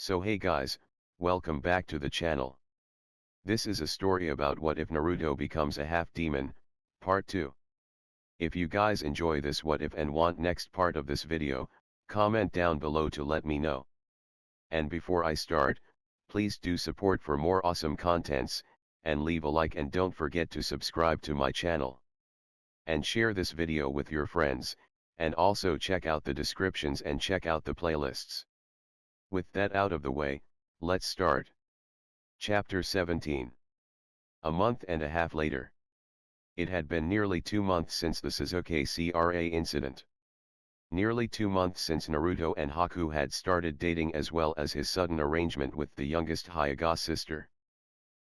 So hey guys, welcome back to the channel. This is a story about what if Naruto becomes a half demon, part 2. If you guys enjoy this what if and want next part of this video, comment down below to let me know. And before I start, please do support for more awesome contents, and leave a like and don't forget to subscribe to my channel. And share this video with your friends, and also check out the descriptions and check out the playlists. With that out of the way, let's start. Chapter 17. A month and a half later. It had been nearly 2 months since the Sasuke CRA incident. Nearly 2 months since Naruto and Haku had started dating, as well as his sudden arrangement with the youngest Hyuga sister.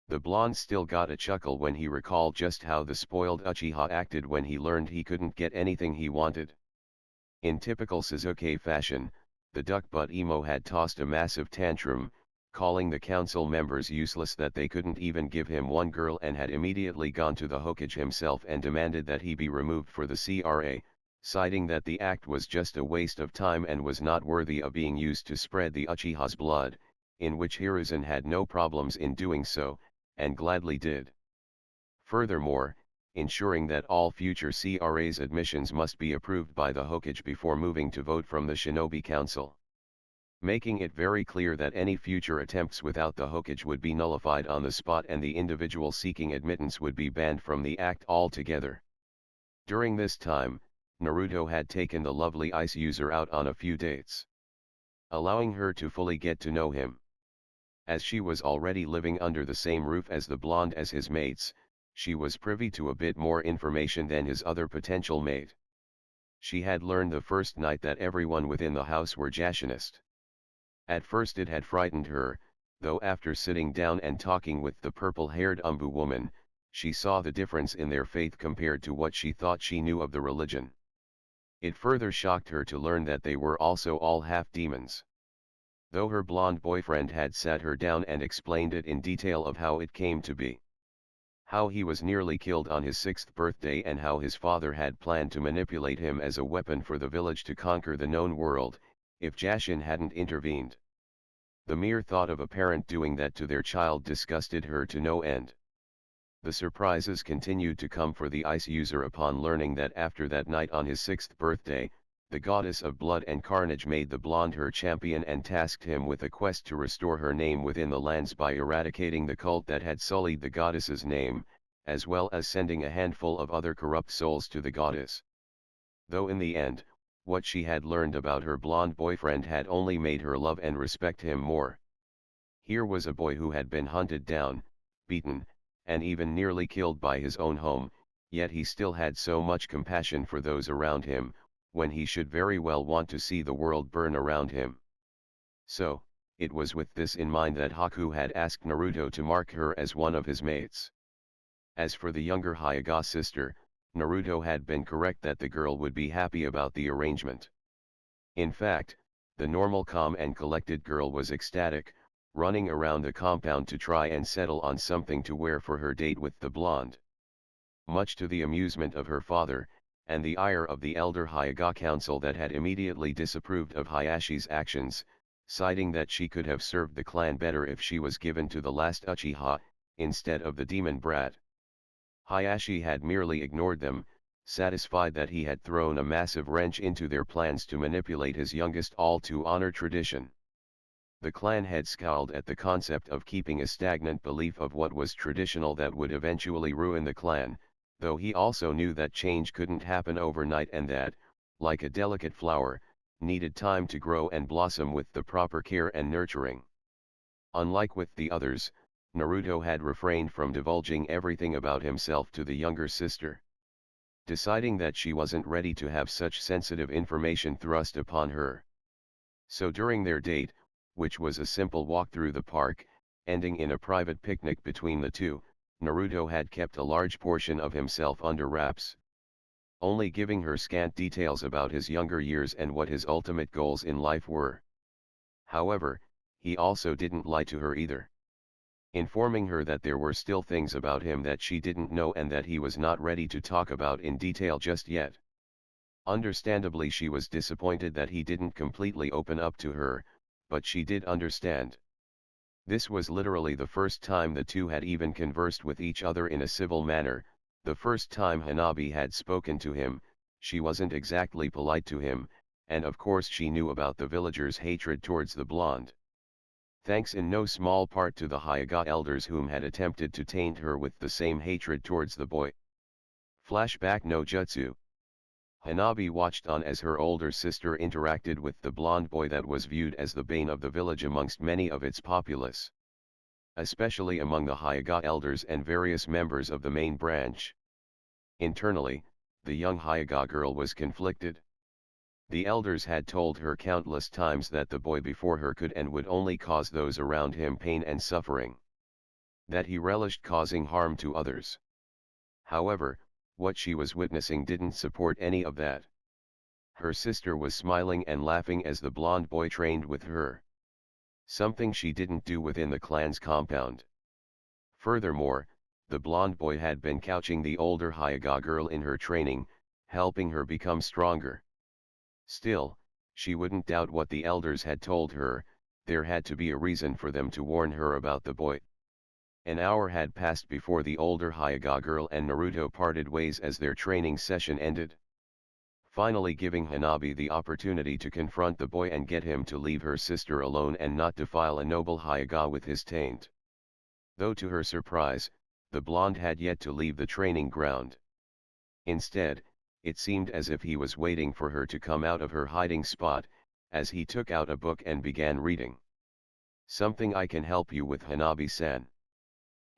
The blonde still got a chuckle when he recalled just how the spoiled Uchiha acted when he learned he couldn't get anything he wanted. In typical Sasuke fashion, the duck-butt emo had tossed a massive tantrum, calling the council members useless that they couldn't even give him one girl, and had immediately gone to the Hokage himself and demanded that he be removed for the CRA, citing that the act was just a waste of time and was not worthy of being used to spread the Uchiha's blood, in which Hiruzen had no problems in doing so, and gladly did. Furthermore, ensuring that all future CRA's admissions must be approved by the Hokage before moving to vote from the Shinobi Council. Making it very clear that any future attempts without the Hokage would be nullified on the spot, and the individual seeking admittance would be banned from the act altogether. During this time, Naruto had taken the lovely ice user out on a few dates, allowing her to fully get to know him. As she was already living under the same roof as the blonde as his mates, she was privy to a bit more information than his other potential mate. She had learned the first night that everyone within the house were Jashinist. At first it had frightened her, though after sitting down and talking with the purple-haired Umbu woman, she saw the difference in their faith compared to what she thought she knew of the religion. It further shocked her to learn that they were also all half-demons. Though her blonde boyfriend had sat her down and explained it in detail of how it came to be. How he was nearly killed on his 6th birthday, and how his father had planned to manipulate him as a weapon for the village to conquer the known world, if Jashin hadn't intervened. The mere thought of a parent doing that to their child disgusted her to no end. The surprises continued to come for the ice user upon learning that after that night on his 6th birthday, the goddess of blood and carnage made the blonde her champion and tasked him with a quest to restore her name within the lands by eradicating the cult that had sullied the goddess's name, as well as sending a handful of other corrupt souls to the goddess. Though in the end, what she had learned about her blonde boyfriend had only made her love and respect him more. Here was a boy who had been hunted down, beaten, and even nearly killed by his own home, yet he still had so much compassion for those around him, when he should very well want to see the world burn around him. So, it was with this in mind that Haku had asked Naruto to mark her as one of his mates. As for the younger Hyuga sister, Naruto had been correct that the girl would be happy about the arrangement. In fact, the normal calm and collected girl was ecstatic, running around the compound to try and settle on something to wear for her date with the blonde. Much to the amusement of her father, and the ire of the elder Hyuga council that had immediately disapproved of Hayashi's actions, citing that she could have served the clan better if she was given to the last Uchiha, instead of the demon brat. Hayashi had merely ignored them, satisfied that he had thrown a massive wrench into their plans to manipulate his youngest all to honor tradition. The clan had scowled at the concept of keeping a stagnant belief of what was traditional that would eventually ruin the clan, though he also knew that change couldn't happen overnight and that, like a delicate flower, needed time to grow and blossom with the proper care and nurturing. Unlike with the others, Naruto had refrained from divulging everything about himself to the younger sister. Deciding that she wasn't ready to have such sensitive information thrust upon her. So during their date, which was a simple walk through the park, ending in a private picnic between the two, Naruto had kept a large portion of himself under wraps, only giving her scant details about his younger years and what his ultimate goals in life were. However, he also didn't lie to her either, informing her that there were still things about him that she didn't know and that he was not ready to talk about in detail just yet. Understandably, she was disappointed that he didn't completely open up to her, but she did understand. This was literally the first time the two had even conversed with each other in a civil manner, the first time Hanabi had spoken to him. She wasn't exactly polite to him, and of course she knew about the villagers' hatred towards the blonde. Thanks in no small part to the Hyuga elders whom had attempted to taint her with the same hatred towards the boy. Flashback no jutsu. Hanabi watched on as her older sister interacted with the blonde boy that was viewed as the bane of the village amongst many of its populace, especially among the Hyuga elders and various members of the main branch. Internally, the young Hyuga girl was conflicted. The elders had told her countless times that the boy before her could and would only cause those around him pain and suffering, that he relished causing harm to others. However, what she was witnessing didn't support any of that. Her sister was smiling and laughing as the blonde boy trained with her, something she didn't do within the clan's compound. Furthermore, the blonde boy had been couching the older Hyuga girl in her training, helping her become stronger. Still, she wouldn't doubt what the elders had told her. There had to be a reason for them to warn her about the boy. An hour had passed before the older Hyuga girl and Naruto parted ways as their training session ended, finally giving Hanabi the opportunity to confront the boy and get him to leave her sister alone and not defile a noble Hyuga with his taint. Though to her surprise, the blonde had yet to leave the training ground. Instead, it seemed as if he was waiting for her to come out of her hiding spot, as he took out a book and began reading. "Something I can help you with, Hanabi-san?"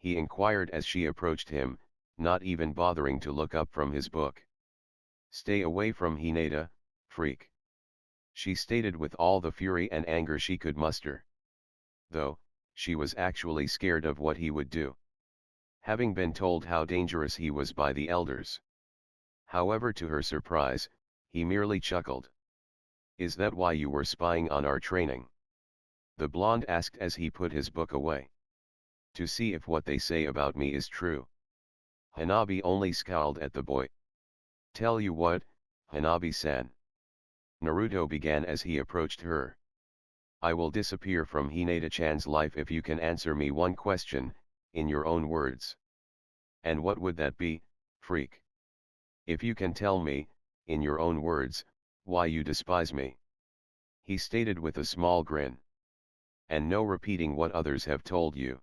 he inquired as she approached him, not even bothering to look up from his book. "Stay away from Hinata, freak," she stated with all the fury and anger she could muster. Though, she was actually scared of what he would do, having been told how dangerous he was by the elders. However, to her surprise, he merely chuckled. "Is that why you were spying on our training?" the blonde asked as he put his book away. "To see if what they say about me is true." Hanabi only scowled at the boy. "Tell you what, Hanabi-san," Naruto began as he approached her. "I will disappear from Hinata-chan's life if you can answer me one question, in your own words." "And what would that be, freak?" "If you can tell me, in your own words, why you despise me," he stated with a small grin. "And no repeating what others have told you.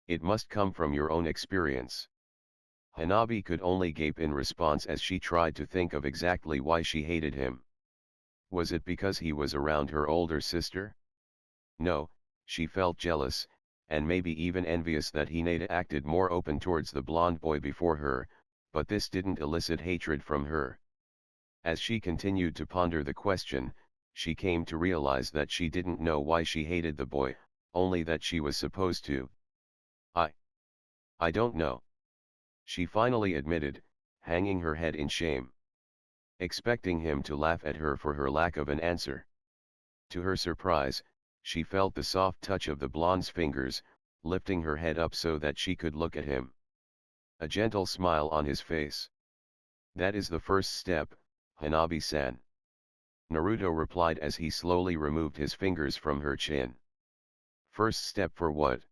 It must come from your own experience." Hanabi could only gape in response as she tried to think of exactly why she hated him. Was it because he was around her older sister? No, she felt jealous, and maybe even envious that Hinata acted more open towards the blonde boy before her, but this didn't elicit hatred from her. As she continued to ponder the question, she came to realize that she didn't know why she hated the boy, only that she was supposed to. I don't know," she finally admitted, hanging her head in shame, expecting him to laugh at her for her lack of an answer. To her surprise, she felt the soft touch of the blonde's fingers, lifting her head up so that she could look at him. A gentle smile on his face. "That is the first step, Hanabi-san," Naruto replied as he slowly removed his fingers from her chin. "First step for what?"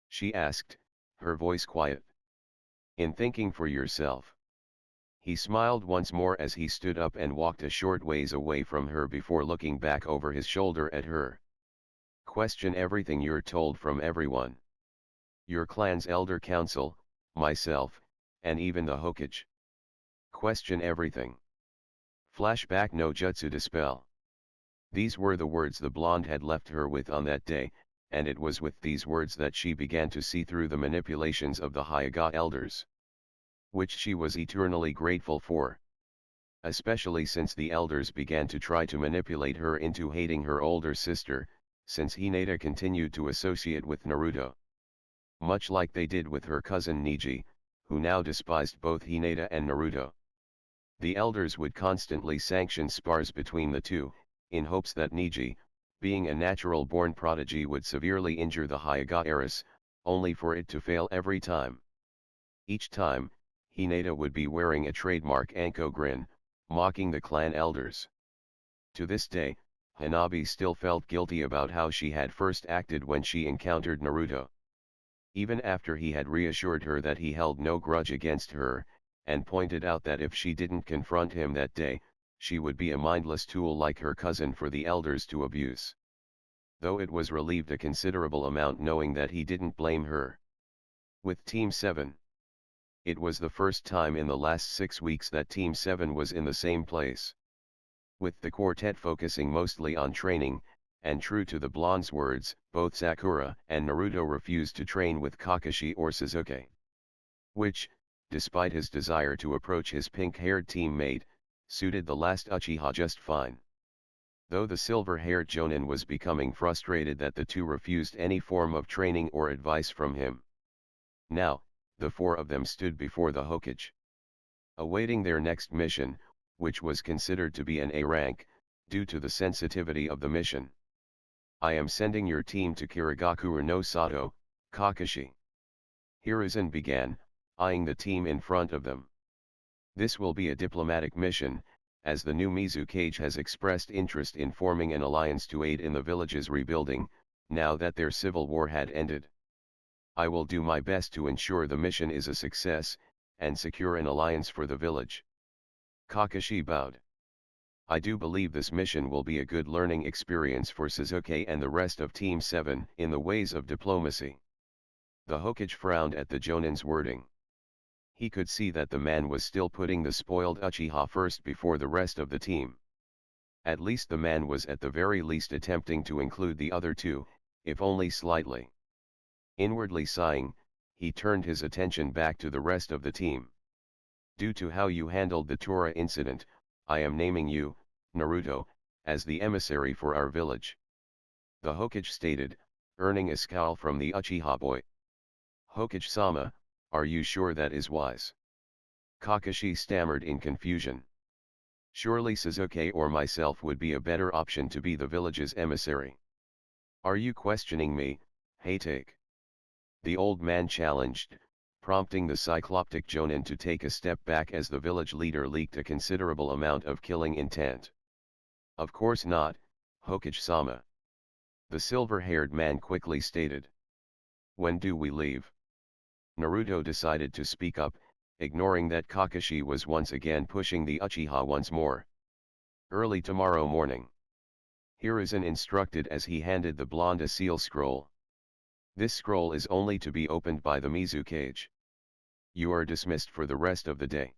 she asked, her voice quiet. "In thinking for yourself." He smiled once more as he stood up and walked a short ways away from her before looking back over his shoulder at her. "Question everything you're told from everyone. Your clan's elder council, myself, and even the Hokage. Question everything." Flashback no jutsu dispel. These were the words the blonde had left her with on that day, and it was with these words that she began to see through the manipulations of the Hyuga elders, which she was eternally grateful for. Especially since the elders began to try to manipulate her into hating her older sister, since Hinata continued to associate with Naruto, much like they did with her cousin Neji, who now despised both Hinata and Naruto. The elders would constantly sanction spars between the two, in hopes that Neji, being a natural-born prodigy, would severely injure the Hyuga heiress, only for it to fail every time. Each time, Hinata would be wearing a trademark Anko grin, mocking the clan elders. To this day, Hanabi still felt guilty about how she had first acted when she encountered Naruto. Even after he had reassured her that he held no grudge against her, and pointed out that if she didn't confront him that day, she would be a mindless tool like her cousin for the elders to abuse. Though it was relieved a considerable amount knowing that he didn't blame her. With Team 7. It was the first time in the last 6 weeks that Team 7 was in the same place. With the quartet focusing mostly on training, and true to the blonde's words, both Sakura and Naruto refused to train with Kakashi or Sasuke. Which, despite his desire to approach his pink-haired teammate, suited the last Uchiha just fine. Though the silver-haired Jonin was becoming frustrated that the two refused any form of training or advice from him. Now, the four of them stood before the Hokage, awaiting their next mission, which was considered to be an A rank, due to the sensitivity of the mission. I am sending your team to Kirigakura no Sato, Kakashi. Hiruzen began, eyeing the team in front of them. This will be a diplomatic mission, as the new Mizukage has expressed interest in forming an alliance to aid in the village's rebuilding, now that their civil war had ended. I will do my best to ensure the mission is a success, and secure an alliance for the village. Kakashi bowed. I do believe this mission will be a good learning experience for Sasuke and the rest of Team 7 in the ways of diplomacy. The Hokage frowned at the Jonin's wording. He could see that the man was still putting the spoiled Uchiha first before the rest of the team. At least the man was at the very least attempting to include the other two, if only slightly. Inwardly sighing, he turned his attention back to the rest of the team. Due to how you handled the Tora incident, I am naming you, Naruto, as the emissary for our village. The Hokage stated, earning a scowl from the Uchiha boy. Hokage-sama, are you sure that is wise? Kakashi stammered in confusion. Surely Sasuke or myself would be a better option to be the village's emissary. Are you questioning me, Haytake? The old man challenged, prompting the cycloptic Jonin to take a step back as the village leader leaked a considerable amount of killing intent. Of course not, Hokage-sama. The silver-haired man quickly stated. When do we leave? Naruto decided to speak up, ignoring that Kakashi was once again pushing the Uchiha once more. Early tomorrow morning. Hiruzen instructed as he handed the blonde a seal scroll. This scroll is only to be opened by the Mizukage. You are dismissed for the rest of the day.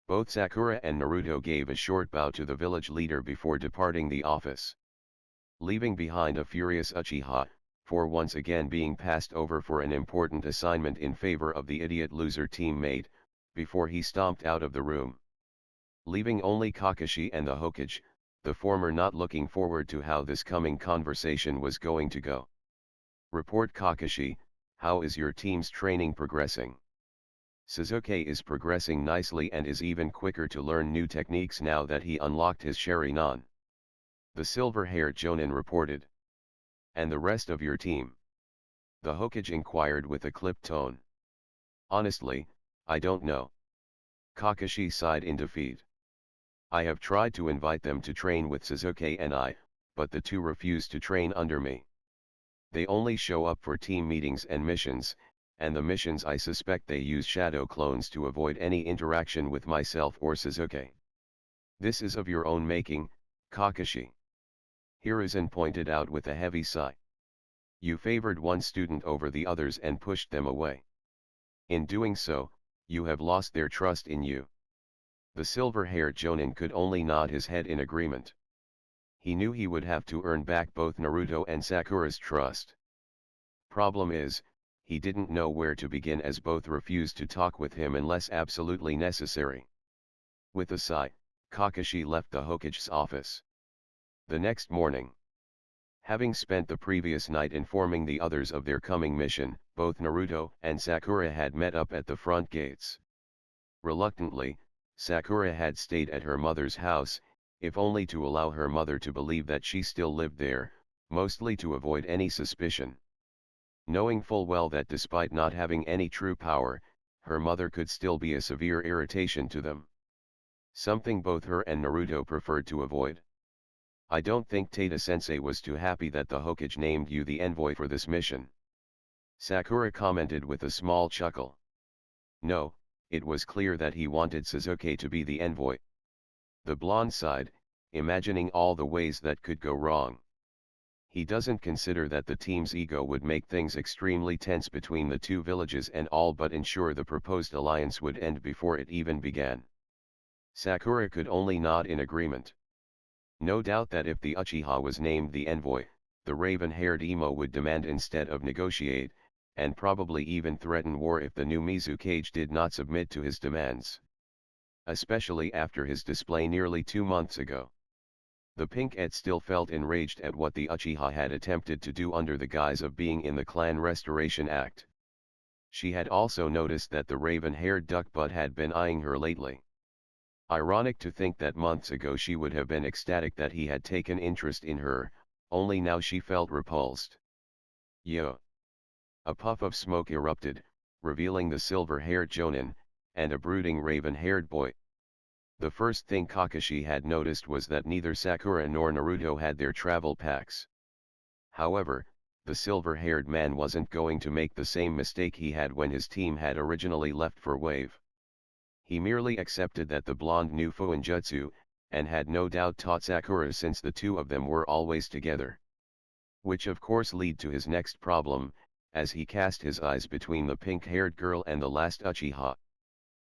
Both Sakura and Naruto gave a short bow to the village leader before departing the office. Leaving behind a furious Uchiha, for once again being passed over for an important assignment in favor of the idiot loser teammate, before he stomped out of the room. Leaving only Kakashi and the Hokage, the former not looking forward to how this coming conversation was going to go. Report Kakashi, how is your team's training progressing? Sasuke is progressing nicely and is even quicker to learn new techniques now that he unlocked his sharingan. The silver-haired Jonin reported. And the rest of your team? The Hokage inquired with a clipped tone. Honestly, I don't know. Kakashi sighed in defeat. I have tried to invite them to train with Sasuke and I, but the two refuse to train under me. They only show up for team meetings and missions, and the missions I suspect they use shadow clones to avoid any interaction with myself or Sasuke. This is of your own making, Kakashi. Hiruzen pointed out with a heavy sigh. You favored one student over the others and pushed them away. In doing so, you have lost their trust in you. The silver-haired Jonin could only nod his head in agreement. He knew he would have to earn back both Naruto and Sakura's trust. Problem is, he didn't know where to begin as both refused to talk with him unless absolutely necessary. With a sigh, Kakashi left the Hokage's office. The next morning, having spent the previous night informing the others of their coming mission, both Naruto and Sakura had met up at the front gates. Reluctantly, Sakura had stayed at her mother's house, if only to allow her mother to believe that she still lived there, mostly to avoid any suspicion. Knowing full well that despite not having any true power, her mother could still be a severe irritation to them. Something both her and Naruto preferred to avoid. I don't think Tada-sensei was too happy that the Hokage named you the envoy for this mission. Sakura commented with a small chuckle. No, it was clear that he wanted Sasuke to be the envoy. The blonde sighed, imagining all the ways that could go wrong. He doesn't consider that the team's ego would make things extremely tense between the two villages and all but ensure the proposed alliance would end before it even began. Sakura could only nod in agreement. No doubt that if the Uchiha was named the envoy, the raven-haired emo would demand instead of negotiate, and probably even threaten war if the new Mizukage did not submit to his demands. Especially after his display nearly 2 months ago. The Pink-et still felt enraged at what the Uchiha had attempted to do under the guise of being in the Clan Restoration Act. She had also noticed that the raven-haired duckbutt had been eyeing her lately. Ironic to think that months ago she would have been ecstatic that he had taken interest in her, only now she felt repulsed. Yo! A puff of smoke erupted, revealing the silver-haired Jonin, and a brooding raven-haired boy. The first thing Kakashi had noticed was that neither Sakura nor Naruto had their travel packs. However, the silver-haired man wasn't going to make the same mistake he had when his team had originally left for Wave. He merely accepted that the blonde knew Fuinjutsu, and had no doubt taught Sakura since the two of them were always together. Which of course led to his next problem, as he cast his eyes between the pink-haired girl and the last Uchiha.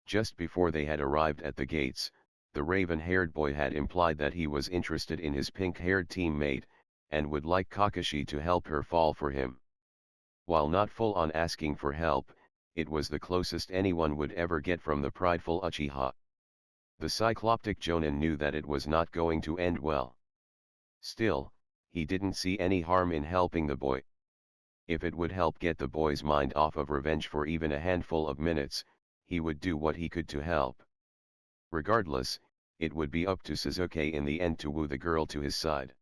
Just before they had arrived at the gates, the raven-haired boy had implied that he was interested in his pink-haired teammate, and would like Kakashi to help her fall for him. While not full on asking for help, it was the closest anyone would ever get from the prideful Uchiha. The cycloptic Jonin knew that it was not going to end well. Still, he didn't see any harm in helping the boy. If it would help get the boy's mind off of revenge for even a handful of minutes, he would do what he could to help. Regardless, it would be up to Sasuke in the end to woo the girl to his side.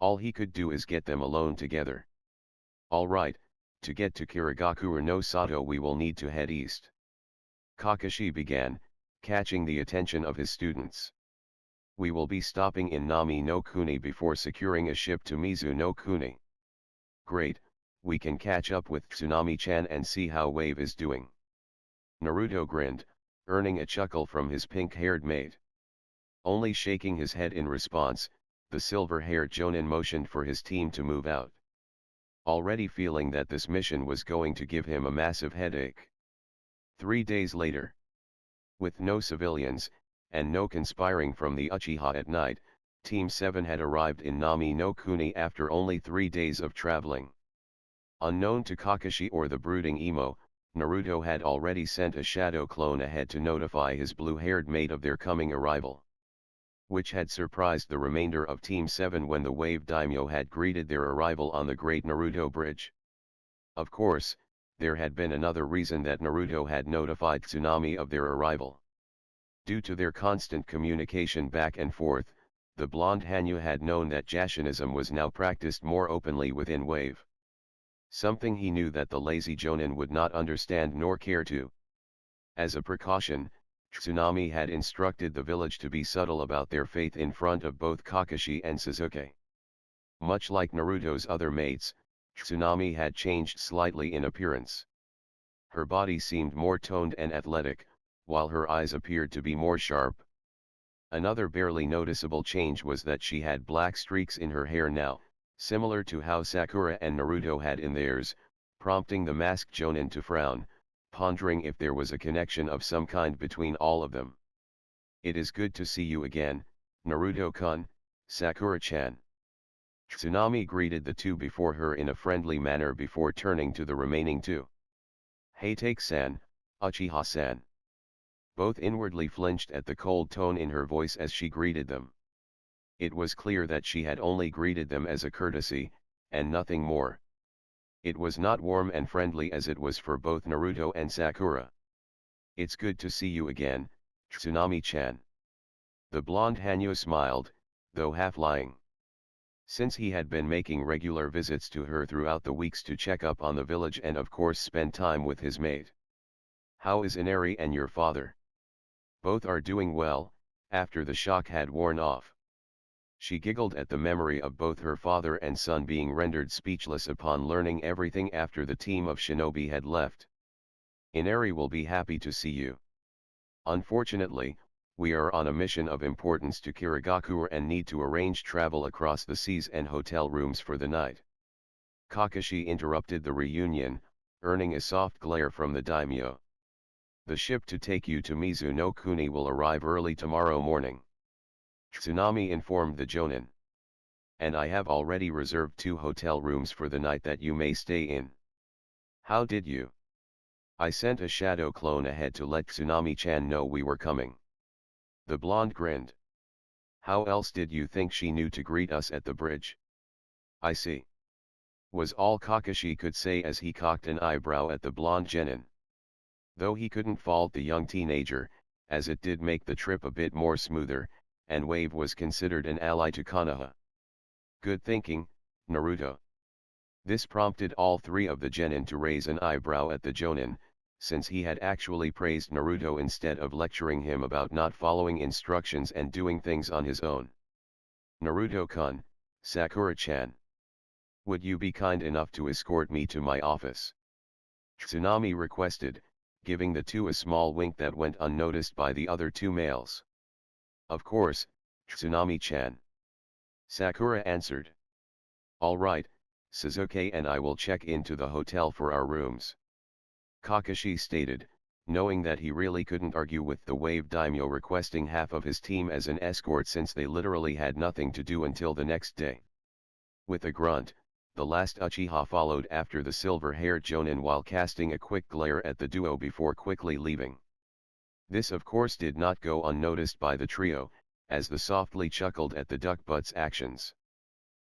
All he could do is get them alone together. Alright, to get to Kirigakura no Sato we will need to head east. Kakashi began, catching the attention of his students. We will be stopping in Nami no Kuni before securing a ship to Mizu no Kuni. Great, we can catch up with Tsunami-chan and see how Wave is doing. Naruto grinned, earning a chuckle from his pink-haired mate. Only shaking his head in response, the silver-haired Jonin motioned for his team to move out. Already feeling that this mission was going to give him a massive headache. 3 days later. With no civilians, and no conspiring from the Uchiha at night, Team 7 had arrived in Nami no Kuni after only 3 days of traveling. Unknown to Kakashi or the brooding emo, Naruto had already sent a shadow clone ahead to notify his blue-haired mate of their coming arrival. Which had surprised the remainder of Team 7 when the Wave Daimyo had greeted their arrival on the Great Naruto Bridge. Of course, there had been another reason that Naruto had notified Tsunami of their arrival. Due to their constant communication back and forth, the blonde Hanyu had known that Jashinism was now practiced more openly within Wave. Something he knew that the lazy Jonin would not understand nor care to. As a precaution, Tsunami had instructed the village to be subtle about their faith in front of both Kakashi and Sasuke. Much like Naruto's other mates, Tsunami had changed slightly in appearance. Her body seemed more toned and athletic, while her eyes appeared to be more sharp. Another barely noticeable change was that she had black streaks in her hair now, similar to how Sakura and Naruto had in theirs, prompting the masked Jonin to frown, pondering if there was a connection of some kind between all of them. It is good to see you again, Naruto-kun, Sakura-chan. Tsunami greeted the two before her in a friendly manner before turning to the remaining two. Hey Take-san, Uchiha-san. Both inwardly flinched at the cold tone in her voice as she greeted them. It was clear that she had only greeted them as a courtesy, and nothing more. It was not warm and friendly as it was for both Naruto and Sakura. It's good to see you again, Tsunami-chan. The blonde Hanyu smiled, though half lying. Since he had been making regular visits to her throughout the weeks to check up on the village and of course spend time with his mate. How is Inari and your father? Both are doing well, after the shock had worn off. She giggled at the memory of both her father and son being rendered speechless upon learning everything after the team of shinobi had left. Inari will be happy to see you. Unfortunately, we are on a mission of importance to Kirigakure and need to arrange travel across the seas and hotel rooms for the night. Kakashi interrupted the reunion, earning a soft glare from the daimyo. The ship to take you to Mizuno-kuni will arrive early tomorrow morning. Tsunami informed the jonin. And I have already reserved 2 hotel rooms for the night that you may stay in. How did you? I sent a shadow clone ahead to let Tsunami-chan know we were coming. The blonde grinned. How else did you think she knew to greet us at the bridge? I see. Was all Kakashi could say as he cocked an eyebrow at the blonde genin. Though he couldn't fault the young teenager, as it did make the trip a bit more smoother, and Wave was considered an ally to Konoha. Good thinking, Naruto. This prompted all 3 of the genin to raise an eyebrow at the jonin, since he had actually praised Naruto instead of lecturing him about not following instructions and doing things on his own. Naruto-kun, Sakura-chan. Would you be kind enough to escort me to my office? Tsunami requested, giving the 2 a small wink that went unnoticed by the other 2 males. Of course, Tsunami-chan. Sakura answered. All right, Sasuke and I will check into the hotel for our rooms. Kakashi stated, knowing that he really couldn't argue with the Wave daimyo requesting half of his team as an escort since they literally had nothing to do until the next day. With a grunt, the last Uchiha followed after the silver-haired jonin while casting a quick glare at the duo before quickly leaving. This of course did not go unnoticed by the trio, as they softly chuckled at the duck-butt's actions.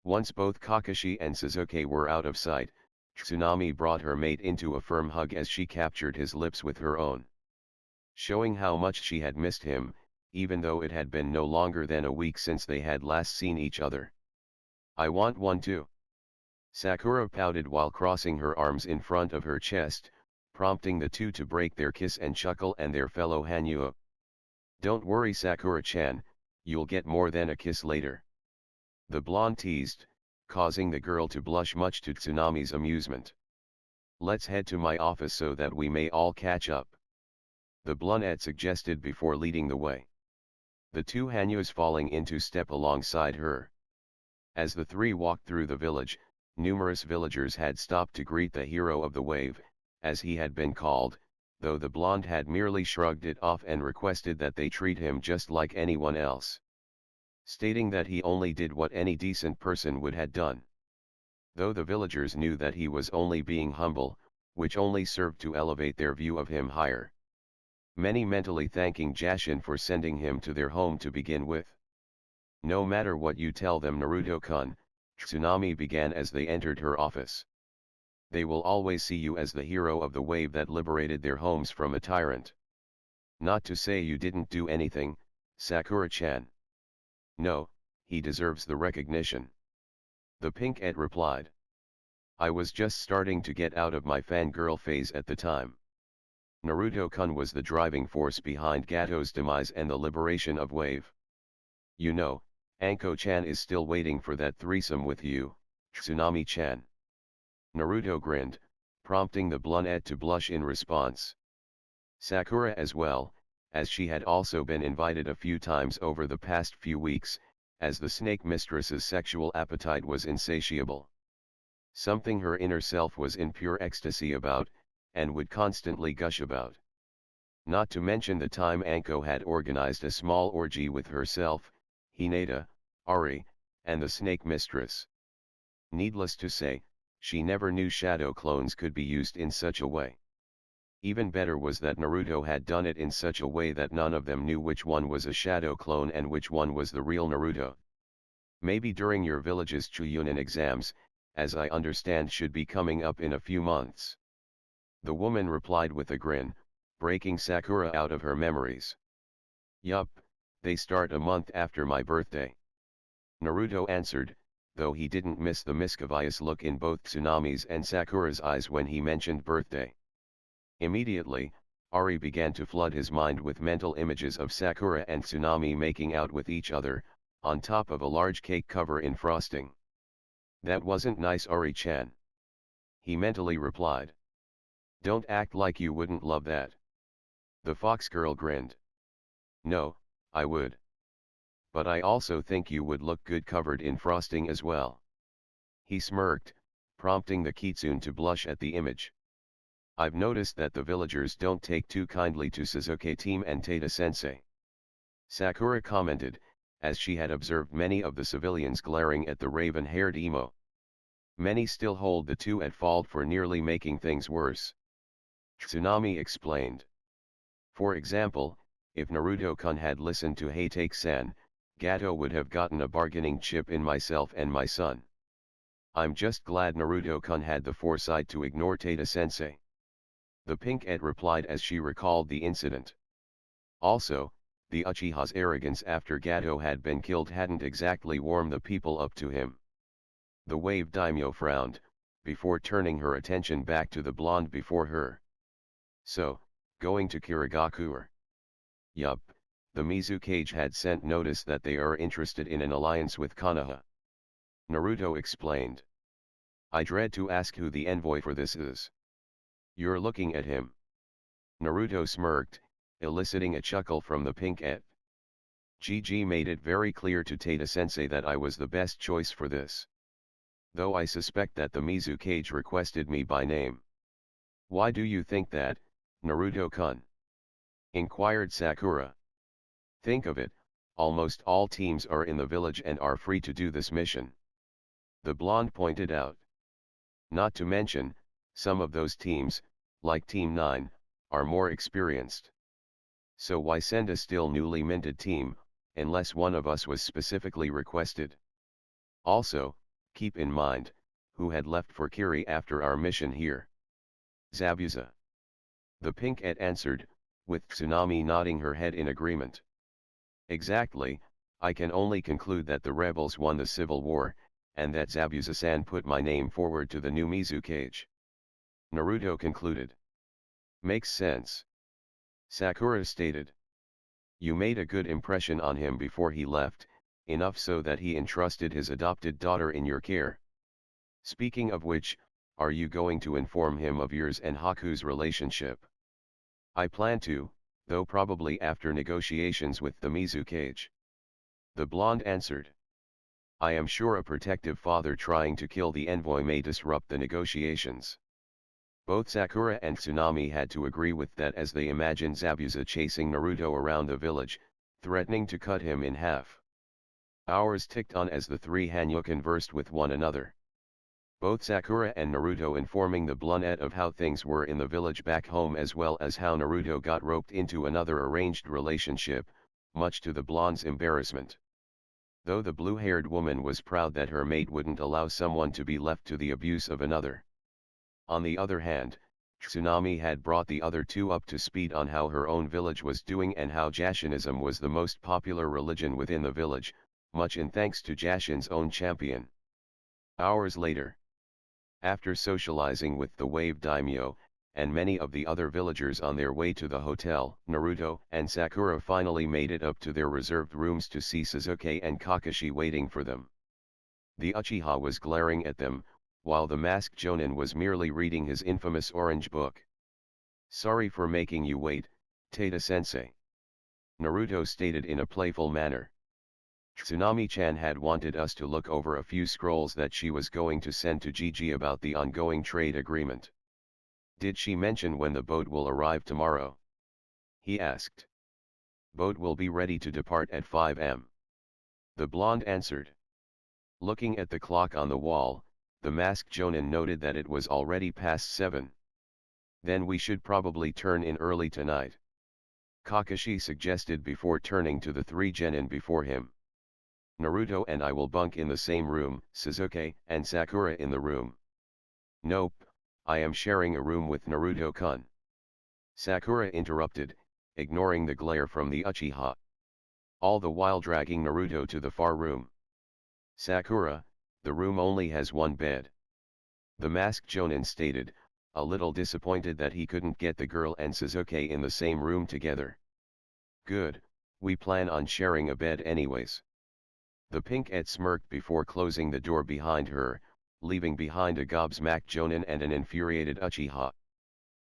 Once both Kakashi and Sasuke were out of sight, Tsunami brought her mate into a firm hug as she captured his lips with her own. Showing how much she had missed him, even though it had been no longer than a week since they had last seen each other. I want one too. Sakura pouted while crossing her arms in front of her chest, prompting the 2 to break their kiss and chuckle and their fellow Hanyu. Don't worry Sakura-chan, you'll get more than a kiss later. The blonde teased, causing the girl to blush much to Tsunami's amusement. Let's head to my office so that we may all catch up. The blonde suggested before leading the way. The 2 Hanyus falling into step alongside her. As the 3 walked through the village, numerous villagers had stopped to greet the hero of the wave, as he had been called, though the blonde had merely shrugged it off and requested that they treat him just like anyone else, stating that he only did what any decent person would have done. Though the villagers knew that he was only being humble, which only served to elevate their view of him higher. Many mentally thanking Jashin for sending him to their home to begin with. No matter what you tell them Naruto-kun, Tsunami began as they entered her office. They will always see you as the hero of the wave that liberated their homes from a tyrant. Not to say you didn't do anything, Sakura-chan. No, he deserves the recognition. The pink-et replied. I was just starting to get out of my fangirl phase at the time. Naruto-kun was the driving force behind Gato's demise and the liberation of Wave. You know, Anko-chan is still waiting for that threesome with you, Tsunami-chan. Naruto grinned, prompting the blonde to blush in response. Sakura as well, as she had also been invited a few times over the past few weeks, as the snake mistress's sexual appetite was insatiable. Something her inner self was in pure ecstasy about, and would constantly gush about. Not to mention the time Anko had organized a small orgy with herself, Hinata, Ari, and the snake mistress. Needless to say, she never knew shadow clones could be used in such a way. Even better was that Naruto had done it in such a way that none of them knew which one was a shadow clone and which one was the real Naruto. Maybe during your village's Chuunin exams, as I understand should be coming up in a few months. The woman replied with a grin, breaking Sakura out of her memories. Yup, they start a month after my birthday. Naruto answered, though he didn't miss the mischievous look in both Tsunami's and Sakura's eyes when he mentioned birthday. Immediately, Ari began to flood his mind with mental images of Sakura and Tsunami making out with each other, on top of a large cake cover in frosting. That wasn't nice, Ori-chan. He mentally replied. Don't act like you wouldn't love that. The fox girl grinned. No, I would. But I also think you would look good covered in frosting as well. He smirked, prompting the kitsune to blush at the image. I've noticed that the villagers don't take too kindly to Sasuke team and Tada-sensei. Sakura commented, as she had observed many of the civilians glaring at the raven-haired emo. Many still hold the two at fault for nearly making things worse. Tsunami explained. For example, if Naruto-kun had listened to Hatake-san, Gato would have gotten a bargaining chip in myself and my son. I'm just glad Naruto-kun had the foresight to ignore Tada-sensei. The Pink-et replied as she recalled the incident. Also, the Uchiha's arrogance after Gato had been killed hadn't exactly warmed the people up to him. The Wave Daimyo frowned, before turning her attention back to the blonde before her. So, going to Kirigakure? Yup, the Mizukage had sent notice that they are interested in an alliance with Konoha. Naruto explained. I dread to ask who the envoy for this is. You're looking at him. Naruto smirked, eliciting a chuckle from the Pink-et. GG made it very clear to Tada-sensei that I was the best choice for this. Though I suspect that the Mizukage requested me by name. Why do you think that, Naruto-kun? Inquired Sakura. Think of it, almost all teams are in the village and are free to do this mission. The blonde pointed out. Not to mention, some of those teams, like Team 9, are more experienced. So why send a still newly minted team, unless one of us was specifically requested? Also, keep in mind, who had left for Kiri after our mission here? Zabuza. The Pink-et answered, with Tsunami nodding her head in agreement. Exactly, I can only conclude that the rebels won the civil war, and that Zabuza-san put my name forward to the new Mizukage. Naruto concluded. Makes sense. Sakura stated. You made a good impression on him before he left, enough so that he entrusted his adopted daughter in your care. Speaking of which, are you going to inform him of yours and Haku's relationship? I plan to, though probably after negotiations with the Mizukage. The blonde answered. I am sure a protective father trying to kill the envoy may disrupt the negotiations. Both Sakura and Tsunami had to agree with that as they imagined Zabuza chasing Naruto around the village, threatening to cut him in half. Hours ticked on as the three Hanyo conversed with one another. Both Sakura and Naruto informing the blonde of how things were in the village back home as well as how Naruto got roped into another arranged relationship, much to the blonde's embarrassment. Though the blue-haired woman was proud that her mate wouldn't allow someone to be left to the abuse of another. On the other hand, Tsunami had brought the other two up to speed on how her own village was doing and how Jashinism was the most popular religion within the village, much in thanks to Jashin's own champion. Hours later, after socializing with the Wave Daimyo, and many of the other villagers on their way to the hotel, Naruto and Sakura finally made it up to their reserved rooms to see Sasuke and Kakashi waiting for them. The Uchiha was glaring at them, while the masked Jonin was merely reading his infamous orange book. Sorry for making you wait, Tada-sensei. Naruto stated in a playful manner. Tsunami-chan had wanted us to look over a few scrolls that she was going to send to Gigi about the ongoing trade agreement. Did she mention when the boat will arrive tomorrow? He asked. Boat will be ready to depart at 5 am. The blonde answered. Looking at the clock on the wall, the masked Jonin noted that it was already past 7. Then we should probably turn in early tonight. Kakashi suggested before turning to the three genin before him. Naruto and I will bunk in the same room, Sasuke and Sakura in the room. Nope, I am sharing a room with Naruto-kun. Sakura interrupted, ignoring the glare from the Uchiha. All the while dragging Naruto to the far room. Sakura, the room only has one bed. The masked Jonin stated, a little disappointed that he couldn't get the girl and Sasuke in the same room together. Good, we plan on sharing a bed anyways. The pinkette smirked before closing the door behind her, leaving behind a gobsmacked jonin and an infuriated uchiha.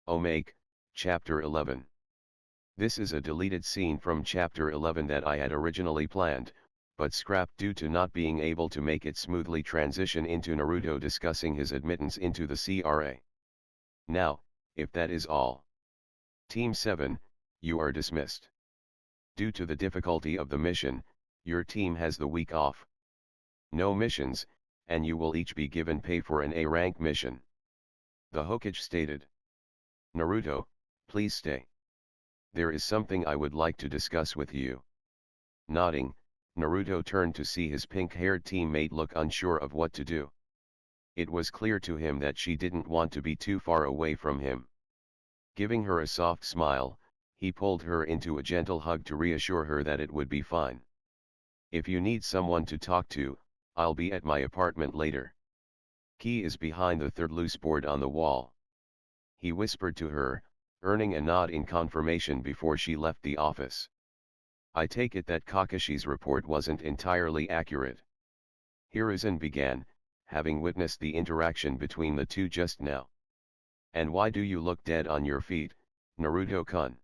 Omake, Chapter 11. This is a deleted scene from Chapter 11 that I had originally planned, but scrapped due to not being able to make it smoothly transition into Naruto discussing his admittance into the CRA. Now, if that is all. Team 7, you are dismissed. Due to the difficulty of the mission, your team has the week off. No missions, and you will each be given pay for an A-rank mission. The Hokage stated. Naruto, please stay. There is something I would like to discuss with you. Nodding, Naruto turned to see his pink-haired teammate look unsure of what to do. It was clear to him that she didn't want to be too far away from him. Giving her a soft smile, he pulled her into a gentle hug to reassure her that it would be fine. If you need someone to talk to, I'll be at my apartment later. Key is behind the third loose board on the wall. He whispered to her, earning a nod in confirmation before she left the office. I take it that Kakashi's report wasn't entirely accurate. Hiruzen began, having witnessed the interaction between the two just now. And why do you look dead on your feet, Naruto-kun?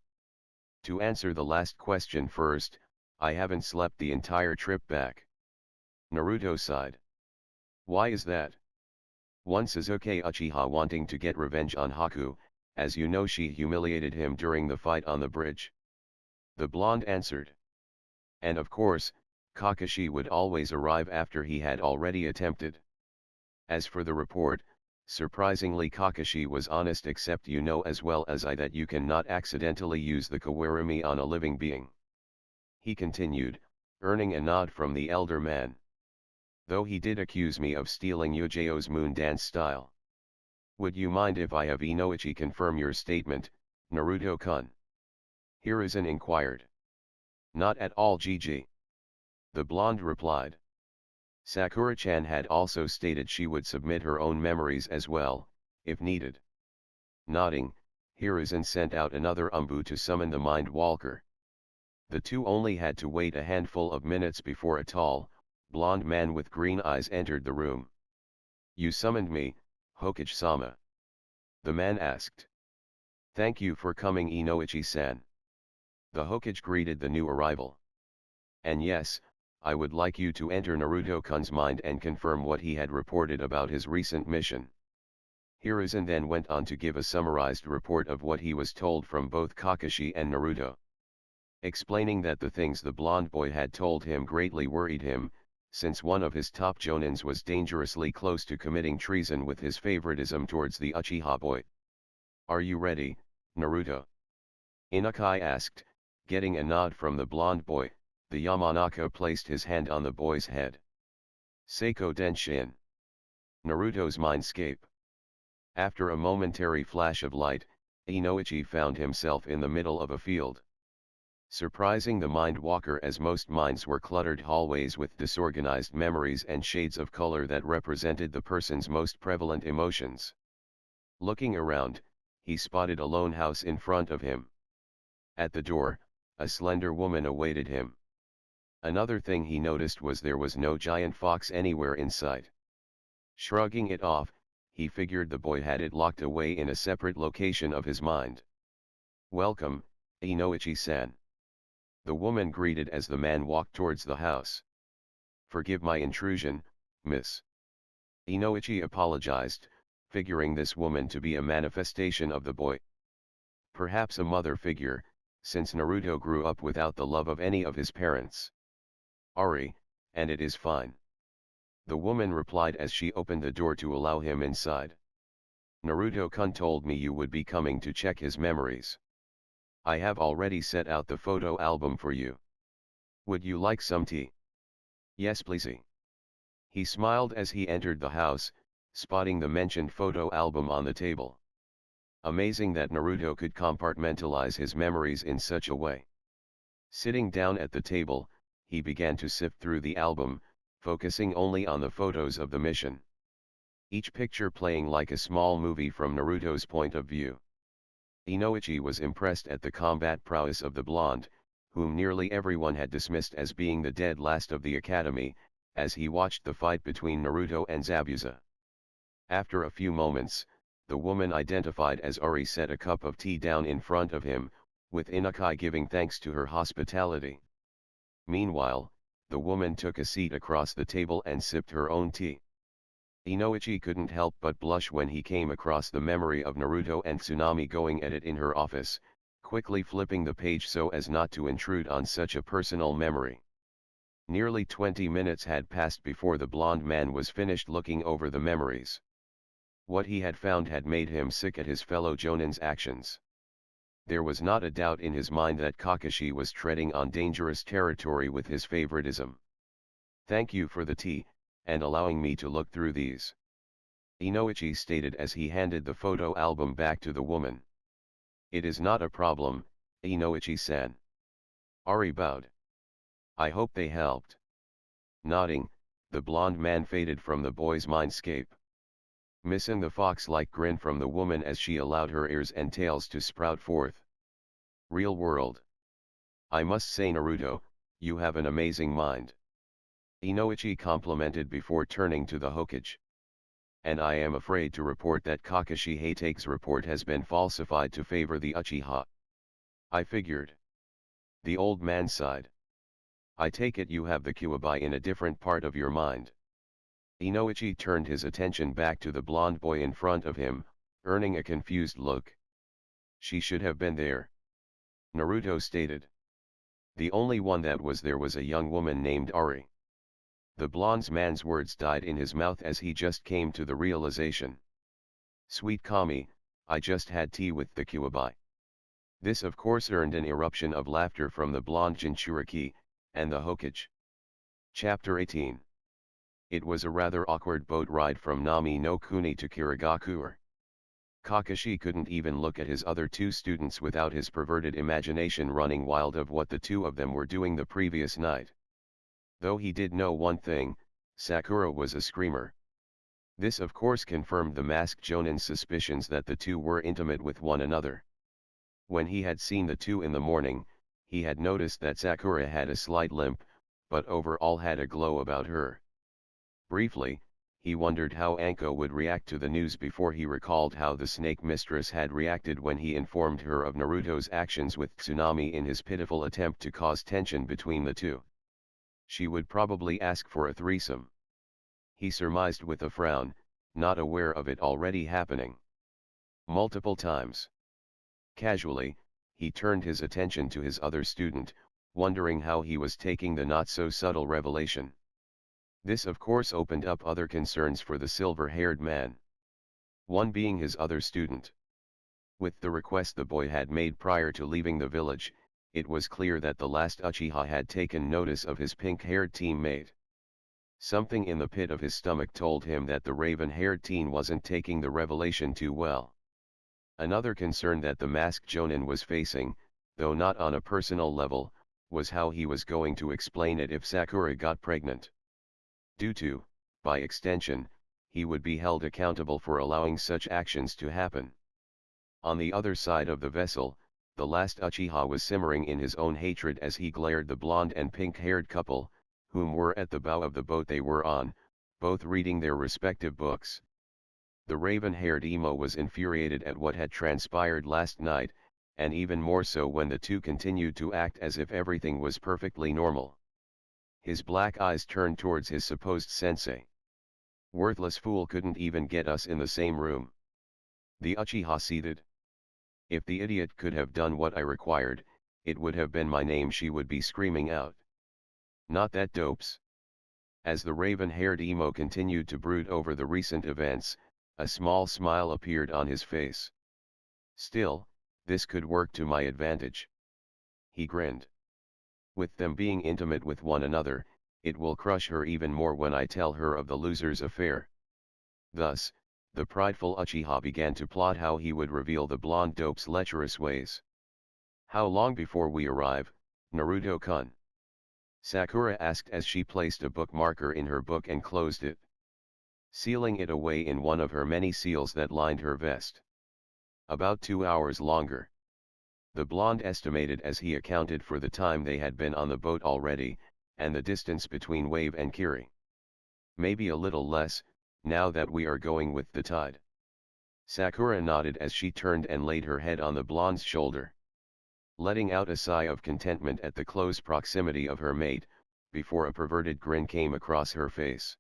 To answer the last question first, I haven't slept the entire trip back. Naruto sighed. Why is that? One Sasuke Uchiha wanting to get revenge on Haku, as you know she humiliated him during the fight on the bridge. The blonde answered. And of course, Kakashi would always arrive after he had already attempted. As for the report, surprisingly Kakashi was honest, except you know as well as I that you cannot accidentally use the Kawarimi on a living being. He continued, earning a nod from the elder man. Though he did accuse me of stealing Yujo's moon dance style. Would you mind if I have Inoichi confirm your statement, Naruto-kun? Hiruzen inquired. Not at all, GG. The blonde replied. Sakura-chan had also stated she would submit her own memories as well, if needed. Nodding, Hiruzen sent out another Umbu to summon the Mind Walker. The two only had to wait a handful of minutes before a tall, blonde man with green eyes entered the room. You summoned me, Hokage-sama. The man asked. Thank you for coming, Inoichi-san. The Hokage greeted the new arrival. And yes, I would like you to enter Naruto-kun's mind and confirm what he had reported about his recent mission. Hiruzen then went on to give a summarized report of what he was told from both Kakashi and Naruto. Explaining that the things the blonde boy had told him greatly worried him, since one of his top jonins was dangerously close to committing treason with his favoritism towards the Uchiha boy. Are you ready, Naruto? Inukai asked, getting a nod from the blonde boy. The Yamanaka placed his hand on the boy's head. Seiko Denshin. Naruto's mindscape. After a momentary flash of light, Inoichi found himself in the middle of a field. Surprising the Mind Walker, as most minds were cluttered hallways with disorganized memories and shades of color that represented the person's most prevalent emotions. Looking around, he spotted a lone house in front of him. At the door, a slender woman awaited him. Another thing he noticed was there was no giant fox anywhere in sight. Shrugging it off, he figured the boy had it locked away in a separate location of his mind. Welcome, Inoichi-san. The woman greeted as the man walked towards the house. Forgive my intrusion, miss. Inoichi apologized, figuring this woman to be a manifestation of the boy. Perhaps a mother figure, since Naruto grew up without the love of any of his parents. Ari, and it is fine. The woman replied as she opened the door to allow him inside. Naruto-kun told me you would be coming to check his memories. I have already set out the photo album for you. Would you like some tea? Yes, please. He smiled as he entered the house, spotting the mentioned photo album on the table. Amazing that Naruto could compartmentalize his memories in such a way. Sitting down at the table, he began to sift through the album, focusing only on the photos of the mission. Each picture playing like a small movie from Naruto's point of view. Inoichi was impressed at the combat prowess of the blonde, whom nearly everyone had dismissed as being the dead last of the academy, as he watched the fight between Naruto and Zabuza. After a few moments, the woman identified as Uri set a cup of tea down in front of him, with Inukai giving thanks to her hospitality. Meanwhile, the woman took a seat across the table and sipped her own tea. Inoichi couldn't help but blush when he came across the memory of Naruto and Tsunami going at it in her office, quickly flipping the page so as not to intrude on such a personal memory. Nearly 20 minutes had passed before the blonde man was finished looking over the memories. What he had found had made him sick at his fellow Jonin's actions. There was not a doubt in his mind that Kakashi was treading on dangerous territory with his favoritism. "Thank you for the tea, and allowing me to look through these," Inoichi stated as he handed the photo album back to the woman. "It is not a problem, Inoichi-san." Ari bowed. "I hope they helped." Nodding, the blonde man faded from the boy's mindscape. Missing the fox-like grin from the woman as she allowed her ears and tails to sprout forth. "Real world. I must say, Naruto, you have an amazing mind," Inoichi complimented before turning to the Hokage. "And I am afraid to report that Kakashi Hatake's report has been falsified to favor the Uchiha." "I figured." The old man sighed. "I take it you have the Kyuubi in a different part of your mind." Inoichi turned his attention back to the blonde boy in front of him, earning a confused look. "She should have been there," Naruto stated. "The only one that was there was a young woman named Ari." The blonde man's words died in his mouth as he just came to the realization. "Sweet Kami, I just had tea with the Kyuubi." This of course earned an eruption of laughter from the blonde Jinchuriki, and the Hokage. Chapter 18. It was a rather awkward boat ride from Nami no Kuni to Kirigakure. Kakashi couldn't even look at his other two students without his perverted imagination running wild of what the two of them were doing the previous night. Though he did know one thing, Sakura was a screamer. This of course confirmed the masked Jonin's suspicions that the two were intimate with one another. When he had seen the two in the morning, he had noticed that Sakura had a slight limp, but overall had a glow about her. Briefly, he wondered how Anko would react to the news before he recalled how the snake mistress had reacted when he informed her of Naruto's actions with Tsunami in his pitiful attempt to cause tension between the two. She would probably ask for a threesome. He surmised with a frown, not aware of it already happening. Multiple times. Casually, he turned his attention to his other student, wondering how he was taking the not-so-subtle revelation. This of course opened up other concerns for the silver-haired man. One being his other student. With the request the boy had made prior to leaving the village, it was clear that the last Uchiha had taken notice of his pink-haired teammate. Something in the pit of his stomach told him that the raven-haired teen wasn't taking the revelation too well. Another concern that the masked Jonin was facing, though not on a personal level, was how he was going to explain it if Sakura got pregnant. Due to, by extension, he would be held accountable for allowing such actions to happen. On the other side of the vessel, the last Uchiha was simmering in his own hatred as he glared the blonde and pink-haired couple, whom were at the bow of the boat they were on, both reading their respective books. The raven-haired emo was infuriated at what had transpired last night, and even more so when the two continued to act as if everything was perfectly normal. His black eyes turned towards his supposed sensei. "Worthless fool couldn't even get us in the same room." The Uchiha seethed. "If the idiot could have done what I required, it would have been my name," she would be screaming out. "Not that dopes." As the raven-haired emo continued to brood over the recent events, a small smile appeared on his face. "Still, this could work to my advantage." He grinned. "With them being intimate with one another, it will crush her even more when I tell her of the loser's affair." Thus, the prideful Uchiha began to plot how he would reveal the blonde dope's lecherous ways. "How long before we arrive, Naruto-kun?" Sakura asked as she placed a bookmarker in her book and closed it, sealing it away in one of her many seals that lined her vest. "About 2 hours longer." The blonde estimated as he accounted for the time they had been on the boat already, and the distance between wave and Kiri. Maybe a little less, now that we are going with the tide. Sakura nodded as she turned and laid her head on the blonde's shoulder. Letting out a sigh of contentment at the close proximity of her mate, before a perverted grin came across her face.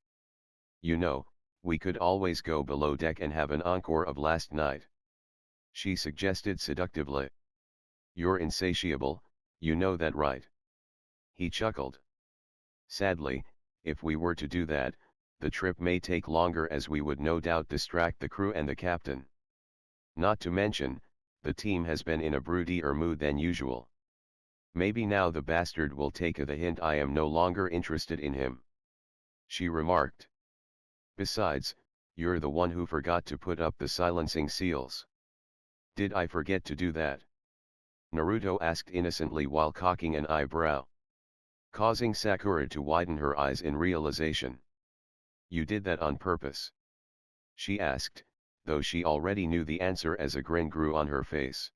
You know, we could always go below deck and have an encore of last night, she suggested seductively. You're insatiable, you know that, right? He chuckled. Sadly, if we were to do that, the trip may take longer, as we would no doubt distract the crew and the captain. Not to mention, the team has been in a broodier mood than usual. Maybe now the bastard will take the hint I am no longer interested in him, she remarked. Besides, you're the one who forgot to put up the silencing seals. Did I forget to do that? Naruto asked innocently while cocking an eyebrow, causing Sakura to widen her eyes in realization. You did that on purpose? She asked, though she already knew the answer as a grin grew on her face.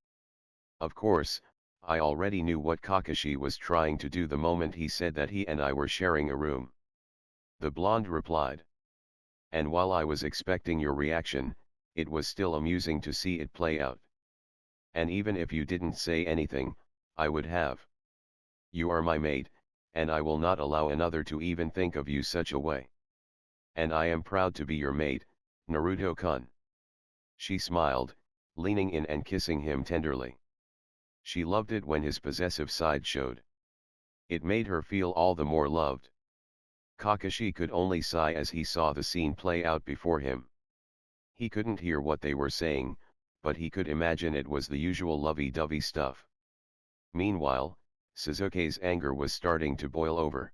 Of course, I already knew what Kakashi was trying to do the moment he said that he and I were sharing a room, the blonde replied. And while I was expecting your reaction, it was still amusing to see it play out. And even if you didn't say anything, I would have. You are my mate, and I will not allow another to even think of you such a way. And I am proud to be your mate, Naruto-kun. She smiled, leaning in and kissing him tenderly. She loved it when his possessive side showed. It made her feel all the more loved. Kakashi could only sigh as he saw the scene play out before him. He couldn't hear what they were saying, but he could imagine it was the usual lovey-dovey stuff. Meanwhile, Sasuke's anger was starting to boil over.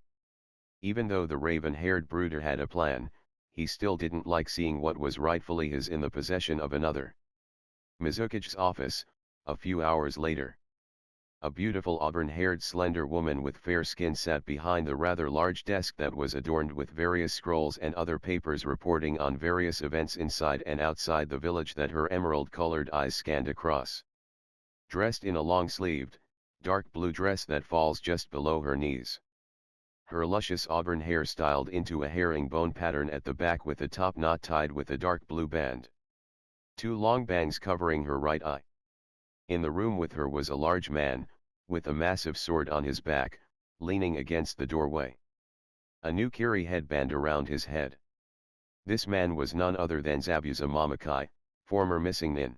Even though the raven-haired brooder had a plan, he still didn't like seeing what was rightfully his in the possession of another. Mizuki's office, a few hours later. A beautiful auburn-haired slender woman with fair skin sat behind the rather large desk that was adorned with various scrolls and other papers reporting on various events inside and outside the village that her emerald-colored eyes scanned across. Dressed in a long-sleeved, dark blue dress that falls just below her knees. Her luscious auburn hair styled into a herringbone pattern at the back with a top knot tied with a dark blue band. 2 long bangs covering her right eye. In the room with her was a large man, with a massive sword on his back, leaning against the doorway. A new kiri headband around his head. This man was none other than Zabuza Momokai, former missing nin.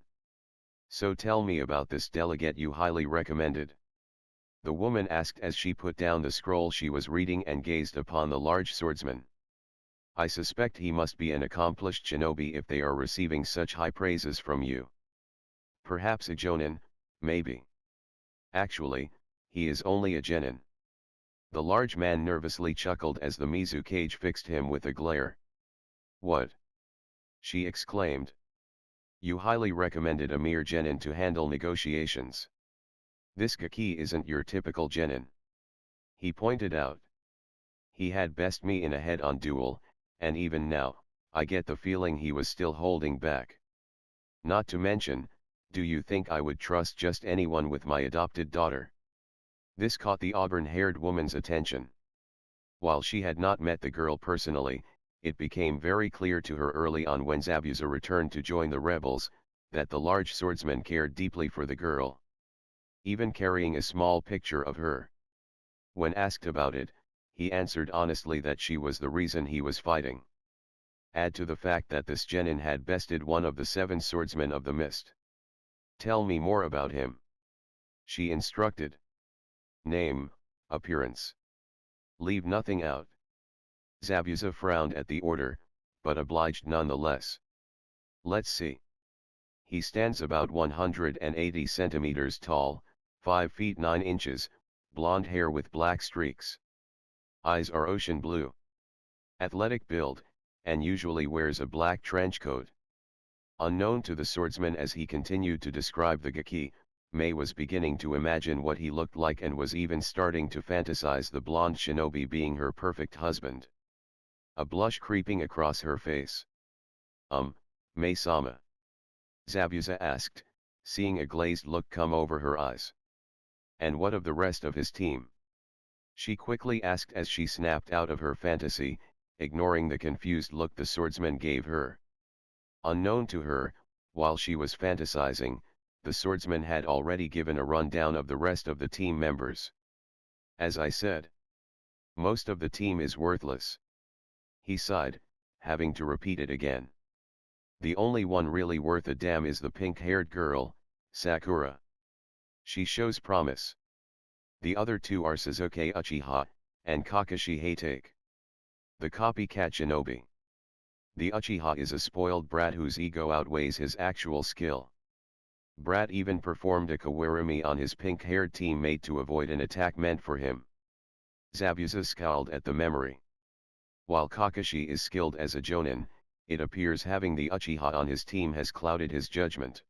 So tell me about this delegate you highly recommended. The woman asked as she put down the scroll she was reading and gazed upon the large swordsman. I suspect he must be an accomplished shinobi if they are receiving such high praises from you. Perhaps a jonin, maybe. Actually, he is only a genin. The large man nervously chuckled as the Mizukage fixed him with a glare. What? She exclaimed. You highly recommended a mere genin to handle negotiations. This Gaki isn't your typical genin. He pointed out. He had best me in a head-on duel, and even now, I get the feeling he was still holding back. Not to mention, do you think I would trust just anyone with my adopted daughter? This caught the auburn-haired woman's attention. While she had not met the girl personally, it became very clear to her early on when Zabuza returned to join the rebels, that the large swordsman cared deeply for the girl. Even carrying a small picture of her. When asked about it, he answered honestly that she was the reason he was fighting. Add to the fact that this genin had bested one of the 7 swordsmen of the mist. Tell me more about him, she instructed. Name, appearance. Leave nothing out. Zabuza frowned at the order, but obliged nonetheless. Let's see. He stands about 180 centimeters tall, 5 feet 9 inches, blonde hair with black streaks. Eyes are ocean blue. Athletic build, and usually wears a black trench coat. Unknown to the swordsman as he continued to describe the Gaki, Mei was beginning to imagine what he looked like and was even starting to fantasize the blonde shinobi being her perfect husband. A blush creeping across her face. Mei-sama. Zabuza asked, seeing a glazed look come over her eyes. And what of the rest of his team? She quickly asked as she snapped out of her fantasy, ignoring the confused look the swordsman gave her. Unknown to her, while she was fantasizing, the swordsman had already given a rundown of the rest of the team members. As I said, most of the team is worthless. He sighed, having to repeat it again. The only one really worth a damn is the pink-haired girl, Sakura. She shows promise. The other two are Sasuke Uchiha, and Kakashi Hatake, the copycat shinobi. The Uchiha is a spoiled brat whose ego outweighs his actual skill. Brat even performed a kawarimi on his pink-haired teammate to avoid an attack meant for him. Zabuza scowled at the memory. While Kakashi is skilled as a jonin, it appears having the Uchiha on his team has clouded his judgment.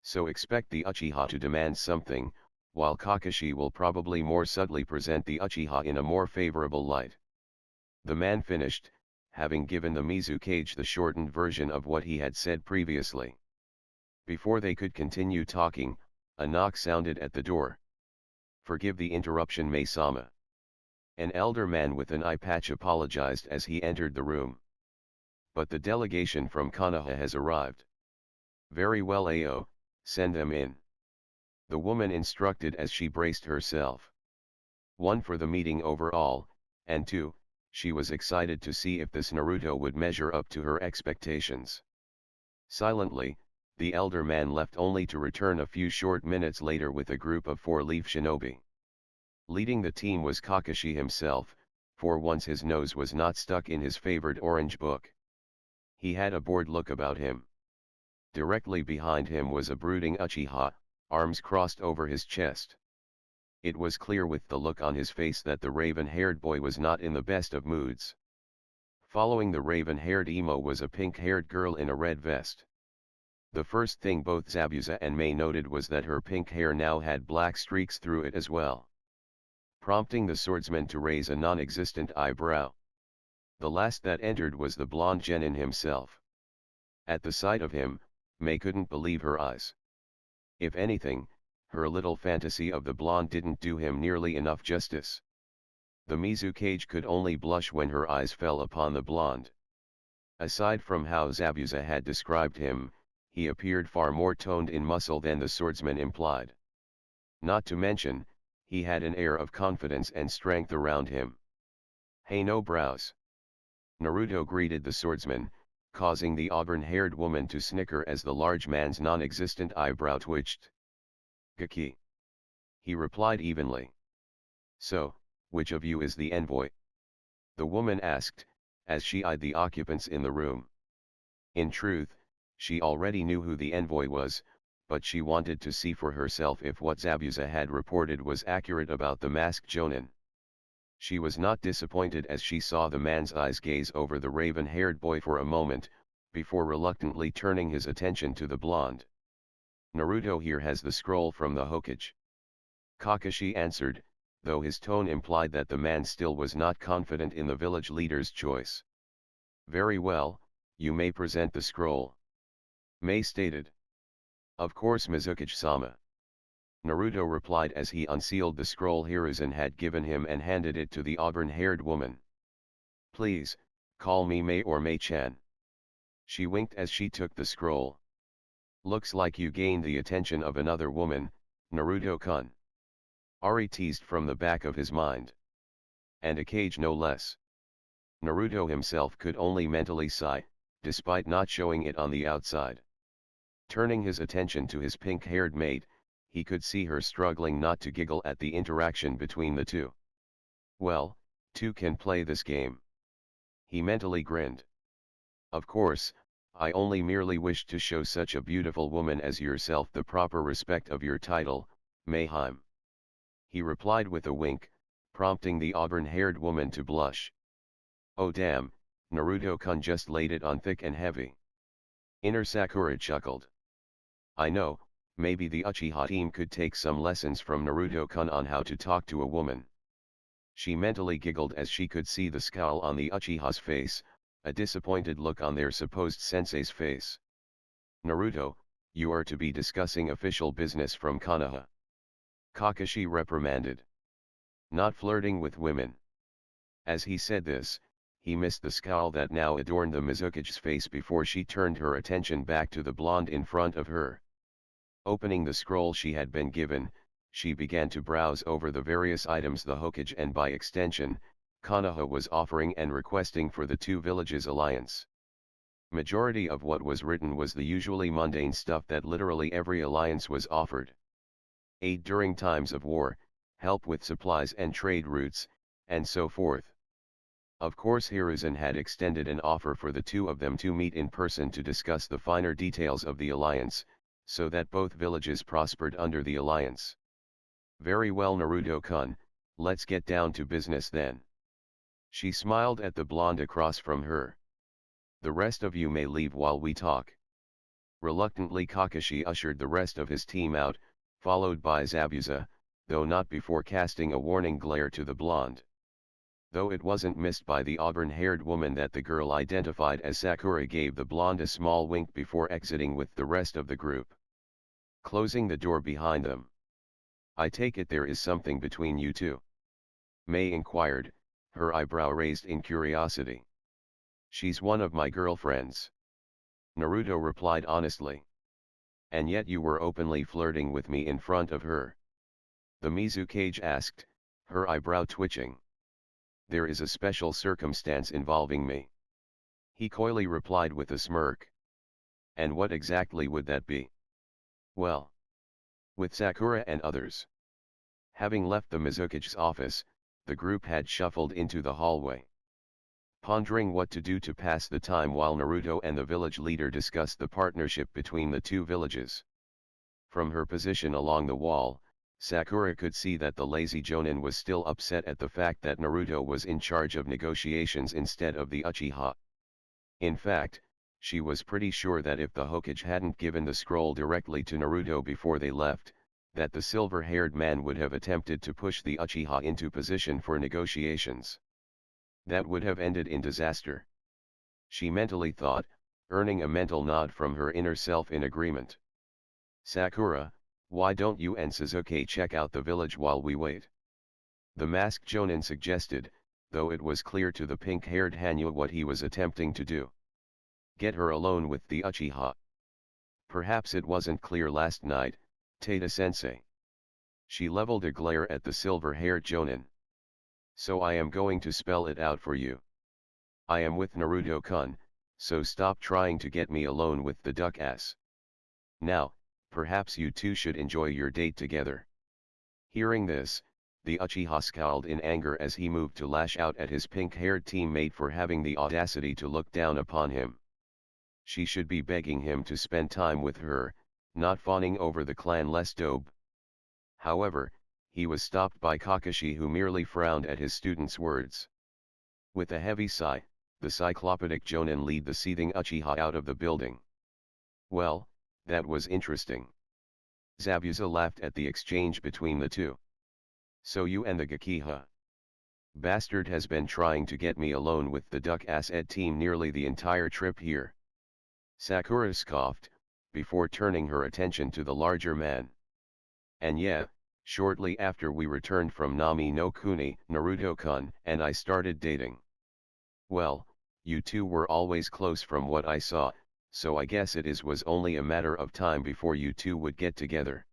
So expect the Uchiha to demand something, while Kakashi will probably more subtly present the Uchiha in a more favorable light. The man finished, having given the Mizukage the shortened version of what he had said previously. Before they could continue talking, a knock sounded at the door. "Forgive the interruption, Mae-sama." An elder man with an eye patch apologized as he entered the room. "But the delegation from Konoha has arrived." "Very well, Ao, send them in." The woman instructed as she braced herself. 1 for the meeting overall, and 2, she was excited to see if this Naruto would measure up to her expectations. Silently, the elder man left only to return a few short minutes later with a group of 4-leaf shinobi. Leading the team was Kakashi himself, for once his nose was not stuck in his favored orange book. He had a bored look about him. Directly behind him was a brooding Uchiha, arms crossed over his chest. It was clear with the look on his face that the raven-haired boy was not in the best of moods. Following the raven-haired emo was a pink-haired girl in a red vest. The first thing both Zabuza and May noted was that her pink hair now had black streaks through it as well, prompting the swordsman to raise a non-existent eyebrow. The last that entered was the blonde genin himself. At the sight of him, May couldn't believe her eyes. If anything, her little fantasy of the blonde didn't do him nearly enough justice. The Mizukage could only blush when her eyes fell upon the blonde. Aside from how Zabuza had described him, he appeared far more toned in muscle than the swordsman implied. Not to mention, he had an air of confidence and strength around him. "Hey, no brows." Naruto greeted the swordsman, causing the auburn-haired woman to snicker as the large man's non-existent eyebrow twitched. "Gaki," he replied evenly. "So, which of you is the envoy?" the woman asked, as she eyed the occupants in the room. In truth, she already knew who the envoy was, but she wanted to see for herself if what Zabuza had reported was accurate about the masked jonin. She was not disappointed as she saw the man's eyes gaze over the raven-haired boy for a moment, before reluctantly turning his attention to the blonde. "Naruto here has the scroll from the Hokage," Kakashi answered, though his tone implied that the man still was not confident in the village leader's choice. "Very well, you may present the scroll," May stated. "Of course, Mizukage-sama," Naruto replied as he unsealed the scroll Hiruzen had given him and handed it to the auburn-haired woman. "Please, call me May or May-chan." She winked as she took the scroll. "Looks like you gained the attention of another woman, Naruto-kun," Ari teased from the back of his mind. "And a cage no less." Naruto himself could only mentally sigh, despite not showing it on the outside. Turning his attention to his pink-haired mate, he could see her struggling not to giggle at the interaction between the two. "Well, two can play this game," he mentally grinned. "Of course, I only merely wished to show such a beautiful woman as yourself the proper respect of your title, Mayheim," he replied with a wink, prompting the auburn-haired woman to blush. "Oh damn, Naruto-kun just laid it on thick and heavy." Inner Sakura chuckled. "I know, maybe the Uchiha team could take some lessons from Naruto-kun on how to talk to a woman." She mentally giggled as she could see the scowl on the Uchiha's face, a disappointed look on their supposed sensei's face. "Naruto, you are to be discussing official business from Konoha. Kakashi reprimanded. Not flirting with women. As he said this, he missed the scowl that now adorned the Mizuki's face before she turned her attention back to the blonde in front of her. Opening the scroll she had been given, she began to browse over the various items the Hokage and by extension, Konoha was offering and requesting for the two villages' alliance. Majority of what was written was the usually mundane stuff that literally every alliance was offered. Aid during times of war, help with supplies and trade routes, and so forth. Of course Hiruzen had extended an offer for the two of them to meet in person to discuss the finer details of the alliance, so that both villages prospered under the alliance. Very well Naruto-kun, let's get down to business then. She smiled at the blonde across from her. The rest of you may leave while we talk. Reluctantly Kakashi ushered the rest of his team out, followed by Zabuza, though not before casting a warning glare to the blonde. Though it wasn't missed by the auburn-haired woman that the girl identified as Sakura gave the blonde a small wink before exiting with the rest of the group. Closing the door behind them. I take it there is something between you two? Mei inquired, her eyebrow raised in curiosity. She's one of my girlfriends. Naruto replied honestly. And yet you were openly flirting with me in front of her. The Mizukage asked, her eyebrow twitching. There is a special circumstance involving me. He coyly replied with a smirk. And what exactly would that be? Well, with Sakura and others. Having left the Mizuki's office, the group had shuffled into the hallway. Pondering what to do to pass the time while Naruto and the village leader discussed the partnership between the two villages. From her position along the wall, Sakura could see that the lazy Jonin was still upset at the fact that Naruto was in charge of negotiations instead of the Uchiha. In fact, she was pretty sure that if the Hokage hadn't given the scroll directly to Naruto before they left, that the silver-haired man would have attempted to push the Uchiha into position for negotiations. That would have ended in disaster. She mentally thought, earning a mental nod from her inner self in agreement. Sakura, why don't you and Sasuke check out the village while we wait? The masked Jonin suggested, though it was clear to the pink-haired Hanyu what he was attempting to do. Get her alone with the Uchiha. Perhaps it wasn't clear last night, Tada-sensei. She leveled a glare at the silver-haired Jonin. So I am going to spell it out for you. I am with Naruto-kun, so stop trying to get me alone with the duck ass. Now, perhaps you two should enjoy your date together. Hearing this, the Uchiha scowled in anger as he moved to lash out at his pink-haired teammate for having the audacity to look down upon him. She should be begging him to spend time with her, not fawning over the clanless dobe. However, he was stopped by Kakashi, who merely frowned at his student's words. With a heavy sigh, the cyclopedic Jonin led the seething Uchiha out of the building. Well, that was interesting. Zabuza laughed at the exchange between the two. So you and the Gakiha bastard has been trying to get me alone with the duck-ass ed team nearly the entire trip here. Sakura scoffed, before turning her attention to the larger man. And yeah, shortly after we returned from Nami no Kuni, Naruto-kun and I started dating. Well, you two were always close from what I saw, so I guess was only a matter of time before you two would get together.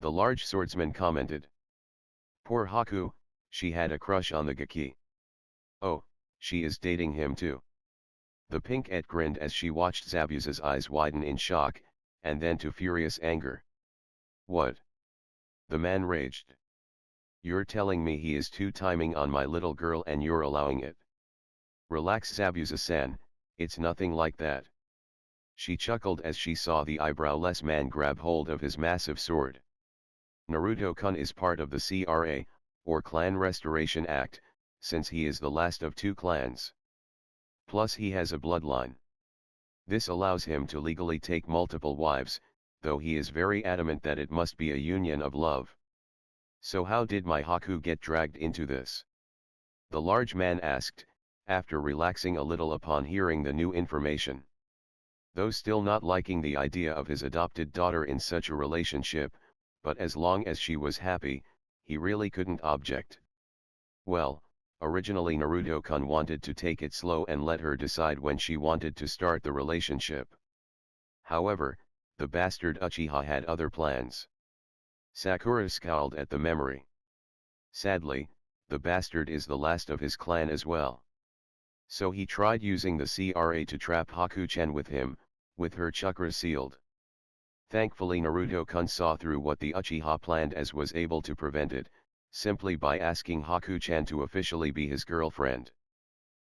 The large swordsman commented. Poor Haku, she had a crush on the Gaki. Oh, she is dating him too. The pink-et grinned as she watched Zabuza's eyes widen in shock, and then to furious anger. What? The man raged. You're telling me he is two-timing on my little girl and you're allowing it? Relax Zabuza-san, it's nothing like that. She chuckled as she saw the eyebrowless man grab hold of his massive sword. Naruto-kun is part of the CRA, or Clan Restoration Act, since he is the last of two clans. Plus he has a bloodline. This allows him to legally take multiple wives, though he is very adamant that it must be a union of love. So how did my Haku get dragged into this? The large man asked, after relaxing a little upon hearing the new information. though still not liking the idea of his adopted daughter in such a relationship, but as long as she was happy, he really couldn't object. Well, originally Naruto-kun wanted to take it slow and let her decide when she wanted to start the relationship. However, the bastard Uchiha had other plans. Sakura scowled at the memory. Sadly, the bastard is the last of his clan as well. So he tried using the CRA to trap Haku-chan with him, with her chakra sealed. Thankfully Naruto-kun saw through what the Uchiha planned as was able to prevent it, simply by asking Haku-chan to officially be his girlfriend.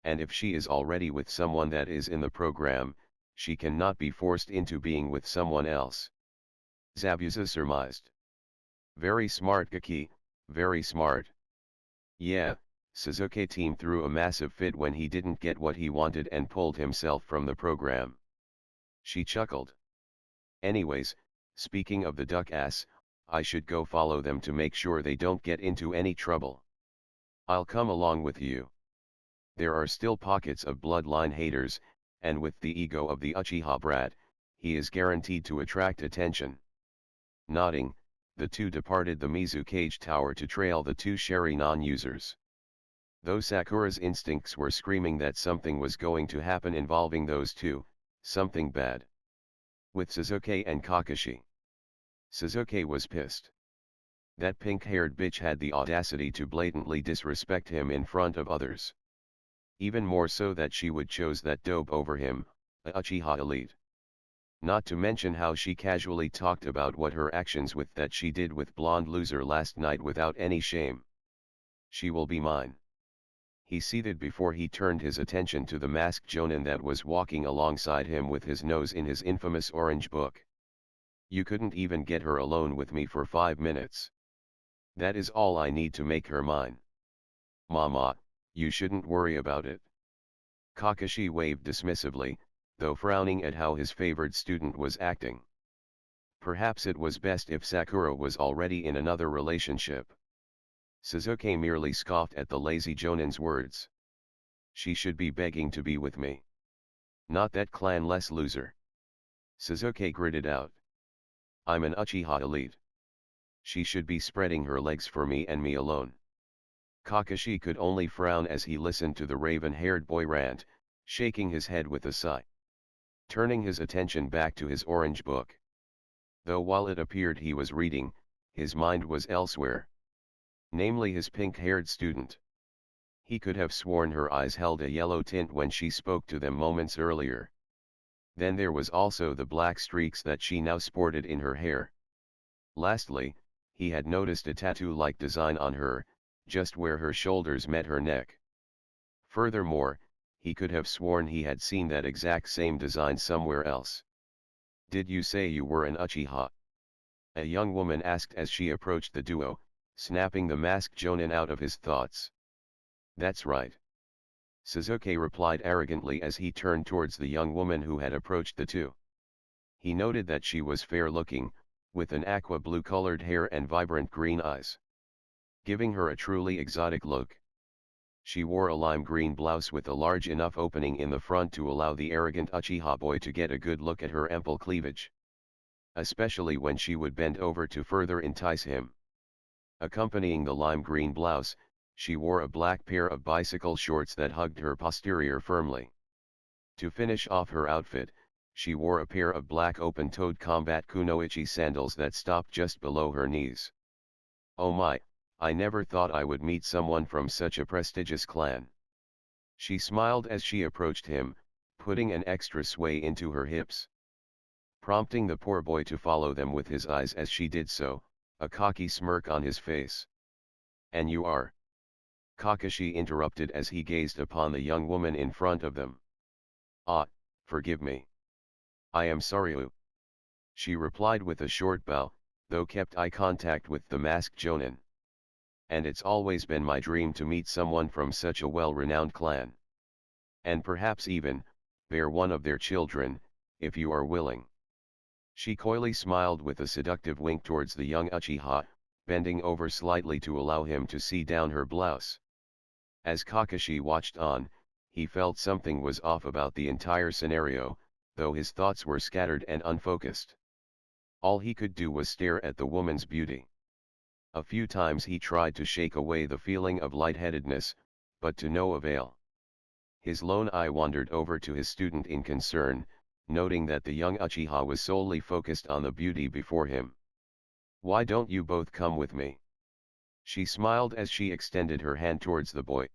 And if she is already with someone that is in the program, she cannot be forced into being with someone else. Zabuza surmised. Very smart Gaki, very smart. Yeah, Sasuke team threw a massive fit when he didn't get what he wanted and pulled himself from the program. She chuckled. Anyways, speaking of the duck ass, I should go follow them to make sure they don't get into any trouble. I'll come along with you. There are still pockets of bloodline haters, and with the ego of the Uchiha brat, he is guaranteed to attract attention. Nodding, the two departed the Mizukage Tower to trail the two sharingan users. Though Sakura's instincts were screaming that something was going to happen involving those two, something bad. With Sasuke and Kakashi. Sasuke was pissed. That pink-haired bitch had the audacity to blatantly disrespect him in front of others. Even more so that she would choose that dope over him, a Uchiha elite. Not to mention how she casually talked about what her actions with that she did with blonde loser last night without any shame. She will be mine. He seethed before he turned his attention to the masked jonin that was walking alongside him with his nose in his infamous orange book. You couldn't even get her alone with me for 5 minutes. That is all I need to make her mine. Mama, you shouldn't worry about it. Kakashi waved dismissively, though frowning at how his favored student was acting. Perhaps it was best if Sakura was already in another relationship. Sasuke merely scoffed at the lazy jonin's words. She should be begging to be with me. Not that clan-less loser. Sasuke gritted out. I'm an Uchiha elite. She should be spreading her legs for me and me alone. Kakashi could only frown as he listened to the raven-haired boy rant, shaking his head with a sigh. Turning his attention back to his orange book. Though while it appeared he was reading, his mind was elsewhere. Namely his pink-haired student. He could have sworn her eyes held a yellow tint when she spoke to them moments earlier. Then there was also the black streaks that she now sported in her hair. Lastly, he had noticed a tattoo-like design on her, just where her shoulders met her neck. Furthermore, he could have sworn he had seen that exact same design somewhere else. Did you say you were an Uchiha? A young woman asked as she approached the duo, snapping the masked jonin out of his thoughts. That's right. Sasuke replied arrogantly as he turned towards the young woman who had approached the two. He noted that she was fair-looking, with an aqua blue-colored hair and vibrant green eyes, giving her a truly exotic look. She wore a lime green blouse with a large enough opening in the front to allow the arrogant Uchiha boy to get a good look at her ample cleavage. Especially when she would bend over to further entice him. Accompanying the lime green blouse, she wore a black pair of bicycle shorts that hugged her posterior firmly. To finish off her outfit, she wore a pair of black open-toed combat kunoichi sandals that stopped just below her knees. Oh my, I never thought I would meet someone from such a prestigious clan. She smiled as she approached him, putting an extra sway into her hips. Prompting the poor boy to follow them with his eyes as she did so, a cocky smirk on his face. And you are? Kakashi interrupted as he gazed upon the young woman in front of them. Ah, forgive me. I am sorry. She replied with a short bow, though kept eye contact with the masked jonin. And it's always been my dream to meet someone from such a well-renowned clan. And perhaps even, bear one of their children, if you are willing. She coyly smiled with a seductive wink towards the young Uchiha, bending over slightly to allow him to see down her blouse. As Kakashi watched on, he felt something was off about the entire scenario, though his thoughts were scattered and unfocused. All he could do was stare at the woman's beauty. A few times he tried to shake away the feeling of lightheadedness, but to no avail. His lone eye wandered over to his student in concern, noting that the young Uchiha was solely focused on the beauty before him. "Why don't you both come with me?" She smiled as she extended her hand towards the boy.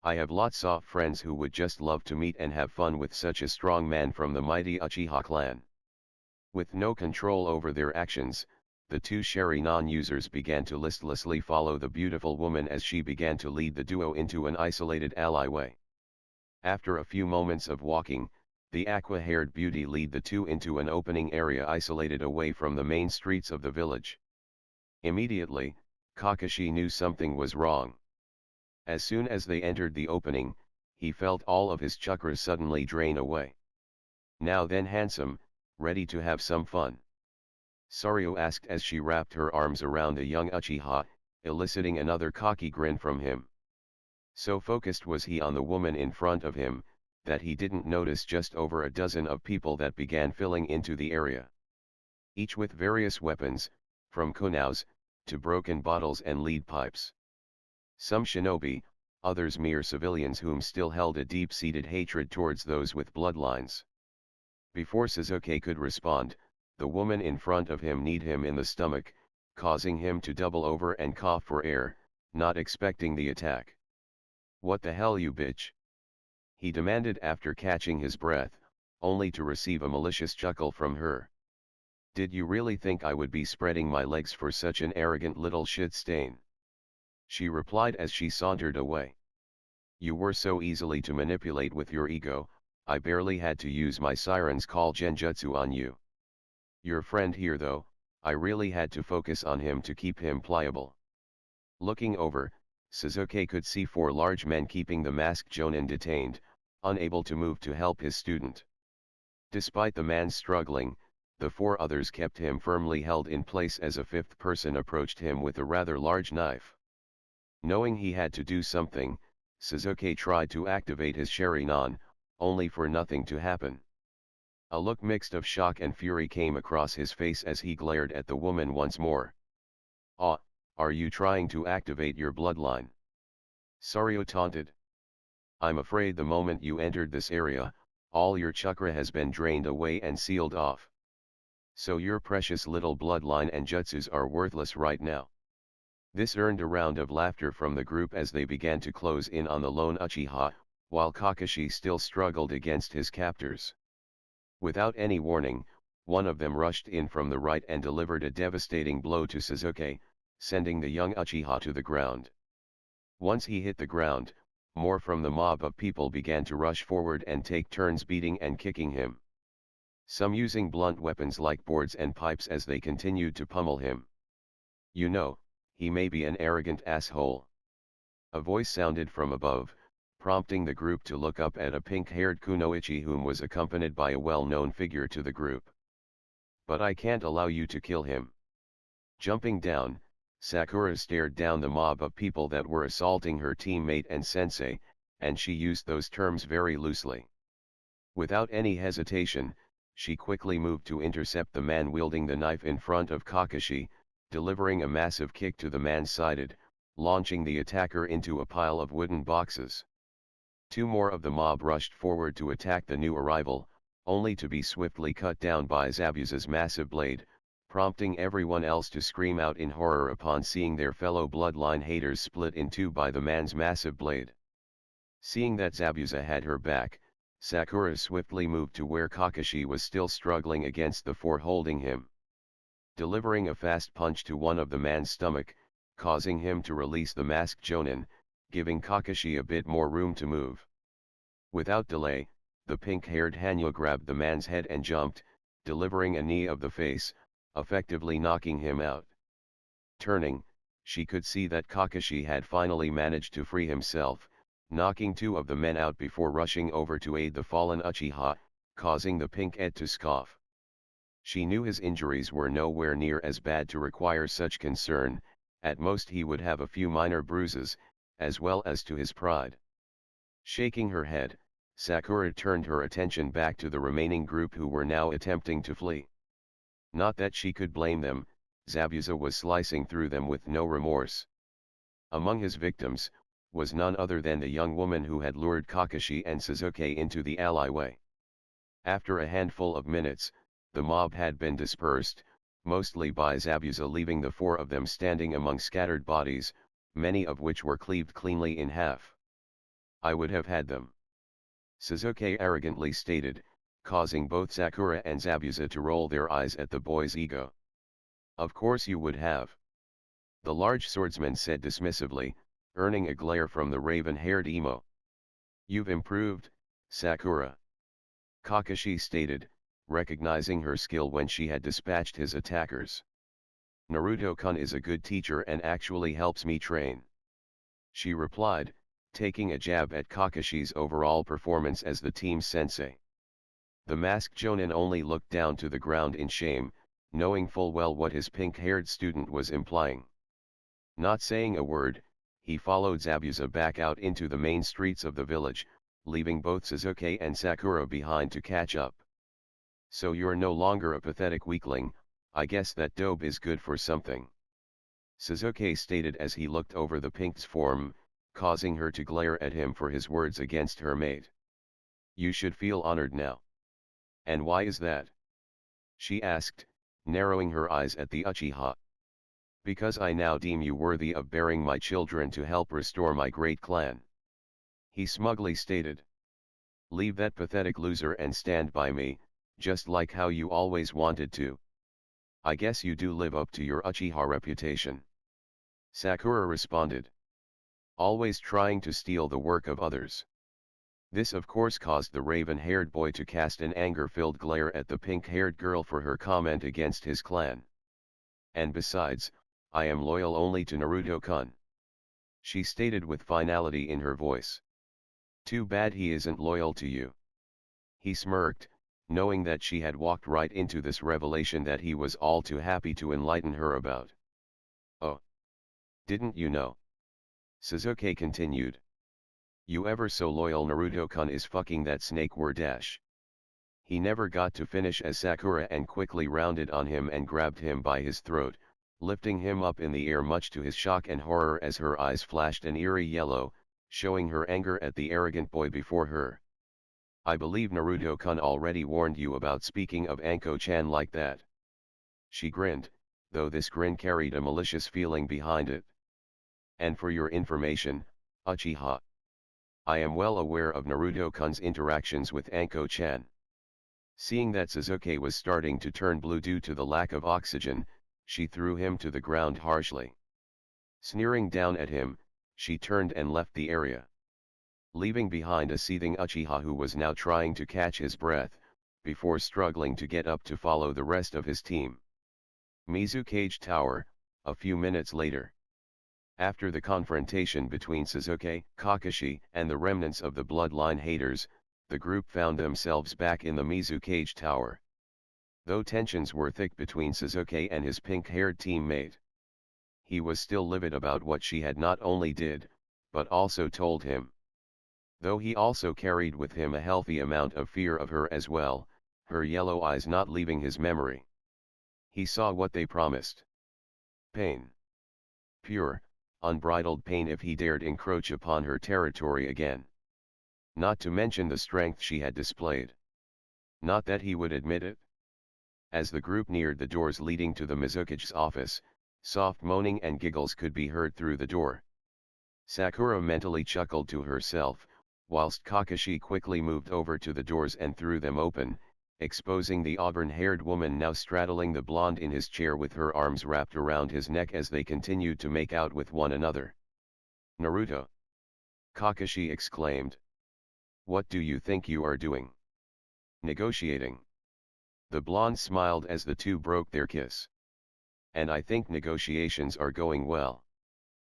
"I have lots of friends who would just love to meet and have fun with such a strong man from the mighty Uchiha clan." With no control over their actions, the two sharingan users began to listlessly follow the beautiful woman as she began to lead the duo into an isolated alleyway. After a few moments of walking, the aqua-haired beauty led the two into an opening area isolated away from the main streets of the village. Immediately, Kakashi knew something was wrong. As soon as they entered the opening, he felt all of his chakras suddenly drain away. "Now then, handsome, ready to have some fun?" Sarutobi asked as she wrapped her arms around the young Uchiha, eliciting another cocky grin from him. So focused was he on the woman in front of him, that he didn't notice just over a dozen of people that began filling into the area. Each with various weapons, from kunaus, to broken bottles and lead pipes. Some shinobi, others mere civilians whom still held a deep-seated hatred towards those with bloodlines. Before Sasuke could respond, the woman in front of him kneed him in the stomach, causing him to double over and cough for air, not expecting the attack. "What the hell, you bitch?" he demanded after catching his breath, only to receive a malicious chuckle from her. "Did you really think I would be spreading my legs for such an arrogant little shit stain?" she replied as she sauntered away. "You were so easily to manipulate with your ego, I barely had to use my siren's call genjutsu on you. Your friend here though, I really had to focus on him to keep him pliable." Looking over, Sasuke could see four large men keeping the masked jonin detained, unable to move to help his student. Despite the man struggling, the four others kept him firmly held in place as a fifth person approached him with a rather large knife. Knowing he had to do something, Sasuke tried to activate his sharingan, only for nothing to happen. A look mixed of shock and fury came across his face as he glared at the woman once more. "Ah, are you trying to activate your bloodline?" Sarutobi taunted. "I'm afraid the moment you entered this area, all your chakra has been drained away and sealed off. So your precious little bloodline and jutsus are worthless right now." This earned a round of laughter from the group as they began to close in on the lone Uchiha, while Kakashi still struggled against his captors. Without any warning, one of them rushed in from the right and delivered a devastating blow to Sasuke, sending the young Uchiha to the ground. Once he hit the ground, more from the mob of people began to rush forward and take turns beating and kicking him. Some using blunt weapons like boards and pipes as they continued to pummel him. "You know, he may be an arrogant asshole." A voice sounded from above, prompting the group to look up at a pink-haired kunoichi whom was accompanied by a well-known figure to the group. "But I can't allow you to kill him." Jumping down, Sakura stared down the mob of people that were assaulting her teammate and sensei, and she used those terms very loosely. Without any hesitation, she quickly moved to intercept the man wielding the knife in front of Kakashi, delivering a massive kick to the man's side, launching the attacker into a pile of wooden boxes. Two more of the mob rushed forward to attack the new arrival, only to be swiftly cut down by Zabuza's massive blade, prompting everyone else to scream out in horror upon seeing their fellow bloodline haters split in two by the man's massive blade. Seeing that Zabuza had her back, Sakura swiftly moved to where Kakashi was still struggling against the four holding him. Delivering a fast punch to one of the man's stomach, causing him to release the masked jonin, giving Kakashi a bit more room to move. Without delay, the pink-haired Hanyo grabbed the man's head and jumped, delivering a knee of the face, effectively knocking him out. Turning, she could see that Kakashi had finally managed to free himself, knocking two of the men out before rushing over to aid the fallen Uchiha, causing the pink-ed to scoff. She knew his injuries were nowhere near as bad to require such concern, at most he would have a few minor bruises, as well as to his pride. Shaking her head, Sakura turned her attention back to the remaining group who were now attempting to flee. Not that she could blame them, Zabuza was slicing through them with no remorse. Among his victims, was none other than the young woman who had lured Kakashi and Sasuke into the alleyway. After a handful of minutes, the mob had been dispersed, mostly by Zabuza, leaving the four of them standing among scattered bodies, many of which were cleaved cleanly in half. I would have had them, Sasuke arrogantly stated, causing both Sakura and Zabuza to roll their eyes at the boy's ego. Of course you would have, the large swordsman said dismissively, earning a glare from the raven-haired emo. You've improved, Sakura, Kakashi stated, recognizing her skill when she had dispatched his attackers. Naruto-kun is a good teacher and actually helps me train, she replied, taking a jab at Kakashi's overall performance as the team's sensei. The masked jonin only looked down to the ground in shame, knowing full well what his pink-haired student was implying. Not saying a word, he followed Zabuza back out into the main streets of the village, leaving both Sasuke and Sakura behind to catch up. So you're no longer a pathetic weakling, I guess that dope is good for something, Sasuke stated as he looked over the pink's form, causing her to glare at him for his words against her mate. You should feel honored now. And why is that? She asked, narrowing her eyes at the Uchiha. Because I now deem you worthy of bearing my children to help restore my great clan, he smugly stated. Leave that pathetic loser and stand by me, just like how you always wanted to. I guess you do live up to your Uchiha reputation, Sakura responded. Always trying to steal the work of others. This of course caused the raven-haired boy to cast an anger-filled glare at the pink-haired girl for her comment against his clan. And besides, I am loyal only to Naruto-kun, she stated with finality in her voice. Too bad he isn't loyal to you, he smirked, knowing that she had walked right into this revelation that he was all too happy to enlighten her about. Oh, didn't you know? Sasuke continued. You ever so loyal Naruto-kun is fucking that snake were dash. He never got to finish as Sakura and quickly rounded on him and grabbed him by his throat, lifting him up in the air much to his shock and horror as her eyes flashed an eerie yellow, showing her anger at the arrogant boy before her. I believe Naruto-kun already warned you about speaking of Anko-chan like that. She grinned, though this grin carried a malicious feeling behind it. And for your information, Uchiha, I am well aware of Naruto-kun's interactions with Anko-chan. Seeing that Sasuke was starting to turn blue due to the lack of oxygen, she threw him to the ground harshly. Sneering down at him, she turned and left the area, leaving behind a seething Uchiha who was now trying to catch his breath, before struggling to get up to follow the rest of his team. Mizukage Tower, a few minutes later. After the confrontation between Sasuke, Kakashi, and the remnants of the bloodline haters, the group found themselves back in the Mizukage Tower. Though tensions were thick between Sasuke and his pink-haired teammate, he was still livid about what she had not only did, but also told him. Though he also carried with him a healthy amount of fear of her as well, her yellow eyes not leaving his memory. He saw what they promised. Pain. Pure, unbridled pain if he dared encroach upon her territory again. Not to mention the strength she had displayed. Not that he would admit it. As the group neared the doors leading to the Mizukage's office, soft moaning and giggles could be heard through the door. Sakura mentally chuckled to herself, whilst Kakashi quickly moved over to the doors and threw them open, exposing the auburn-haired woman now straddling the blonde in his chair with her arms wrapped around his neck as they continued to make out with one another. Naruto! Kakashi exclaimed. What do you think you are doing? Negotiating. The blonde smiled as the two broke their kiss. And I think negotiations are going well.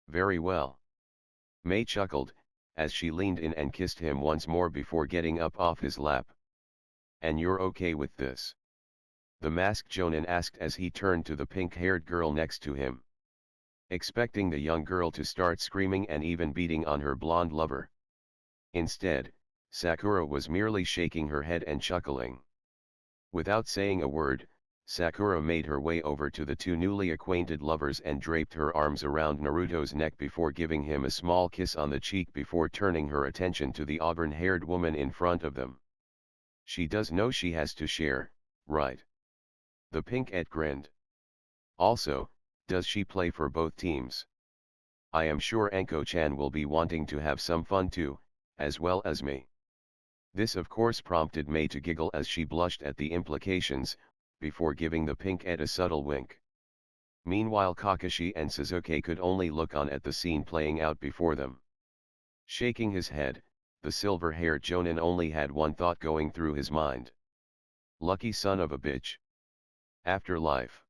Very well. Mei chuckled, as she leaned in and kissed him once more before getting up off his lap. And you're okay with this? The masked jonin asked as he turned to the pink-haired girl next to him, expecting the young girl to start screaming and even beating on her blonde lover. Instead, Sakura was merely shaking her head and chuckling. Without saying a word, Sakura made her way over to the two newly acquainted lovers and draped her arms around Naruto's neck before giving him a small kiss on the cheek before turning her attention to the auburn-haired woman in front of them. She does know she has to share, right? The pink-et grinned. Also, does she play for both teams? I am sure Anko-chan will be wanting to have some fun too, as well as me. This of course prompted Mei to giggle as she blushed at the implications, before giving the pink-et a subtle wink. Meanwhile Kakashi and Sasuke could only look on at the scene playing out before them. Shaking his head, the silver-haired Jonin only had one thought going through his mind. Lucky son of a bitch. Afterlife.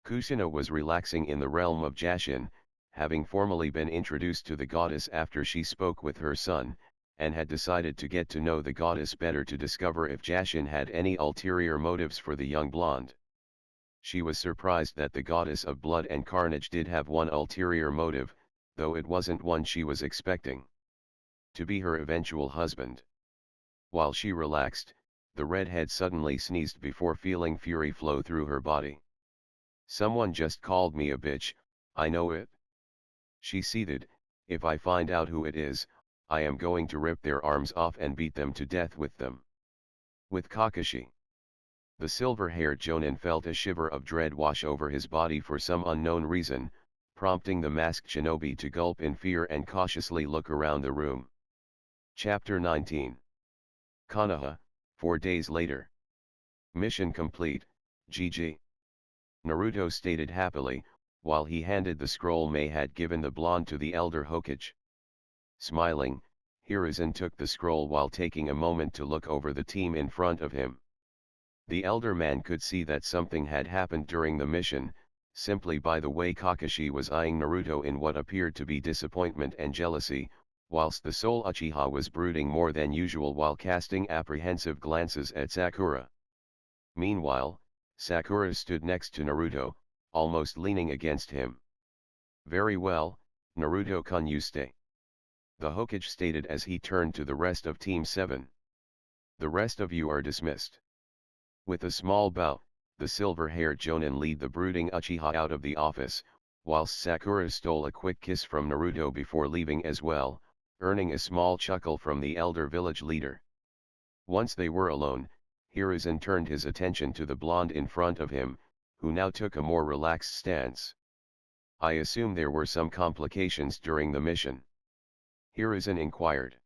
Kushina was relaxing in the realm of Jashin, having formally been introduced to the goddess after she spoke with her son, and had decided to get to know the goddess better to discover if Jashin had any ulterior motives for the young blonde. She was surprised that the goddess of blood and carnage did have one ulterior motive, though it wasn't one she was expecting. To be her eventual husband. While she relaxed, the redhead suddenly sneezed before feeling fury flow through her body. Someone just called me a bitch, I know it. She seethed, if I find out who it is, I am going to rip their arms off and beat them to death with them. With Kakashi. The silver-haired Jonin felt a shiver of dread wash over his body for some unknown reason, prompting the masked shinobi to gulp in fear and cautiously look around the room. Chapter 19. Konoha, 4 days later. Mission complete, GG. Naruto stated happily, while he handed the scroll Mei had given the blonde to the elder Hokage. Smiling, Hiruzen took the scroll while taking a moment to look over the team in front of him. The elder man could see that something had happened during the mission, simply by the way Kakashi was eyeing Naruto in what appeared to be disappointment and jealousy, whilst the sole Uchiha was brooding more than usual while casting apprehensive glances at Sakura. Meanwhile, Sakura stood next to Naruto, almost leaning against him. Very well, Naruto-kun, you stay. The Hokage stated as he turned to the rest of Team 7. The rest of you are dismissed. With a small bow, the silver-haired Jonin led the brooding Uchiha out of the office, whilst Sakura stole a quick kiss from Naruto before leaving as well, earning a small chuckle from the elder village leader. Once they were alone, Hiruzen turned his attention to the blonde in front of him, who now took a more relaxed stance. I assume there were some complications during the mission. Hiruzen inquired.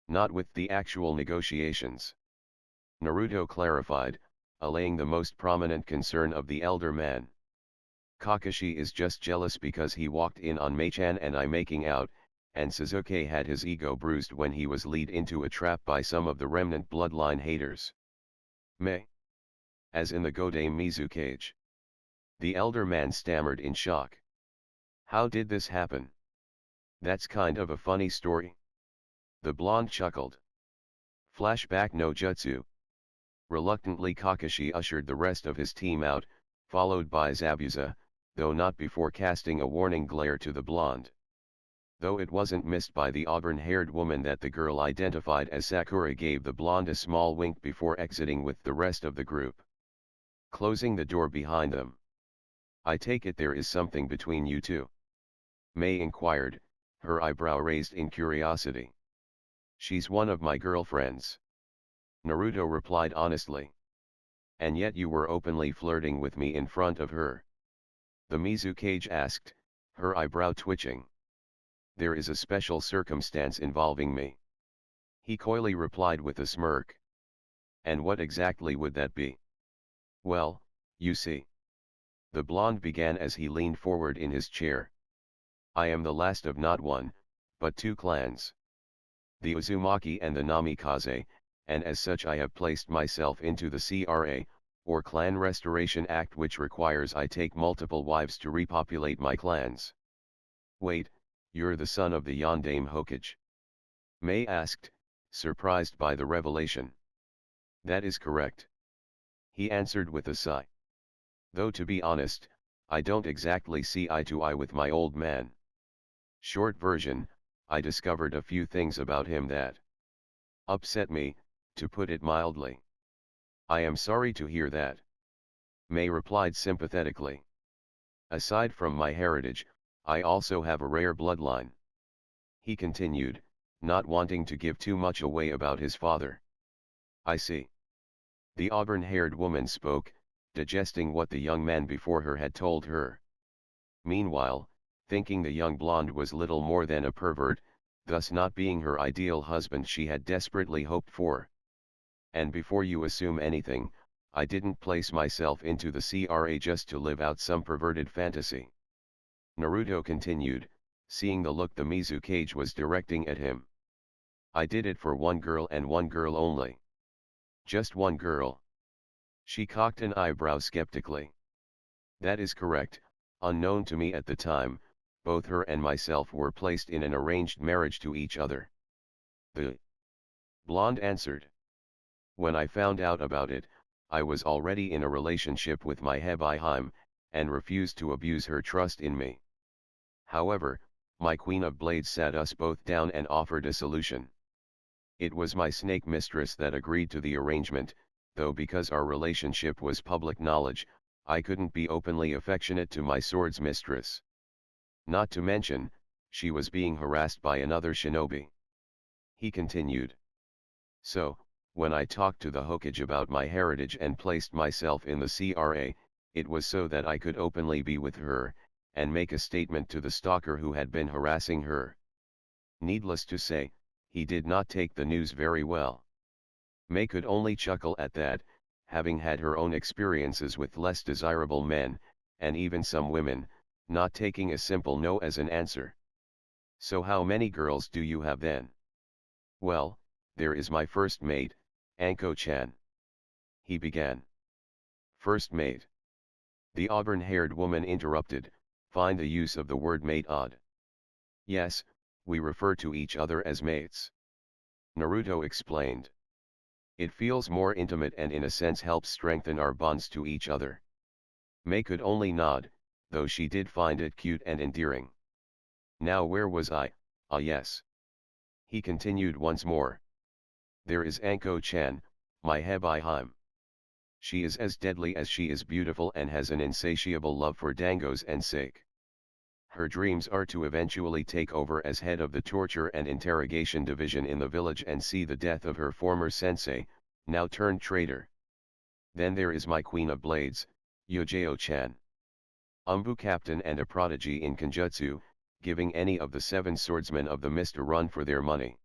Not with the actual negotiations. Naruto clarified, allaying the most prominent concern of the elder man. Kakashi is just jealous because he walked in on Mei-chan and I making out, and Sasuke had his ego bruised when he was led into a trap by some of the remnant bloodline haters. Mei. As in the Godame Mizukage. The elder man stammered in shock. How did this happen? That's kind of a funny story. The blonde chuckled. Flashback no jutsu. Reluctantly Kakashi ushered the rest of his team out, followed by Zabuza, though not before casting a warning glare to the blonde. Though it wasn't missed by the auburn-haired woman that the girl identified as Sakura gave the blonde a small wink before exiting with the rest of the group. Closing the door behind them. I take it there is something between you two? Mei inquired, her eyebrow raised in curiosity. She's one of my girlfriends. Naruto replied honestly. And yet you were openly flirting with me in front of her. The Mizukage asked, her eyebrow twitching. There is a special circumstance involving me. He coyly replied with a smirk. And what exactly would that be? Well, you see. The blonde began as he leaned forward in his chair. I am the last of not one, but two clans. The Uzumaki and the Namikaze, and as such I have placed myself into the CRA, or Clan Restoration Act, which requires I take multiple wives to repopulate my clans. Wait, you're the son of the Yondaime Hokage? Mei asked, surprised by the revelation. That is correct. He answered with a sigh. Though to be honest, I don't exactly see eye to eye with my old man. Short version, I discovered a few things about him that Upset me, to put it mildly. I am sorry to hear that. Mei replied sympathetically. Aside from my heritage, I also have a rare bloodline. He continued, not wanting to give too much away about his father. I see. The auburn-haired woman spoke, digesting what the young man before her had told her. Meanwhile, thinking the young blonde was little more than a pervert, thus not being her ideal husband she had desperately hoped for. And before you assume anything, I didn't place myself into the CRA just to live out some perverted fantasy. Naruto continued, seeing the look the Mizukage was directing at him. I did it for one girl and one girl only. Just one girl. She cocked an eyebrow skeptically. That is correct, unknown to me at the time, both her and myself were placed in an arranged marriage to each other. The blonde answered. When I found out about it, I was already in a relationship with my Hebiheim, and refused to abuse her trust in me. However, my Queen of Blades sat us both down and offered a solution. It was my snake mistress that agreed to the arrangement, though because our relationship was public knowledge, I couldn't be openly affectionate to my sword's mistress. Not to mention, she was being harassed by another shinobi. He continued. So, when I talked to the Hokage about my heritage and placed myself in the CRA, it was so that I could openly be with her, and make a statement to the stalker who had been harassing her. Needless to say, he did not take the news very well. Mei could only chuckle at that, having had her own experiences with less desirable men, and even some women, not taking a simple no as an answer. So how many girls do you have then? Well, there is my first mate, Anko-chan. He began. First mate. The auburn-haired woman interrupted, find the use of the word mate odd. Yes, we refer to each other as mates. Naruto explained. It feels more intimate and in a sense helps strengthen our bonds to each other. Mei could only nod, though she did find it cute and endearing. Now where was I? Ah yes. He continued once more. There is Anko-chan, my Hebiheim. She is as deadly as she is beautiful and has an insatiable love for dangos and sake. Her dreams are to eventually take over as head of the torture and interrogation division in the village and see the death of her former sensei, now turned traitor. Then there is my Queen of Blades, Yojeo-chan. Umbu captain and a prodigy in Kenjutsu, giving any of the 7 swordsmen of the mist a run for their money.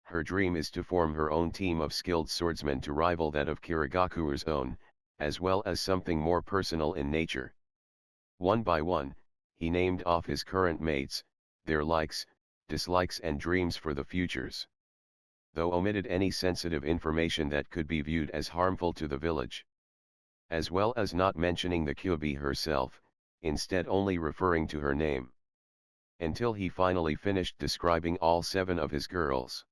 Her dream is to form her own team of skilled swordsmen to rival that of Kirigakuru's own, as well as something more personal in nature. One by one, he named off his current mates, their likes, dislikes and dreams for the futures. Though omitted any sensitive information that could be viewed as harmful to the village. As well as not mentioning the Kyubi herself, instead only referring to her name. Until he finally finished describing all 7 of his girls.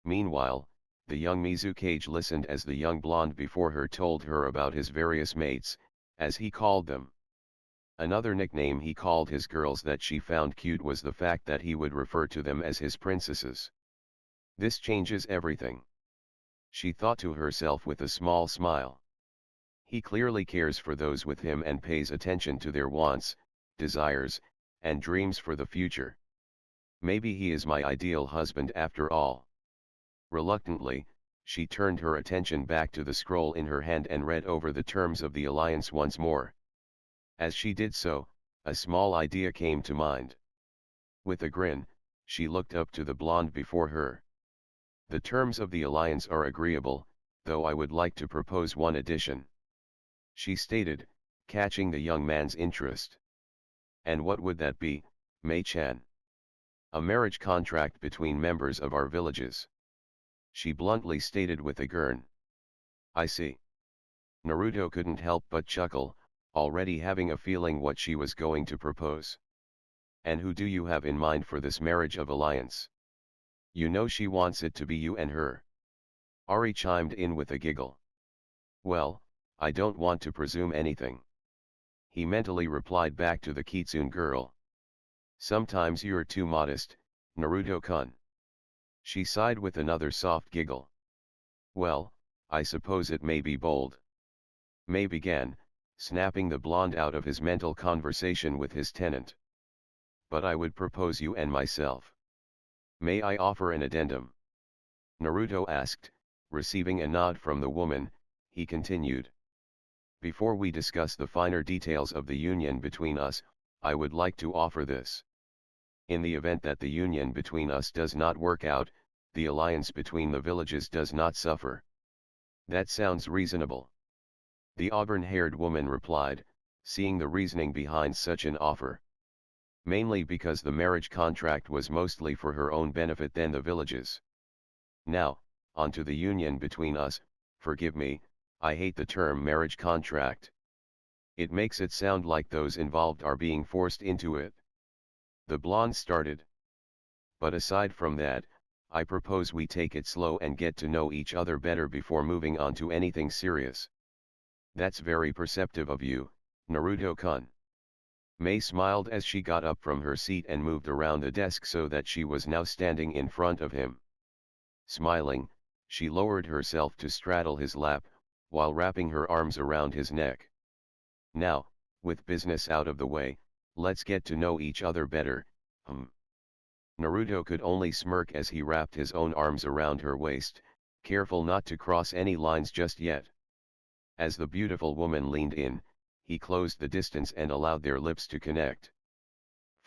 Meanwhile, the young Mizukage listened as the young blonde before her told her about his various mates, as he called them. Another nickname he called his girls that she found cute was the fact that he would refer to them as his princesses. This changes everything. She thought to herself with a small smile. He clearly cares for those with him and pays attention to their wants, desires, and dreams for the future. Maybe he is my ideal husband after all. Reluctantly, she turned her attention back to the scroll in her hand and read over the terms of the alliance once more. As she did so, a small idea came to mind. With a grin, she looked up to the blonde before her. The terms of the alliance are agreeable, though I would like to propose one addition. She stated, catching the young man's interest. And what would that be, Mei-chan? A marriage contract between members of our villages. She bluntly stated with a grin. I see. Naruto couldn't help but chuckle, already having a feeling what she was going to propose. And who do you have in mind for this marriage of alliance? You know she wants it to be you and her. Ari chimed in with a giggle. Well, I don't want to presume anything. He mentally replied back to the Kitsune girl. Sometimes you're too modest, Naruto-kun. She sighed with another soft giggle. Well, I suppose it may be bold. May began, snapping the blonde out of his mental conversation with his tenant. But I would propose you and myself. May I offer an addendum? Naruto asked, receiving a nod from the woman. He continued. Before we discuss the finer details of the union between us, I would like to offer this. In the event that the union between us does not work out, the alliance between the villages does not suffer. That sounds reasonable. The auburn-haired woman replied, seeing the reasoning behind such an offer. Mainly because the marriage contract was mostly for her own benefit than the villages. Now, on to the union between us. Forgive me, I hate the term marriage contract. It makes it sound like those involved are being forced into it. The blonde started. But aside from that, I propose we take it slow and get to know each other better before moving on to anything serious. That's very perceptive of you, Naruto-kun. May smiled as she got up from her seat and moved around the desk so that she was now standing in front of him. Smiling, she lowered herself to straddle his lap, while wrapping her arms around his neck. Now, with business out of the way, let's get to know each other better. Naruto could only smirk as he wrapped his own arms around her waist, careful not to cross any lines just yet. As the beautiful woman leaned in, he closed the distance and allowed their lips to connect.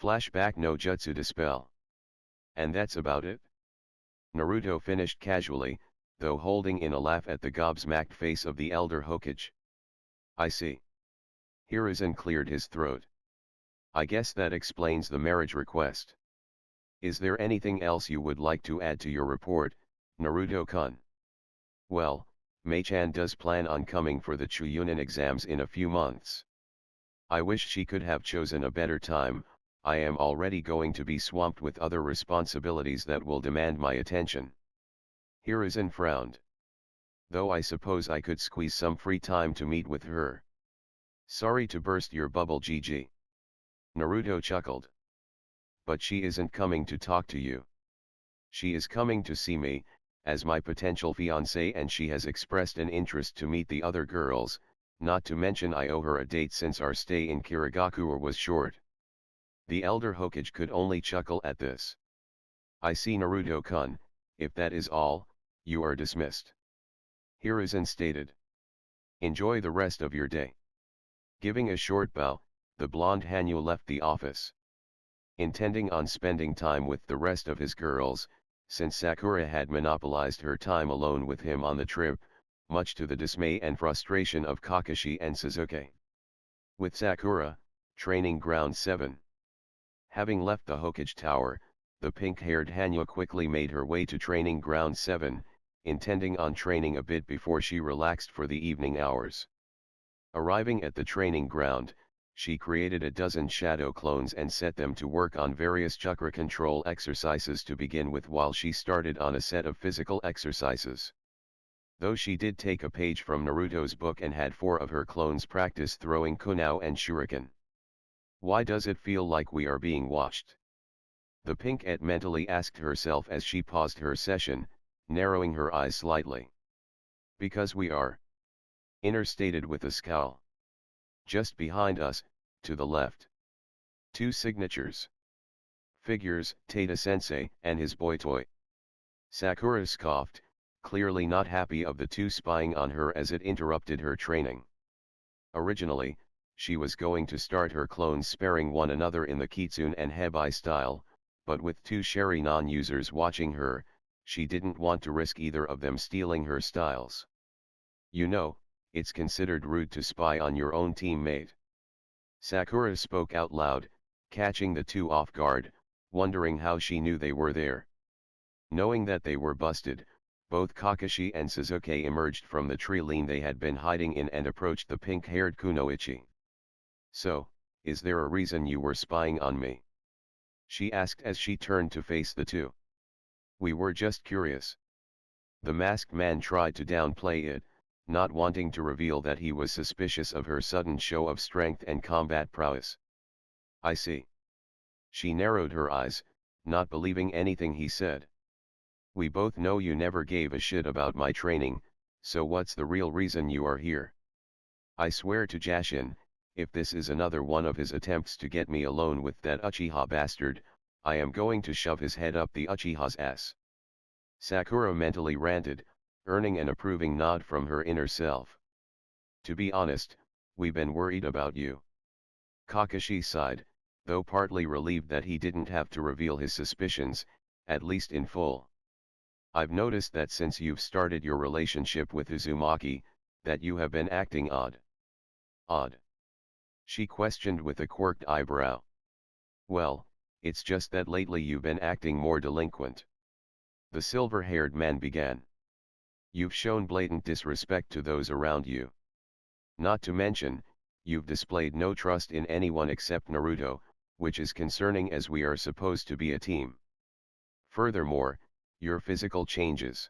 Flashback no jutsu dispel. And that's about it? Naruto finished casually, though holding in a laugh at the gobsmacked face of the elder Hokage. I see. Hiruzen cleared his throat. I guess that explains the marriage request. Is there anything else you would like to add to your report, Naruto-kun? Well, Mei-chan does plan on coming for the Chuunin exams in a few months. I wish she could have chosen a better time. I am already going to be swamped with other responsibilities that will demand my attention. Hiruzen frowned. Though I suppose I could squeeze some free time to meet with her. Sorry to burst your bubble, GG. Naruto chuckled. But she isn't coming to talk to you. She is coming to see me, as my potential fiancé, and she has expressed an interest to meet the other girls, not to mention I owe her a date since our stay in Kirigakura was short. The elder Hokage could only chuckle at this. I see, Naruto-kun, if that is all, you are dismissed. Hiruzen stated. Enjoy the rest of your day. Giving a short bow, the blonde Hanyu left the office. Intending on spending time with the rest of his girls, since Sakura had monopolized her time alone with him on the trip, much to the dismay and frustration of Kakashi and Sasuke. With Sakura, training ground 7. Having left the Hokage Tower, the pink-haired Hanyu quickly made her way to training ground 7, intending on training a bit before she relaxed for the evening hours. Arriving at the training ground, she created a dozen shadow clones and set them to work on various chakra control exercises to begin with, while she started on a set of physical exercises. Though she did take a page from Naruto's book and had 4 of her clones practice throwing kunao and shuriken. Why does it feel like we are being watched? The pink-et mentally asked herself as she paused her session, narrowing her eyes slightly. Because we are. Inner stated with a scowl. Just behind us, to the left. 2 signatures. Figures, Tada-sensei and his boy toy. Sakura scoffed, clearly not happy of the 2 spying on her as it interrupted her training. Originally, she was going to start her clones sparing one another in the kitsune and hebai style, but with 2 sharingan users watching her, she didn't want to risk either of them stealing her styles. You know, it's considered rude to spy on your own teammate. Sakura spoke out loud, catching the 2 off guard, wondering how she knew they were there. Knowing that they were busted, both Kakashi and Sasuke emerged from the tree line they had been hiding in and approached the pink-haired kunoichi. So, is there a reason you were spying on me? She asked as she turned to face the 2. We were just curious. The masked man tried to downplay it, not wanting to reveal that he was suspicious of her sudden show of strength and combat prowess. I see. She narrowed her eyes, not believing anything he said. We both know you never gave a shit about my training, so what's the real reason you are here? I swear to Jashin, if this is another one of his attempts to get me alone with that Uchiha bastard, I am going to shove his head up the Uchiha's ass. Sakura mentally ranted, earning an approving nod from her inner self. To be honest, we've been worried about you. Kakashi sighed, though partly relieved that he didn't have to reveal his suspicions, at least in full. I've noticed that since you've started your relationship with Uzumaki, that you have been acting odd. Odd? She questioned with a quirked eyebrow. Well, it's just that lately you've been acting more delinquent. The silver-haired man began. You've shown blatant disrespect to those around you. Not to mention, you've displayed no trust in anyone except Naruto, which is concerning as we are supposed to be a team. Furthermore, your physical changes.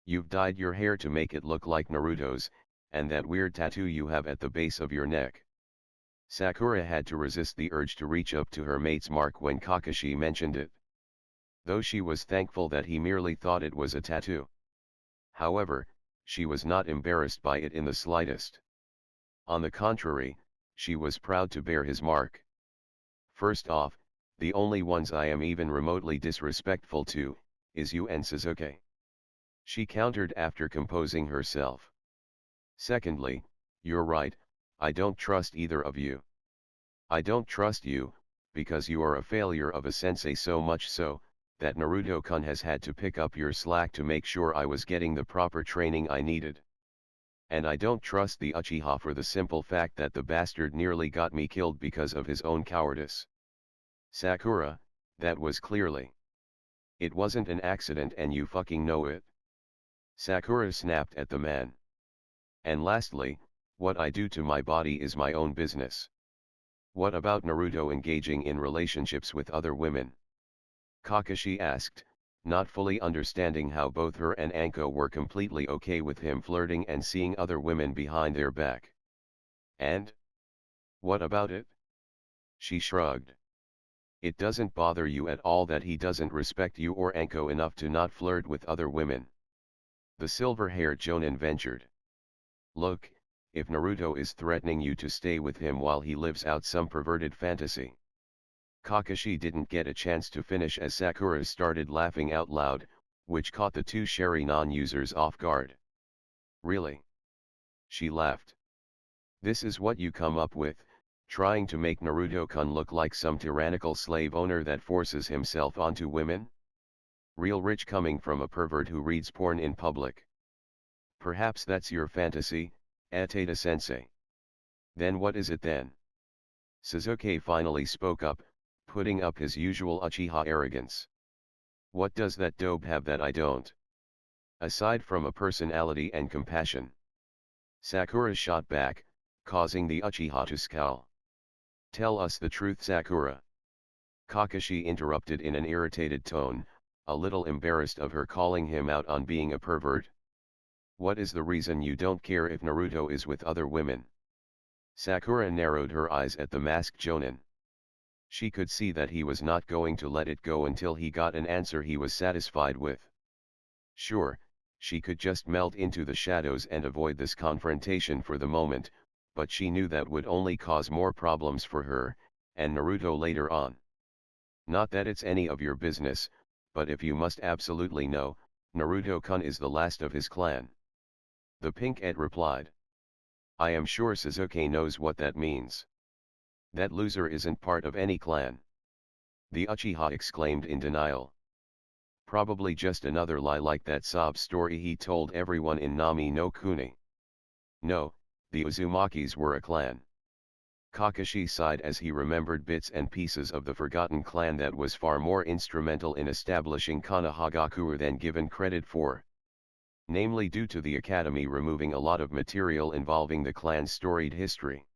You've dyed your hair to make it look like Naruto's, and that weird tattoo you have at the base of your neck. Sakura had to resist the urge to reach up to her mate's mark when Kakashi mentioned it. Though she was thankful that he merely thought it was a tattoo. However, she was not embarrassed by it in the slightest. On the contrary, she was proud to bear his mark. First off, the only ones I am even remotely disrespectful to, is you and Sasuke. She countered after composing herself. Secondly, you're right, I don't trust either of you. I don't trust you, because you are a failure of a sensei, so much so, that Naruto-kun has had to pick up your slack to make sure I was getting the proper training I needed. And I don't trust the Uchiha for the simple fact that the bastard nearly got me killed because of his own cowardice. Sakura, that was clearly. It wasn't an accident and you fucking know it. Sakura snapped at the man. And lastly, what I do to my body is my own business. What about Naruto engaging in relationships with other women? Kakashi asked, not fully understanding how both her and Anko were completely okay with him flirting and seeing other women behind their back. And? What about it? She shrugged. It doesn't bother you at all that he doesn't respect you or Anko enough to not flirt with other women. The silver-haired Jonin ventured. Look, if Naruto is threatening you to stay with him while he lives out some perverted fantasy. Kakashi didn't get a chance to finish as Sakura started laughing out loud, which caught the two sharingan users off guard. Really? She laughed. This is what you come up with, trying to make Naruto-kun look like some tyrannical slave owner that forces himself onto women? Real rich coming from a pervert who reads porn in public. Perhaps that's your fantasy, Ateta-sensei. Then what is it then? Sasuke finally spoke up, putting up his usual Uchiha arrogance. What does that dope have that I don't? Aside from a personality and compassion. Sakura shot back, causing the Uchiha to scowl. Tell us the truth, Sakura. Kakashi interrupted in an irritated tone, a little embarrassed of her calling him out on being a pervert. What is the reason you don't care if Naruto is with other women? Sakura narrowed her eyes at the masked Jonin. She could see that he was not going to let it go until he got an answer he was satisfied with. Sure, she could just melt into the shadows and avoid this confrontation for the moment, but she knew that would only cause more problems for her, and Naruto later on. Not that it's any of your business, but if you must absolutely know, Naruto-kun is the last of his clan. The pink-ed replied. I am sure Sasuke knows what that means. That loser isn't part of any clan. The Uchiha exclaimed in denial. Probably just another lie like that sob story he told everyone in Nami no Kuni. No, the Uzumakis were a clan. Kakashi sighed as he remembered bits and pieces of the forgotten clan that was far more instrumental in establishing Konohagakure than given credit for. Namely due to the academy removing a lot of material involving the clan's storied history.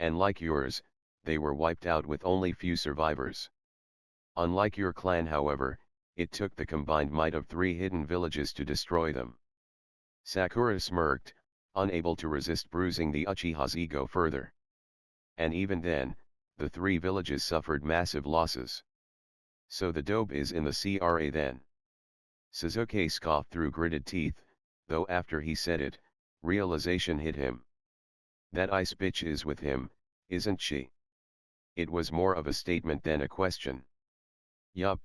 And like yours, they were wiped out with only few survivors. Unlike your clan, however, it took the combined might of 3 hidden villages to destroy them. Sakura smirked, unable to resist bruising the Uchiha's ego further. And even then, the 3 villages suffered massive losses. So the dope is in the CRA then. Sasuke scoffed through gritted teeth, though after he said it, realization hit him. That ice bitch is with him, isn't she? It was more of a statement than a question. Yup,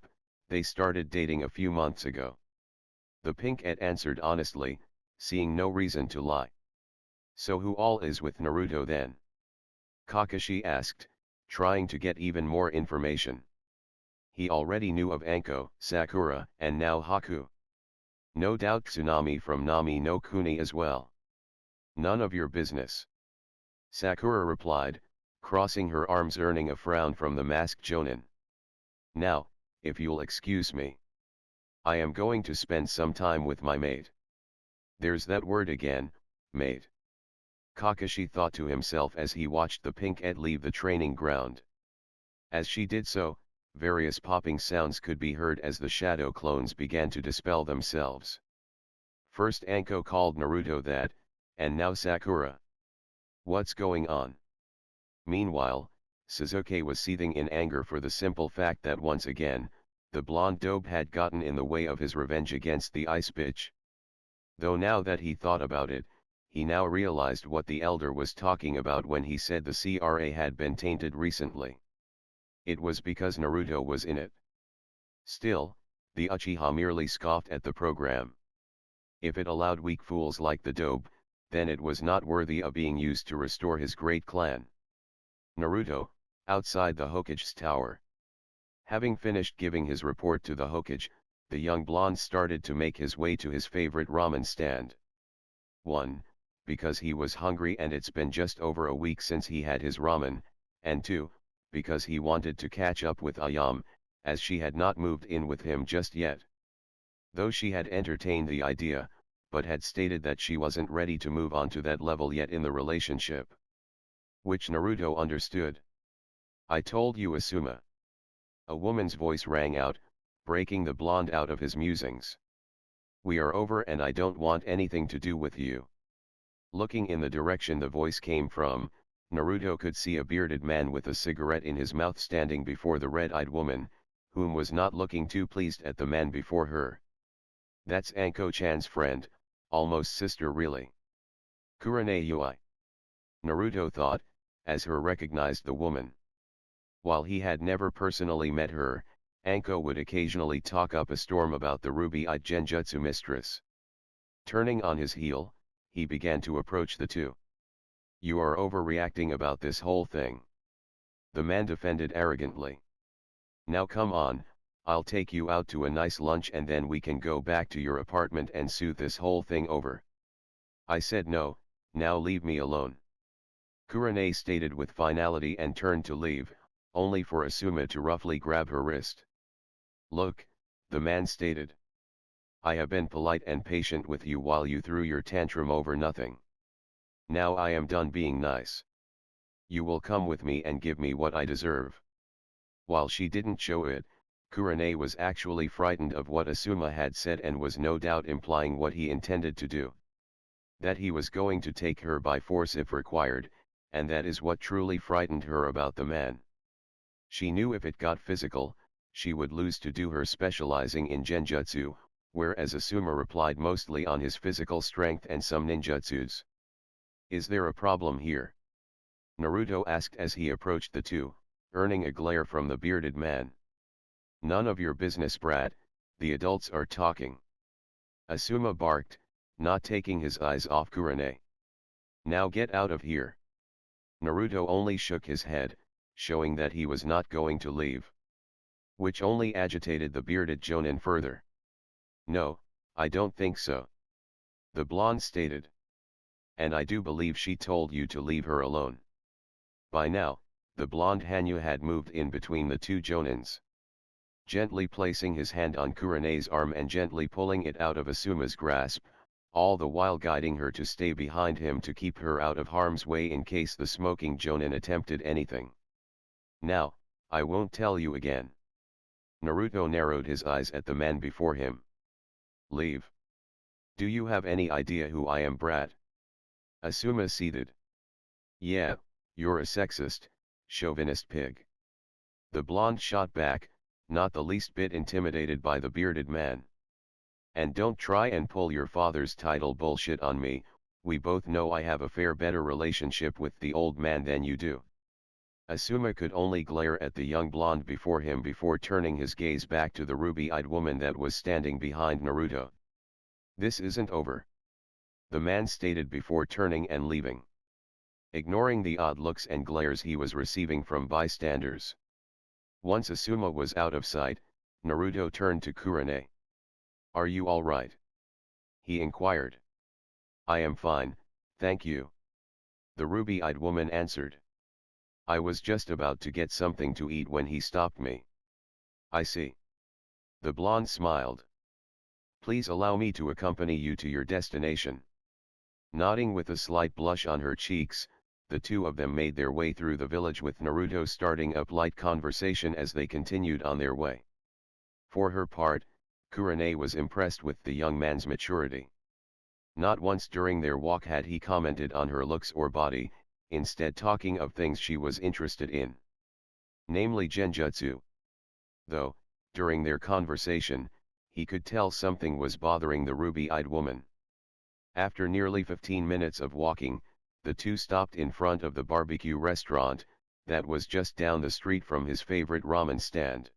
they started dating a few months ago. The pink-et answered honestly, seeing no reason to lie. So who all is with Naruto then? Kakashi asked, trying to get even more information. He already knew of Anko, Sakura, and now Haku. No doubt Tsunami from Nami no Kuni as well. None of your business. Sakura replied, crossing her arms, earning a frown from the masked jonin. Now, if you'll excuse me. I am going to spend some time with my maid. There's that word again, maid. Kakashi thought to himself as he watched the pink-et leave the training ground. As she did so, various popping sounds could be heard as the shadow clones began to dispel themselves. First Anko called Naruto that, and now Sakura. What's going on? Meanwhile, Sasuke was seething in anger for the simple fact that once again, the blonde dope had gotten in the way of his revenge against the ice bitch. Though now that he thought about it, he now realized what the elder was talking about when he said the CRA had been tainted recently. It was because Naruto was in it. Still, the Uchiha merely scoffed at the program. If it allowed weak fools like the dope, then it was not worthy of being used to restore his great clan. Naruto, outside the Hokage's tower. Having finished giving his report to the Hokage, the young blonde started to make his way to his favorite ramen stand. 1. Because he was hungry and it's been just over a week since he had his ramen, and 2. Because he wanted to catch up with Ayam, as she had not moved in with him just yet. Though she had entertained the idea, but had stated that she wasn't ready to move on to that level yet in the relationship. Which Naruto understood. I told you, Asuma. A woman's voice rang out, breaking the blonde out of his musings. We are over and I don't want anything to do with you. Looking in the direction the voice came from, Naruto could see a bearded man with a cigarette in his mouth standing before the red-eyed woman, whom was not looking too pleased at the man before her. That's Anko-chan's friend, almost sister really. Kurane Yui. Naruto thought, as her recognized the woman. While he had never personally met her, Anko would occasionally talk up a storm about the ruby-eyed genjutsu mistress. Turning on his heel, he began to approach the two. You are overreacting about this whole thing. The man defended arrogantly. Now come on, I'll take you out to a nice lunch and then we can go back to your apartment and soothe this whole thing over. I said no, now leave me alone. Kurane stated with finality and turned to leave, only for Asuma to roughly grab her wrist. Look, the man stated. I have been polite and patient with you while you threw your tantrum over nothing. Now I am done being nice. You will come with me and give me what I deserve. While she didn't show it, Kurane was actually frightened of what Asuma had said and was no doubt implying what he intended to do. That he was going to take her by force if required, and that is what truly frightened her about the man. She knew if it got physical, she would lose to do her specializing in genjutsu, whereas Asuma replied mostly on his physical strength and some ninjutsus. Is there a problem here? Naruto asked as he approached the two, earning a glare from the bearded man. None of your business, Brad, the adults are talking. Asuma barked, not taking his eyes off Kurane. Now get out of here. Naruto only shook his head, showing that he was not going to leave. Which only agitated the bearded jonin further. No, I don't think so. The blonde stated. And I do believe she told you to leave her alone. By now, the blonde Hanyu had moved in between the two jonins. Gently placing his hand on Kurane's arm and gently pulling it out of Asuma's grasp, all the while guiding her to stay behind him to keep her out of harm's way in case the smoking jonin attempted anything. Now, I won't tell you again. Naruto narrowed his eyes at the man before him. Leave. Do you have any idea who I am, Brad? Asuma seethed. Yeah, you're a sexist, chauvinist pig. The blonde shot back, not the least bit intimidated by the bearded man. And don't try and pull your father's title bullshit on me, we both know I have a fair better relationship with the old man than you do. Asuma could only glare at the young blonde before him before turning his gaze back to the ruby-eyed woman that was standing behind Naruto. This isn't over, the man stated before turning and leaving, ignoring the odd looks and glares he was receiving from bystanders. Once Asuma was out of sight, Naruto turned to Kurane. "Are you all right?" he inquired. "I am fine, thank you," the ruby-eyed woman answered. "I was just about to get something to eat when he stopped me." "I see." The blonde smiled. "Please allow me to accompany you to your destination." Nodding with a slight blush on her cheeks, the two of them made their way through the village with Naruto starting up light conversation as they continued on their way. For her part, Kurane was impressed with the young man's maturity. Not once during their walk had he commented on her looks or body, instead talking of things she was interested in. Namely genjutsu. Though, during their conversation, he could tell something was bothering the ruby-eyed woman. After nearly 15 minutes of walking, the two stopped in front of the barbecue restaurant, that was just down the street from his favorite ramen stand.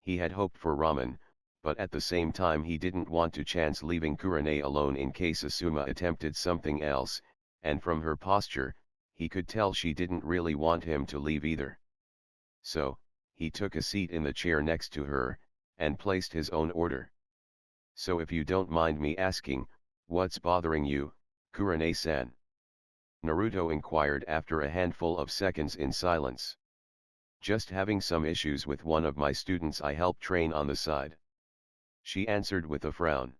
He had hoped for ramen, but at the same time he didn't want to chance leaving Kurane alone in case Asuma attempted something else, and from her posture, he could tell she didn't really want him to leave either. So, he took a seat in the chair next to her, and placed his own order. "So if you don't mind me asking, what's bothering you, Kurane-san?" Naruto inquired after a handful of seconds in silence. "Just having some issues with one of my students I help train on the side," she answered with a frown.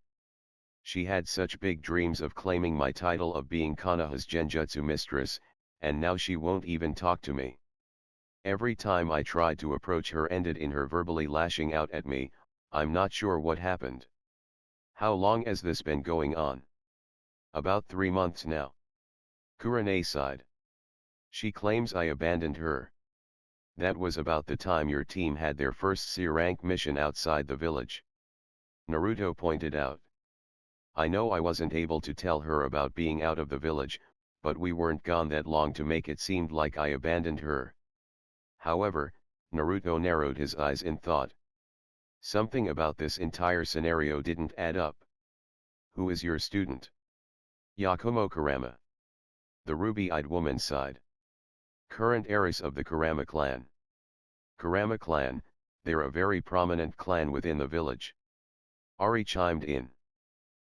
She had such big dreams of claiming my title of being Konoha's genjutsu mistress, and now she won't even talk to me. Every time I tried to approach her ended in her verbally lashing out at me. I'm not sure what happened." "How long has this been going on?" "About 3 months now." Kurane sighed. "She claims I abandoned her." "That was about the time your team had their first C-rank mission outside the village," Naruto pointed out. "I know I wasn't able to tell her about being out of the village, but we weren't gone that long to make it seem like I abandoned her." However, Naruto narrowed his eyes in thought. Something about this entire scenario didn't add up. "Who is your student?" "Yakumo Kurama." The ruby-eyed woman sighed. "Current heiress of the Kurama clan." "Kurama clan, they're a very prominent clan within the village," Ari chimed in.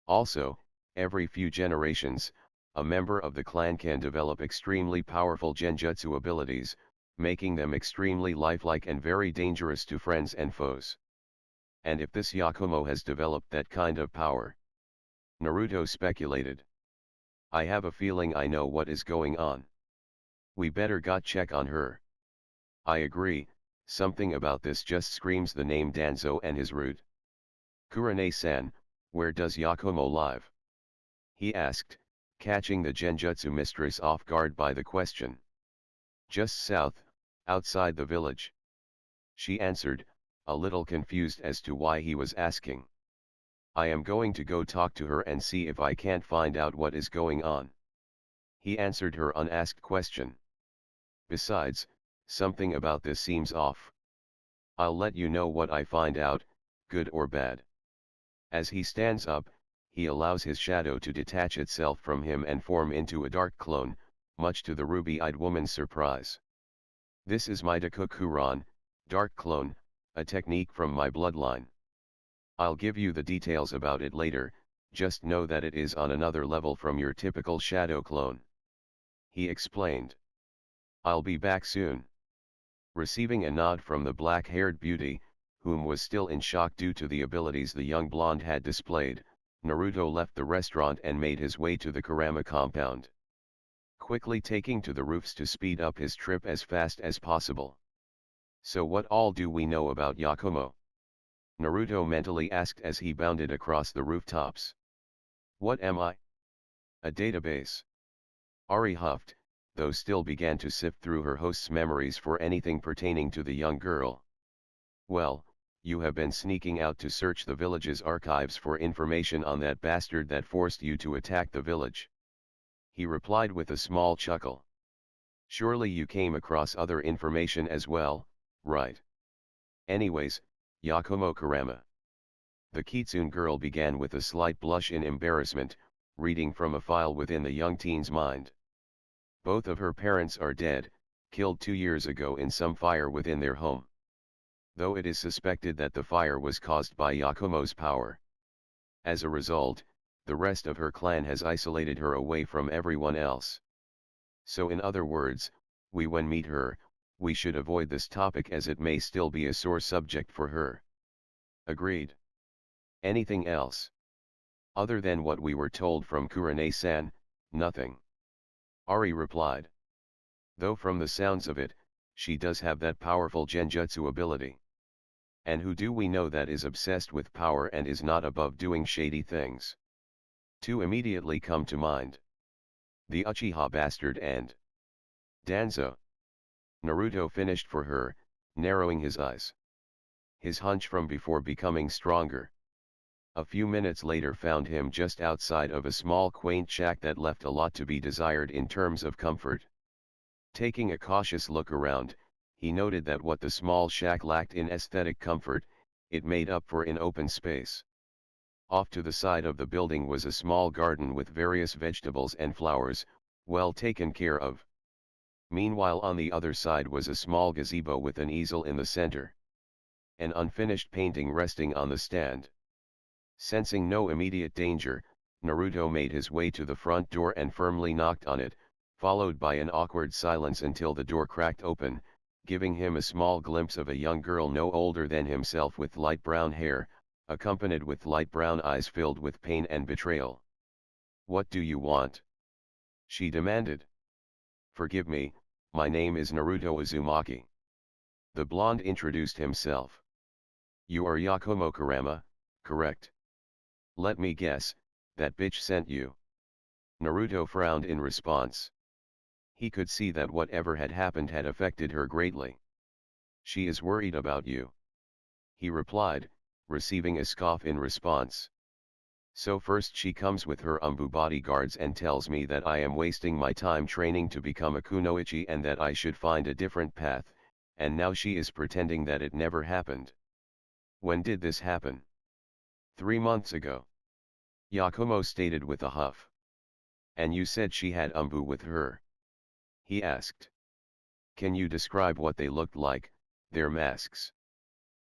"Also, every few generations, a member of the clan can develop extremely powerful genjutsu abilities, making them extremely lifelike and very dangerous to friends and foes. And if this Yakumo has developed that kind of power," Naruto speculated, "I have a feeling I know what is going on. We better go check on her." "I agree, something about this just screams the name Danzo and his route." "Kurane-san, where does Yakumo live?" he asked, catching the genjutsu mistress off guard by the question. "Just south, outside the village," she answered, a little confused as to why he was asking. "I am going to go talk to her and see if I can't find out what is going on," he answered her unasked question. "Besides, something about this seems off. I'll let you know what I find out, good or bad." As he stands up, he allows his shadow to detach itself from him and form into a dark clone, much to the ruby-eyed woman's surprise. "This is my Dakukuran, dark clone, a technique from my bloodline. I'll give you the details about it later, just know that it is on another level from your typical shadow clone," he explained. "I'll be back soon." Receiving a nod from the black-haired beauty, whom was still in shock due to the abilities the young blonde had displayed, Naruto left the restaurant and made his way to the Kurama compound, quickly taking to the roofs to speed up his trip as fast as possible. "So what all do we know about Yakumo?" Naruto mentally asked as he bounded across the rooftops. "What am I? A database?" Ari huffed, though still began to sift through her host's memories for anything pertaining to the young girl. "Well, you have been sneaking out to search the village's archives for information on that bastard that forced you to attack the village. He replied with a small chuckle. Surely you came across other information as well, right? Anyways, Yakumo Kurama. The kitsune girl began with a slight blush in embarrassment, reading from a file within the young teen's mind. Both of her parents are dead, killed 2 years ago in some fire within their home. Though it is suspected that the fire was caused by Yakumo's power. As a result, the rest of her clan has isolated her away from everyone else. So in other words, when meet her, we should avoid this topic as it may still be a sore subject for her. Agreed. Anything else? Other than what we were told from Kurane-san, nothing. Ari replied. Though from the sounds of it, she does have that powerful genjutsu ability. And who do we know that is obsessed with power and is not above doing shady things? Two immediately come to mind. The Uchiha bastard and Danzo. Naruto finished for her, narrowing his eyes. His hunch from before becoming stronger. A few minutes later found him just outside of a small quaint shack that left a lot to be desired in terms of comfort. Taking a cautious look around, he noted that what the small shack lacked in aesthetic comfort, it made up for in open space. Off to the side of the building was a small garden with various vegetables and flowers, well taken care of. Meanwhile on the other side was a small gazebo with an easel in the center. An unfinished painting resting on the stand. Sensing no immediate danger, Naruto made his way to the front door and firmly knocked on it, followed by an awkward silence until the door cracked open, giving him a small glimpse of a young girl no older than himself with light brown hair, accompanied with light brown eyes filled with pain and betrayal. "What do you want?" she demanded. "Forgive me, my name is Naruto Uzumaki." The blonde introduced himself. "You are Yakumo Kurama, correct?" "Let me guess, that bitch sent you." Naruto frowned in response. He could see that whatever had happened had affected her greatly. "She is worried about you," he replied, receiving a scoff in response. "So first she comes with her bodyguards and tells me that I am wasting my time training to become a kunoichi and that I should find a different path, and now she is pretending that it never happened. When did this happen?" 3 months ago. Yakumo stated with a huff. "And you said she had with her?" he asked. "Can you describe what they looked like, their masks?"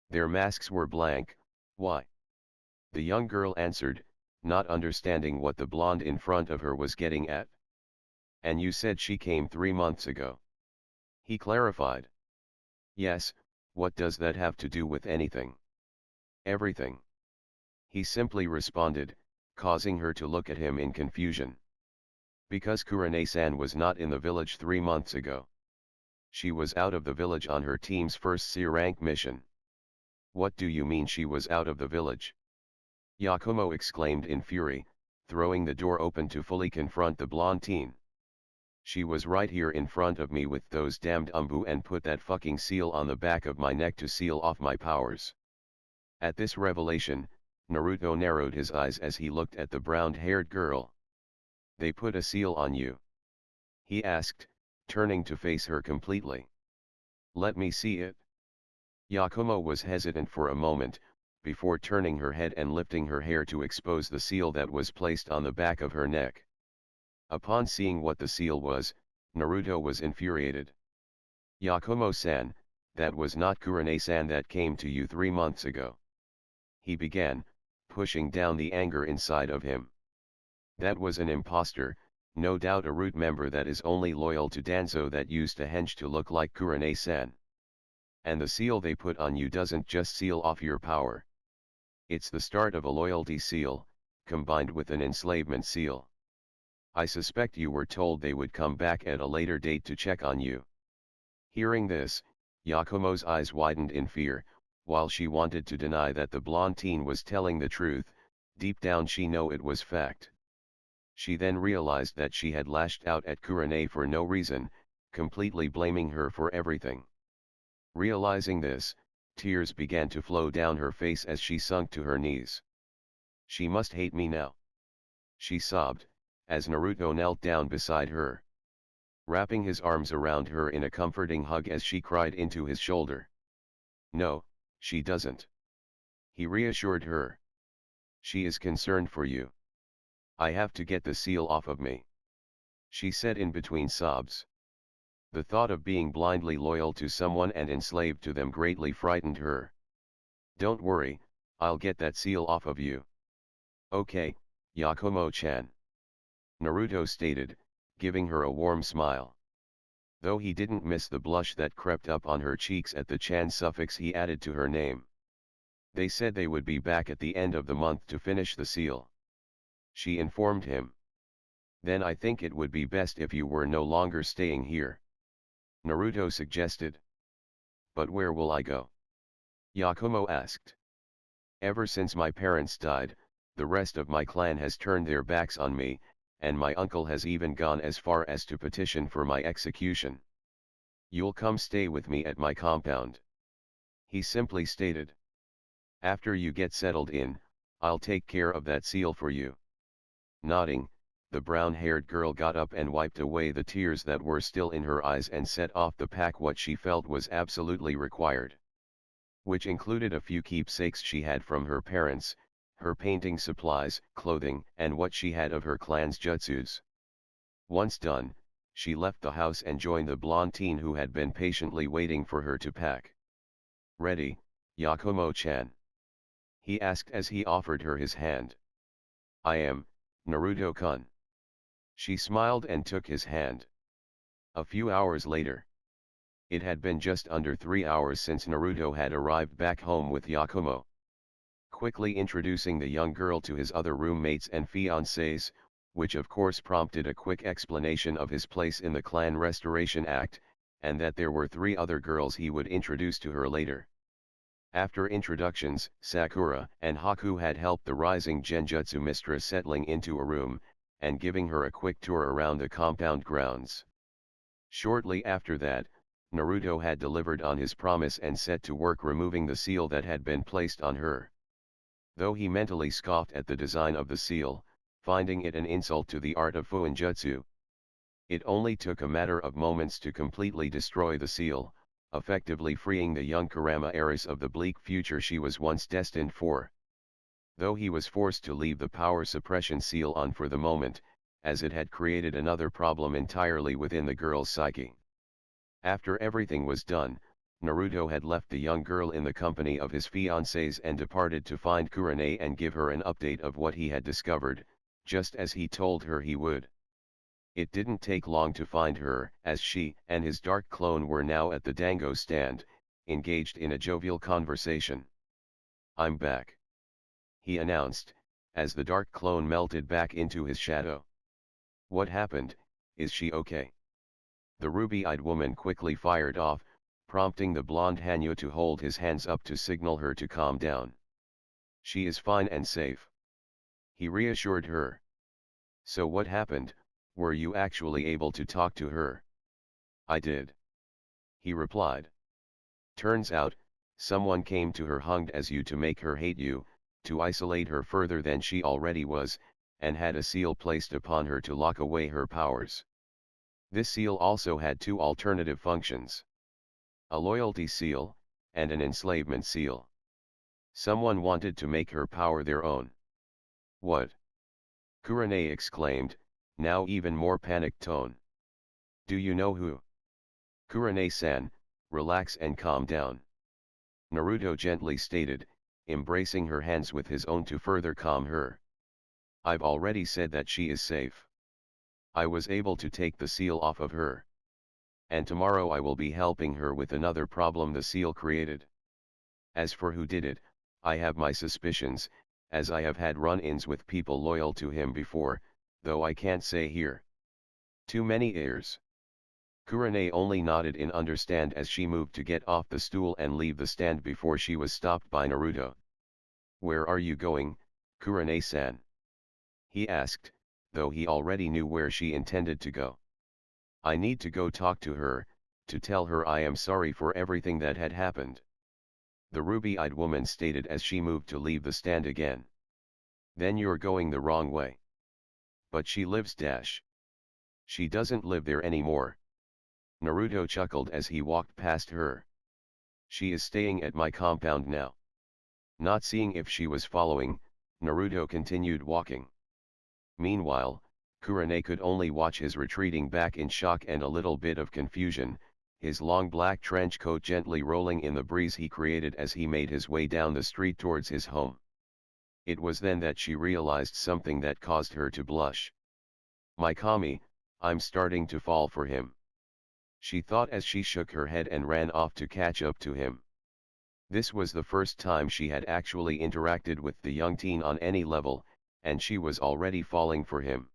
"Their masks were blank, why?" the young girl answered, not understanding what the blonde in front of her was getting at. "And you said she came 3 months ago?" he clarified. "Yes, what does that have to do with anything?" "Everything," he simply responded, causing her to look at him in confusion. "Because Kurane-san was not in the village 3 months ago. She was out of the village on her team's first C-rank mission." "What do you mean she was out of the village?" Yakumo exclaimed in fury, throwing the door open to fully confront the blonde teen. "She was right here in front of me with those damned and put that fucking seal on the back of my neck to seal off my powers." At this revelation, Naruto narrowed his eyes as he looked at the brown-haired girl. "They put a seal on you?" he asked, turning to face her completely. "Let me see it." Yakumo was hesitant for a moment, before turning her head and lifting her hair to expose the seal that was placed on the back of her neck. Upon seeing what the seal was, Naruto was infuriated. "Yakumo-san, that was not Kurane-san that came to you 3 months ago," he began, pushing down the anger inside of him. "That was an imposter, no doubt a root member that is only loyal to Danzo that used to henge to look like Kurane-san. And the seal they put on you doesn't just seal off your power. It's the start of a loyalty seal, combined with an enslavement seal. I suspect you were told they would come back at a later date to check on you." Hearing this, Yakumo's eyes widened in fear. While she wanted to deny that the blonde teen was telling the truth, deep down she knew it was fact. She then realized that she had lashed out at Kurane for no reason, completely blaming her for everything. Realizing this, Tears began to flow down her face as she sunk to her knees. She must hate me now. She sobbed, as Naruto knelt down beside her, wrapping his arms around her in a comforting hug as she cried into his shoulder. No, she doesn't. He reassured her. She is concerned for you. I have to get the seal off of me, she said in between sobs. The thought of being blindly loyal to someone and enslaved to them greatly frightened her. Don't worry, I'll get that seal off of you. Okay, Yakumo-chan. Naruto stated, giving her a warm smile. Though he didn't miss the blush that crept up on her cheeks at the chan suffix he added to her name. They said they would be back at the end of the month to finish the seal. She informed him. Then I think it would be best if you were no longer staying here, Naruto suggested. But where will I go? Yakumo asked. Ever since my parents died, the rest of my clan has turned their backs on me, and my uncle has even gone as far as to petition for my execution. You'll come stay with me at my compound, he simply stated. After you get settled in, I'll take care of that seal for you. Nodding, the brown-haired girl got up and wiped away the tears that were still in her eyes and set off to pack what she felt was absolutely required, which included a few keepsakes she had from her parents, her painting supplies, clothing, and what she had of her clan's jutsus. Once done, she left the house and joined the blonde teen who had been patiently waiting for her to pack. Ready, Yakumo-chan? He asked as he offered her his hand. I am, Naruto-kun. She smiled and took his hand. A few hours later. It had been just under 3 hours since Naruto had arrived back home with Yakumo. Quickly introducing the young girl to his other roommates and fiancés, which of course prompted a quick explanation of his place in the clan restoration act, and that there were 3 other girls he would introduce to her later. After introductions, Sakura and Haku had helped the rising genjutsu mistress settling into a room, and giving her a quick tour around the compound grounds. Shortly after that, Naruto had delivered on his promise and set to work removing the seal that had been placed on her. Though he mentally scoffed at the design of the seal, finding it an insult to the art of fuinjutsu. It only took a matter of moments to completely destroy the seal, effectively freeing the young Kurama heiress of the bleak future she was once destined for. Though he was forced to leave the power suppression seal on for the moment, as it had created another problem entirely within the girl's psyche. After everything was done, Naruto had left the young girl in the company of his fiancés and departed to find Kurane and give her an update of what he had discovered, just as he told her he would. It didn't take long to find her, as she and his dark clone were now at the dango stand, engaged in a jovial conversation. I'm back, he announced, as the dark clone melted back into his shadow. What happened? Is she okay? The ruby-eyed woman quickly fired off, prompting the blonde Hanyu to hold his hands up to signal her to calm down. She is fine and safe, he reassured her. So what happened? Were you actually able to talk to her? I did, he replied. Turns out, someone came to her hunged as you to make her hate you, to isolate her further than she already was, and had a seal placed upon her to lock away her powers. This seal also had 2 alternative functions. A loyalty seal, and an enslavement seal. Someone wanted to make her power their own. What? Kurane exclaimed, now even more panicked tone. Do you know who? Kurane-san, relax and calm down, Naruto gently stated, embracing her hands with his own to further calm her. I've already said that she is safe. I was able to take the seal off of her. And tomorrow I will be helping her with another problem the seal created. As for who did it, I have my suspicions, as I have had run-ins with people loyal to him before, though I can't say here. Too many heirs. Kurane only nodded in understand as she moved to get off the stool and leave the stand before she was stopped by Naruto. Where are you going, Kurane-san? He asked, though he already knew where she intended to go. I need to go talk to her, to tell her I am sorry for everything that had happened. the ruby-eyed woman stated as she moved to leave the stand again. Then you're going the wrong way. But she lives dash. She doesn't live there anymore. Naruto chuckled as he walked past her. She is staying at my compound now. Not seeing if she was following, Naruto continued walking. Meanwhile, Kurane could only watch his retreating back in shock and a little bit of confusion, his long black trench coat gently rolling in the breeze he created as he made his way down the street towards his home. It was then that she realized something that caused her to blush. My Kami, I'm starting to fall for him. She thought as she shook her head and ran off to catch up to him. This was the first time she had actually interacted with the young teen on any level, and she was already falling for him.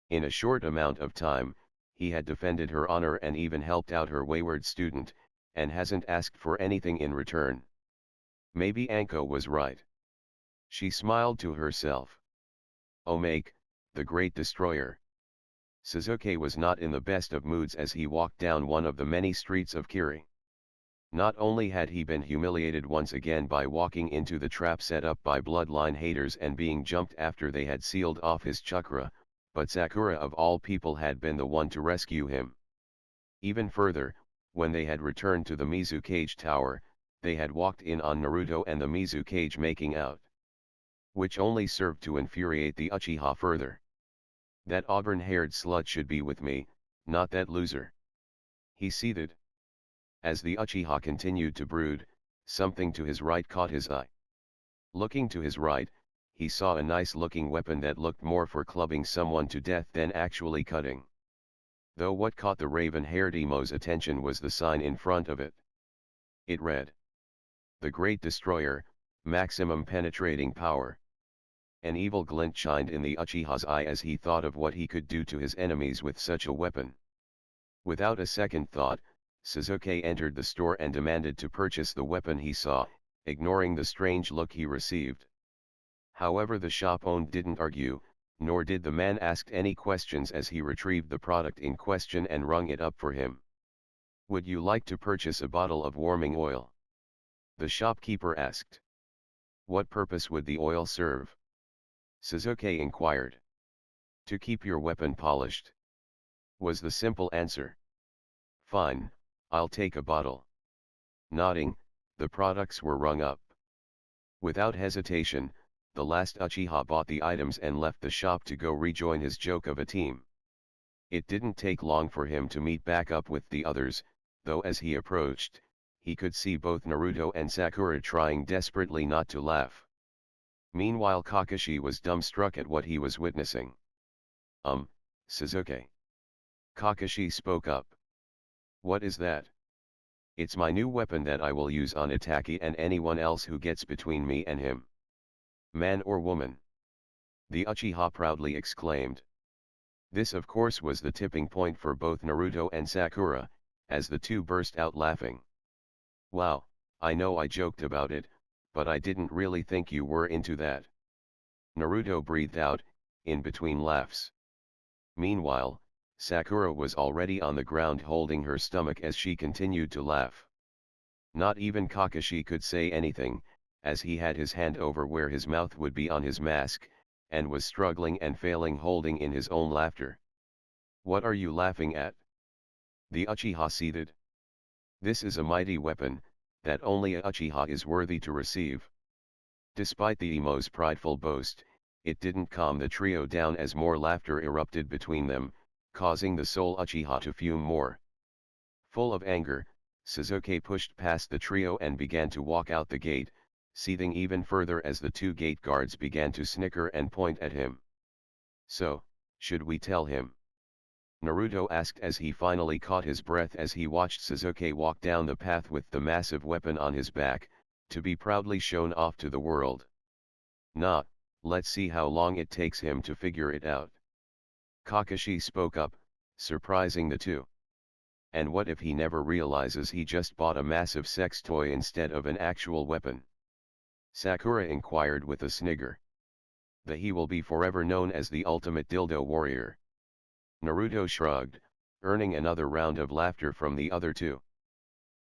In a short amount of time, he had defended her honor and even helped out her wayward student, and hasn't asked for anything in return. Maybe Anko was right. She smiled to herself. Omake, the great destroyer. Sasuke was not in the best of moods as he walked down one of the many streets of Kiri. Not only had he been humiliated once again by walking into the trap set up by bloodline haters and being jumped after they had sealed off his chakra, but Sakura of all people had been the one to rescue him. Even further, when they had returned to the Mizukage tower, they had walked in on Naruto and the Mizukage making out. Which only served to infuriate the Uchiha further. That auburn-haired slut should be with me, not that loser. He seethed. As the Uchiha continued to brood, something to his right caught his eye. Looking to his right, he saw a nice-looking weapon that looked more for clubbing someone to death than actually cutting. Though what caught the raven-haired emo's attention was the sign in front of it. It read, "The Great Destroyer, Maximum Penetrating Power." An evil glint shined in the Uchiha's eye as he thought of what he could do to his enemies with such a weapon. Without a second thought, Sasuke entered the store and demanded to purchase the weapon he saw, ignoring the strange look he received. However, the shop owner didn't argue, nor did the man ask any questions as he retrieved the product in question and rung it up for him. "Would you like to purchase a bottle of warming oil?" the shopkeeper asked. "What purpose would the oil serve?" Sasuke inquired. "To keep your weapon polished," was the simple answer. "Fine, I'll take a bottle." Nodding, the products were rung up. Without hesitation, the last Uchiha bought the items and left the shop to go rejoin his joke of a team. It didn't take long for him to meet back up with the others, though as he approached, he could see both Naruto and Sakura trying desperately not to laugh. Meanwhile, Kakashi was dumbstruck at what he was witnessing. Sasuke." Kakashi spoke up. "What is that?" "It's my new weapon that I will use on Itaki and anyone else who gets between me and him." "Man or woman?" the Uchiha proudly exclaimed. This of course was the tipping point for both Naruto and Sakura, as the two burst out laughing. "Wow, I know I joked about it, but I didn't really think you were into that." Naruto breathed out, in between laughs. Meanwhile, Sakura was already on the ground holding her stomach as she continued to laugh. Not even Kakashi could say anything, as he had his hand over where his mouth would be on his mask, and was struggling and failing holding in his own laughter. "What are you laughing at?" the Uchiha seethed. "This is a mighty weapon, that only a Uchiha is worthy to receive." Despite the emo's prideful boast, it didn't calm the trio down as more laughter erupted between them, causing the sole Uchiha to fume more. Full of anger, Sasuke pushed past the trio and began to walk out the gate, seething even further as the two gate guards began to snicker and point at him. "So, should we tell him?" Naruto asked as he finally caught his breath as he watched Sasuke walk down the path with the massive weapon on his back, to be proudly shown off to the world. "Nah, let's see how long it takes him to figure it out." Kakashi spoke up, surprising the two. "And what if he never realizes he just bought a massive sex toy instead of an actual weapon?" Sakura inquired with a snigger. "Then he will be forever known as the ultimate dildo warrior." Naruto shrugged, earning another round of laughter from the other two.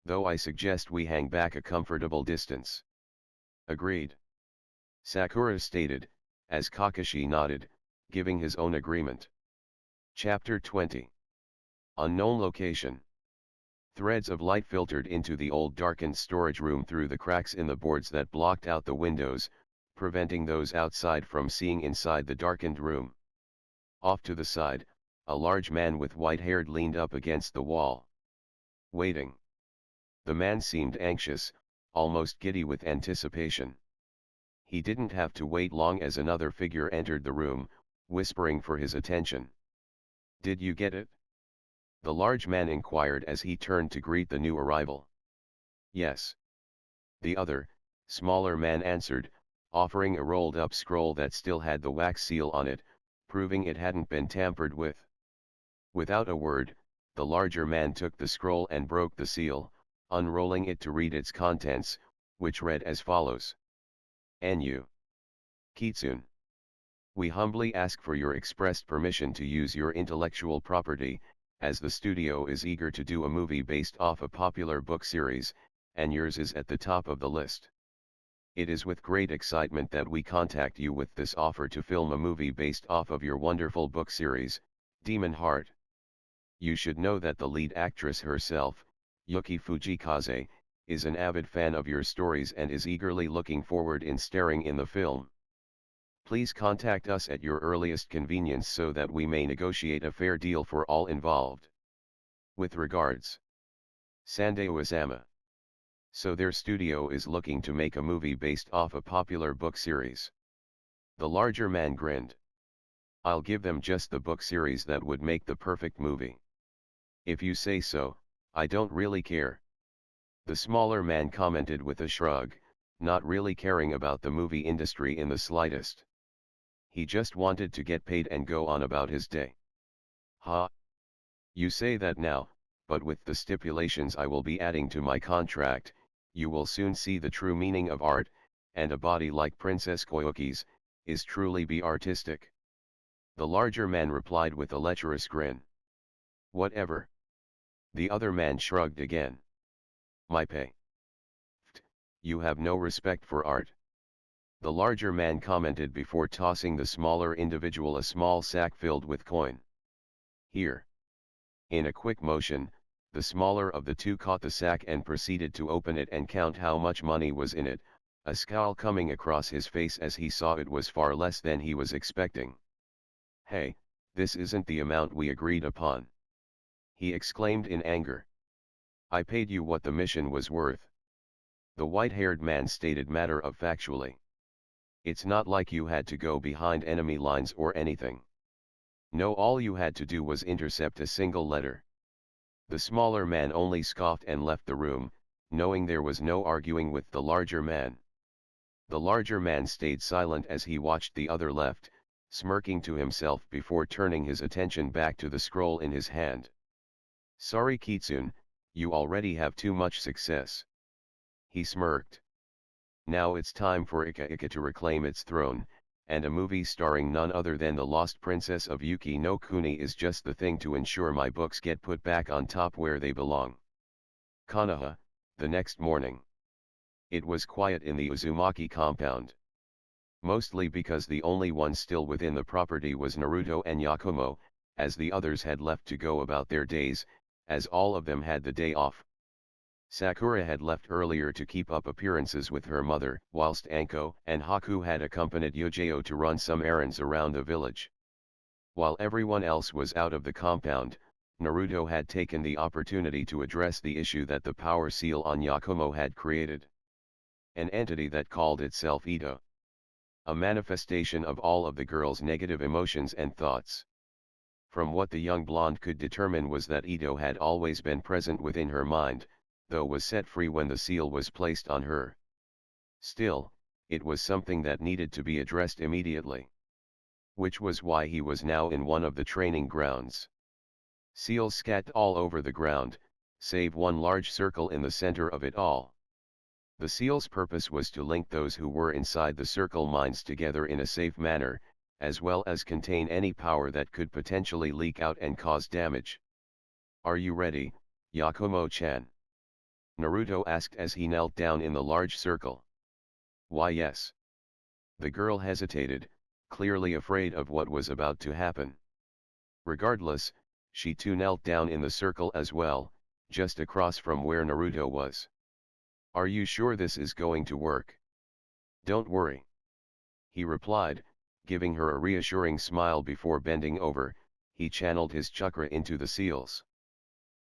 though I suggest we hang back a comfortable distance. Agreed. Sakura stated, as Kakashi nodded, giving his own agreement. Chapter 20. Unknown location. Threads of light filtered into the old darkened storage room through the cracks in the boards that blocked out the windows, preventing those outside from seeing inside the darkened room. Off to the side, a large man with white hair leaned up against the wall. Waiting. The man seemed anxious, almost giddy with anticipation. He didn't have to wait long as another figure entered the room, whispering for his attention. "Did you get it?" the large man inquired as he turned to greet the new arrival. "Yes." The other, smaller man answered, offering a rolled-up scroll that still had the wax seal on it, proving it hadn't been tampered with. Without a word, the larger man took the scroll and broke the seal, unrolling it to read its contents, which read as follows. "Nu. Kitsune. We humbly ask for your expressed permission to use your intellectual property, as the studio is eager to do a movie based off a popular book series, and yours is at the top of the list. It is with great excitement that we contact you with this offer to film a movie based off of your wonderful book series, Demon Heart. You should know that the lead actress herself, Yuki Fujikaze, is an avid fan of your stories and is eagerly looking forward in starring in the film. Please contact us at your earliest convenience so that we may negotiate a fair deal for all involved. With regards, Sandai Osamu." So their studio is looking to make a movie based off a popular book series. The larger man grinned. "I'll give them just the book series that would make the perfect movie. If you say so, I don't really care." The smaller man commented with a shrug, not really caring about the movie industry in the slightest. He just wanted to get paid and go on about his day. "Ha! You say that now, but with the stipulations I will be adding to my contract, you will soon see the true meaning of art, and a body like Princess Koyuki's, is truly be artistic." The larger man replied with a lecherous grin. "Whatever." The other man shrugged again. "My pay. You have no respect for art." The larger man commented before tossing the smaller individual a small sack filled with coin. "Here." In a quick motion, the smaller of the two caught the sack and proceeded to open it and count how much money was in it, a scowl coming across his face as he saw it was far less than he was expecting. "Hey, this isn't the amount we agreed upon," he exclaimed in anger. "I paid you what the mission was worth," the white-haired man stated matter-of-factually. "It's not like you had to go behind enemy lines or anything. No, all you had to do was intercept a single letter." The smaller man only scoffed and left the room, knowing there was no arguing with the larger man. The larger man stayed silent as he watched the other left, smirking to himself before turning his attention back to the scroll in his hand. "Sorry Kitsune, you already have too much success," he smirked. "Now it's time for Ika Ika to reclaim its throne, and a movie starring none other than the lost princess of Yuki no Kuni is just the thing to ensure my books get put back on top where they belong." Konoha, the next morning. It was quiet in the Uzumaki compound. Mostly because the only one still within the property was Naruto and Yakumo, as the others had left to go about their days, as all of them had the day off. Sakura had left earlier to keep up appearances with her mother, whilst Anko and Haku had accompanied Yujeo to run some errands around the village. While everyone else was out of the compound, Naruto had taken the opportunity to address the issue that the power seal on Yakumo had created. An entity that called itself Ito. A manifestation of all of the girl's negative emotions and thoughts. From what the young blonde could determine was that Ito had always been present within her mind, though was set free when the seal was placed on her. Still, it was something that needed to be addressed immediately. Which was why he was now in one of the training grounds. Seals scattered all over the ground, save one large circle in the center of it all. The seal's purpose was to link those who were inside the circle minds together in a safe manner, as well as contain any power that could potentially leak out and cause damage. "Are you ready, Yakumo-chan?" Naruto asked as he knelt down in the large circle. Why yes. The girl hesitated, clearly afraid of what was about to happen. Regardless, she too knelt down in the circle as well, just across from where Naruto was. Are you sure this is going to work? Don't worry. He replied, giving her a reassuring smile before bending over. He channeled his chakra into the seals.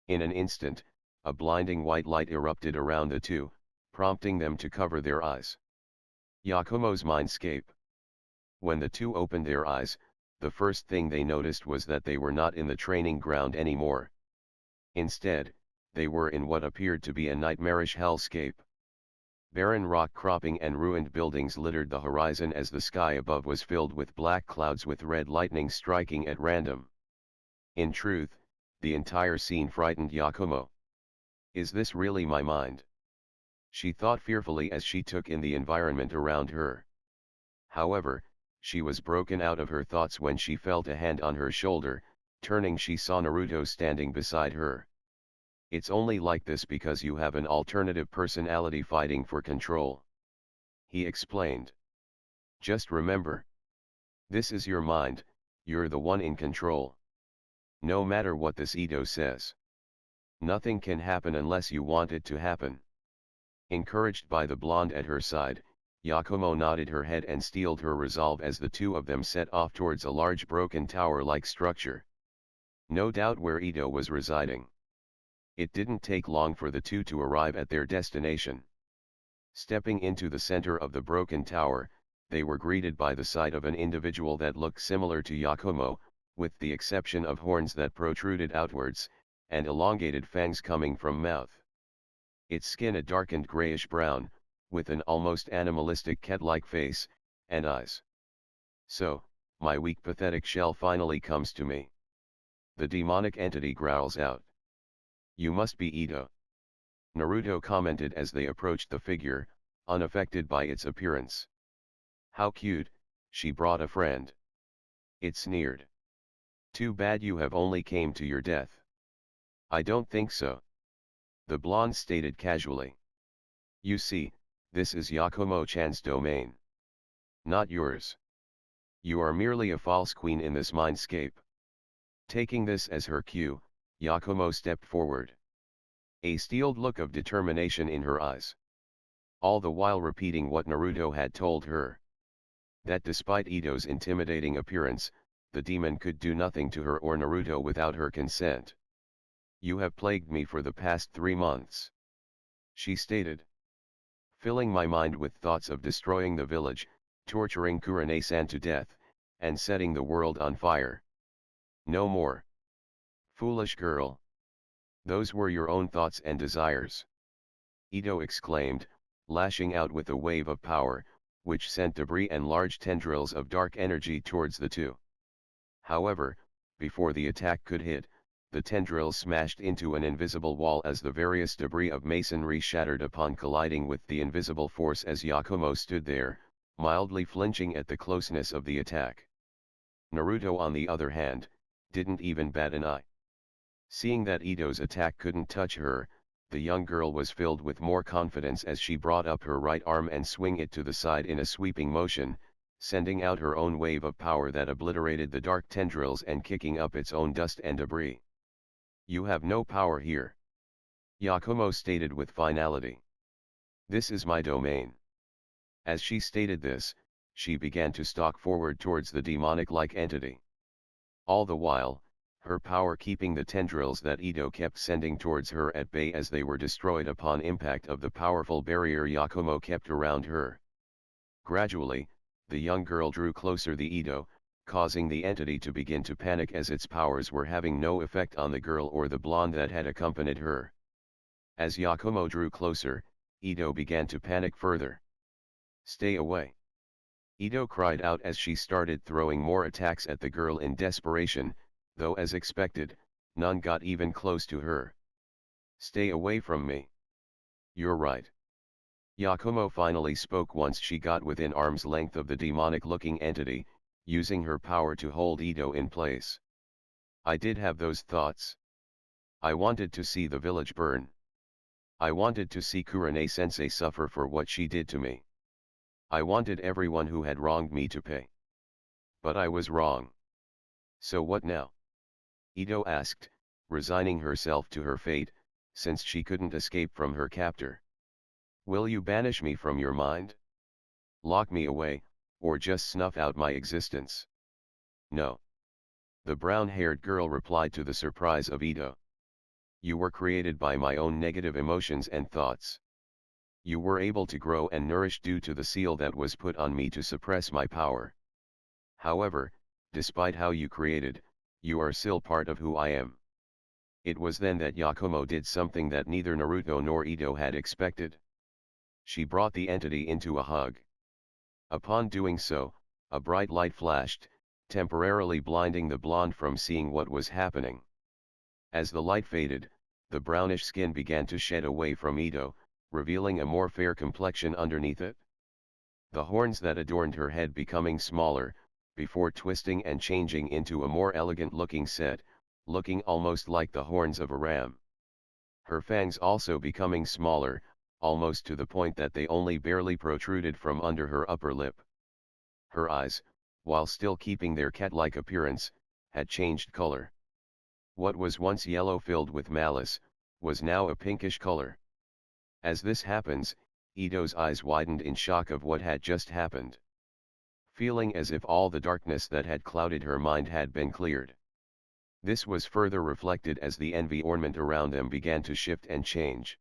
In an instant, a blinding white light erupted around the two, prompting them to cover their eyes. Yakumo's mindscape. When the two opened their eyes, the first thing they noticed was that they were not in the training ground anymore. Instead, they were in what appeared to be a nightmarish hellscape. Barren rock cropping and ruined buildings littered the horizon as the sky above was filled with black clouds with red lightning striking at random. In truth, the entire scene frightened Yakumo. Is this really my mind? She thought fearfully as she took in the environment around her. However, she was broken out of her thoughts when she felt a hand on her shoulder. Turning, she saw Naruto standing beside her. It's only like this because you have an alternative personality fighting for control. He explained. Just remember. This is your mind, you're the one in control. No matter what this Ito says. Nothing can happen unless you want it to happen. Encouraged by the blonde at her side, Yakumo nodded her head and steeled her resolve as the two of them set off towards a large broken tower-like structure. No doubt where Ito was residing. It didn't take long for the two to arrive at their destination. Stepping into the center of the broken tower, they were greeted by the sight of an individual that looked similar to Yakumo, with the exception of horns that protruded outwards, and elongated fangs coming from mouth. Its skin a darkened grayish-brown, with an almost animalistic cat-like face, and eyes. So, my weak pathetic shell finally comes to me. The demonic entity growls out. You must be Ito. Naruto commented as they approached the figure, unaffected by its appearance. How cute, she brought a friend. It sneered. Too bad you have only came to your death. I don't think so. The blonde stated casually. You see, this is Yakumo-chan's domain. Not yours. You are merely a false queen in this mindscape. Taking this as her cue, Yakumo stepped forward. A steeled look of determination in her eyes. All the while repeating what Naruto had told her. That despite Ito's intimidating appearance, the demon could do nothing to her or Naruto without her consent. You have plagued me for the past 3 months. She stated. Filling my mind with thoughts of destroying the village, torturing Kurane-san to death, and setting the world on fire. No more. Foolish girl. Those were your own thoughts and desires. Ito exclaimed, lashing out with a wave of power, which sent debris and large tendrils of dark energy towards the two. However, before the attack could hit, the tendrils smashed into an invisible wall as the various debris of masonry shattered upon colliding with the invisible force as Yakumo stood there, mildly flinching at the closeness of the attack. Naruto on the other hand, didn't even bat an eye. Seeing that Ito's attack couldn't touch her, the young girl was filled with more confidence as she brought up her right arm and swung it to the side in a sweeping motion, sending out her own wave of power that obliterated the dark tendrils and kicking up its own dust and debris. You have no power here. Yakumo stated with finality. This is my domain. As she stated this, she began to stalk forward towards the demonic-like entity. All the while, her power keeping the tendrils that Ito kept sending towards her at bay as they were destroyed upon impact of the powerful barrier Yakumo kept around her. Gradually, the young girl drew closer the Ito, causing the entity to begin to panic as its powers were having no effect on the girl or the blonde that had accompanied her. As Yakumo drew closer, Ito began to panic further. Stay away. Ito cried out as she started throwing more attacks at the girl in desperation, though as expected, none got even close to her. Stay away from me. You're right. Yakumo finally spoke once she got within arm's length of the demonic-looking entity, using her power to hold Ito in place. I did have those thoughts. I wanted to see the village burn. I wanted to see Kurane-sensei suffer for what she did to me. I wanted everyone who had wronged me to pay. But I was wrong. So what now? Ito asked, resigning herself to her fate, since she couldn't escape from her captor. Will you banish me from your mind? Lock me away, or just snuff out my existence? No. The brown-haired girl replied to the surprise of Ito. You were created by my own negative emotions and thoughts. You were able to grow and nourish due to the seal that was put on me to suppress my power. However, despite how you created, you are still part of who I am. It was then that Yakumo did something that neither Naruto nor Ito had expected. She brought the entity into a hug. Upon doing so, a bright light flashed, temporarily blinding the blonde from seeing what was happening. As the light faded, the brownish skin began to shed away from Ito, revealing a more fair complexion underneath it. The horns that adorned her head becoming smaller, before twisting and changing into a more elegant-looking set, looking almost like the horns of a ram. Her fangs also becoming smaller, almost to the point that they only barely protruded from under her upper lip. Her eyes, while still keeping their cat-like appearance, had changed color. What was once yellow filled with malice, was now a pinkish color. As this happens, Ito's eyes widened in shock of what had just happened. Feeling as if all the darkness that had clouded her mind had been cleared. This was further reflected as the envy ornament around them began to shift and change.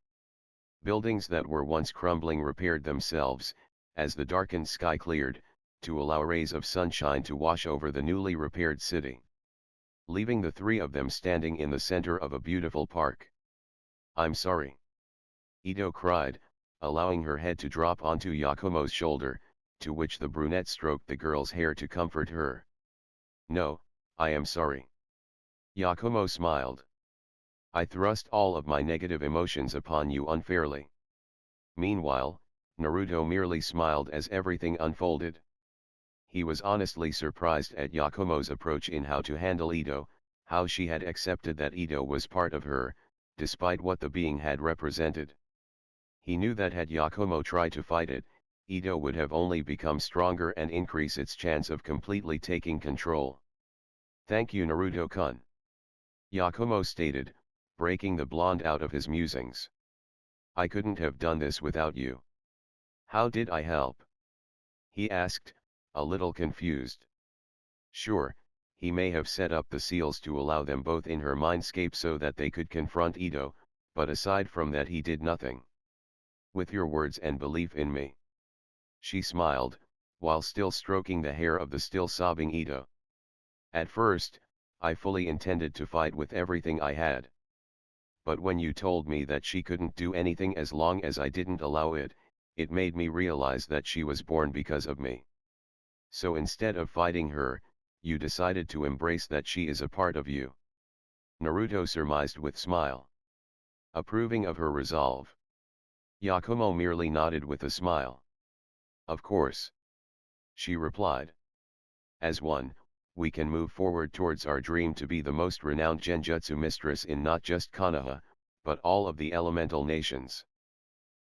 Buildings that were once crumbling repaired themselves, as the darkened sky cleared, to allow rays of sunshine to wash over the newly repaired city. Leaving the three of them standing in the center of a beautiful park. I'm sorry. Ito cried, allowing her head to drop onto Yakumo's shoulder, to which the brunette stroked the girl's hair to comfort her. No, I am sorry. Yakumo smiled. I thrust all of my negative emotions upon you unfairly. Meanwhile, Naruto merely smiled as everything unfolded. He was honestly surprised at Yakumo's approach in how to handle Ito, how she had accepted that Ito was part of her, despite what the being had represented. He knew that had Yakumo tried to fight it, Ito would have only become stronger and increase its chance of completely taking control. Thank you, Naruto-kun. Yakumo stated, breaking the blonde out of his musings. I couldn't have done this without you. How did I help? He asked, a little confused. Sure, he may have set up the seals to allow them both in her mindscape so that they could confront Ito, but aside from that he did nothing. With your words and belief in me. She smiled, while still stroking the hair of the still sobbing Ito. At first, I fully intended to fight with everything I had. But when you told me that she couldn't do anything as long as I didn't allow it, it made me realize that she was born because of me. So instead of fighting her, you decided to embrace that she is a part of you. Naruto surmised with smile. Approving of her resolve. Yakumo merely nodded with a smile. Of course. She replied. As one, we can move forward towards our dream to be the most renowned genjutsu mistress in not just Konoha, but all of the elemental nations.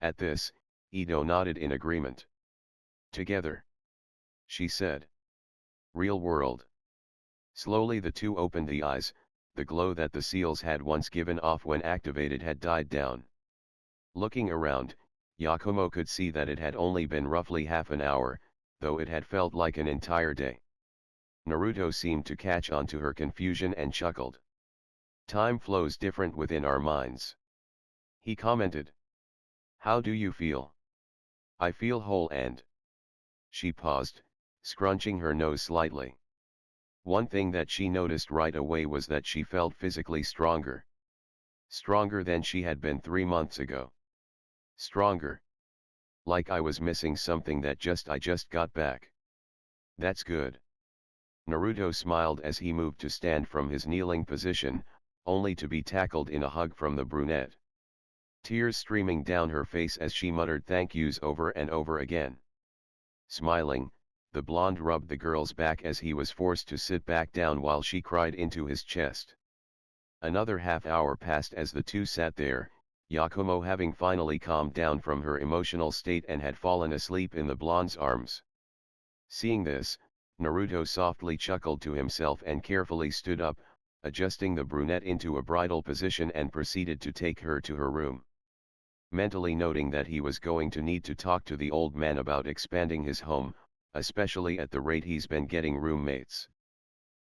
At this, Ito nodded in agreement. Together. She said. Real world. Slowly the two opened the eyes, the glow that the seals had once given off when activated had died down. Looking around, Yakumo could see that it had only been roughly half an hour, though it had felt like an entire day. Naruto seemed to catch on to her confusion and chuckled. Time flows different within our minds. He commented. How do you feel? I feel whole and... She paused, scrunching her nose slightly. One thing that she noticed right away was that she felt physically stronger. Stronger than she had been 3 months ago. Stronger. Like I was missing something that I just got back. That's good. Naruto smiled as he moved to stand from his kneeling position, only to be tackled in a hug from the brunette. Tears streaming down her face as she muttered thank yous over and over again. Smiling, the blonde rubbed the girl's back as he was forced to sit back down while she cried into his chest. Another half hour passed as the two sat there, Yakumo having finally calmed down from her emotional state and had fallen asleep in the blonde's arms. Seeing this, Naruto softly chuckled to himself and carefully stood up, adjusting the brunette into a bridal position and proceeded to take her to her room. Mentally noting that he was going to need to talk to the old man about expanding his home, especially at the rate he's been getting roommates.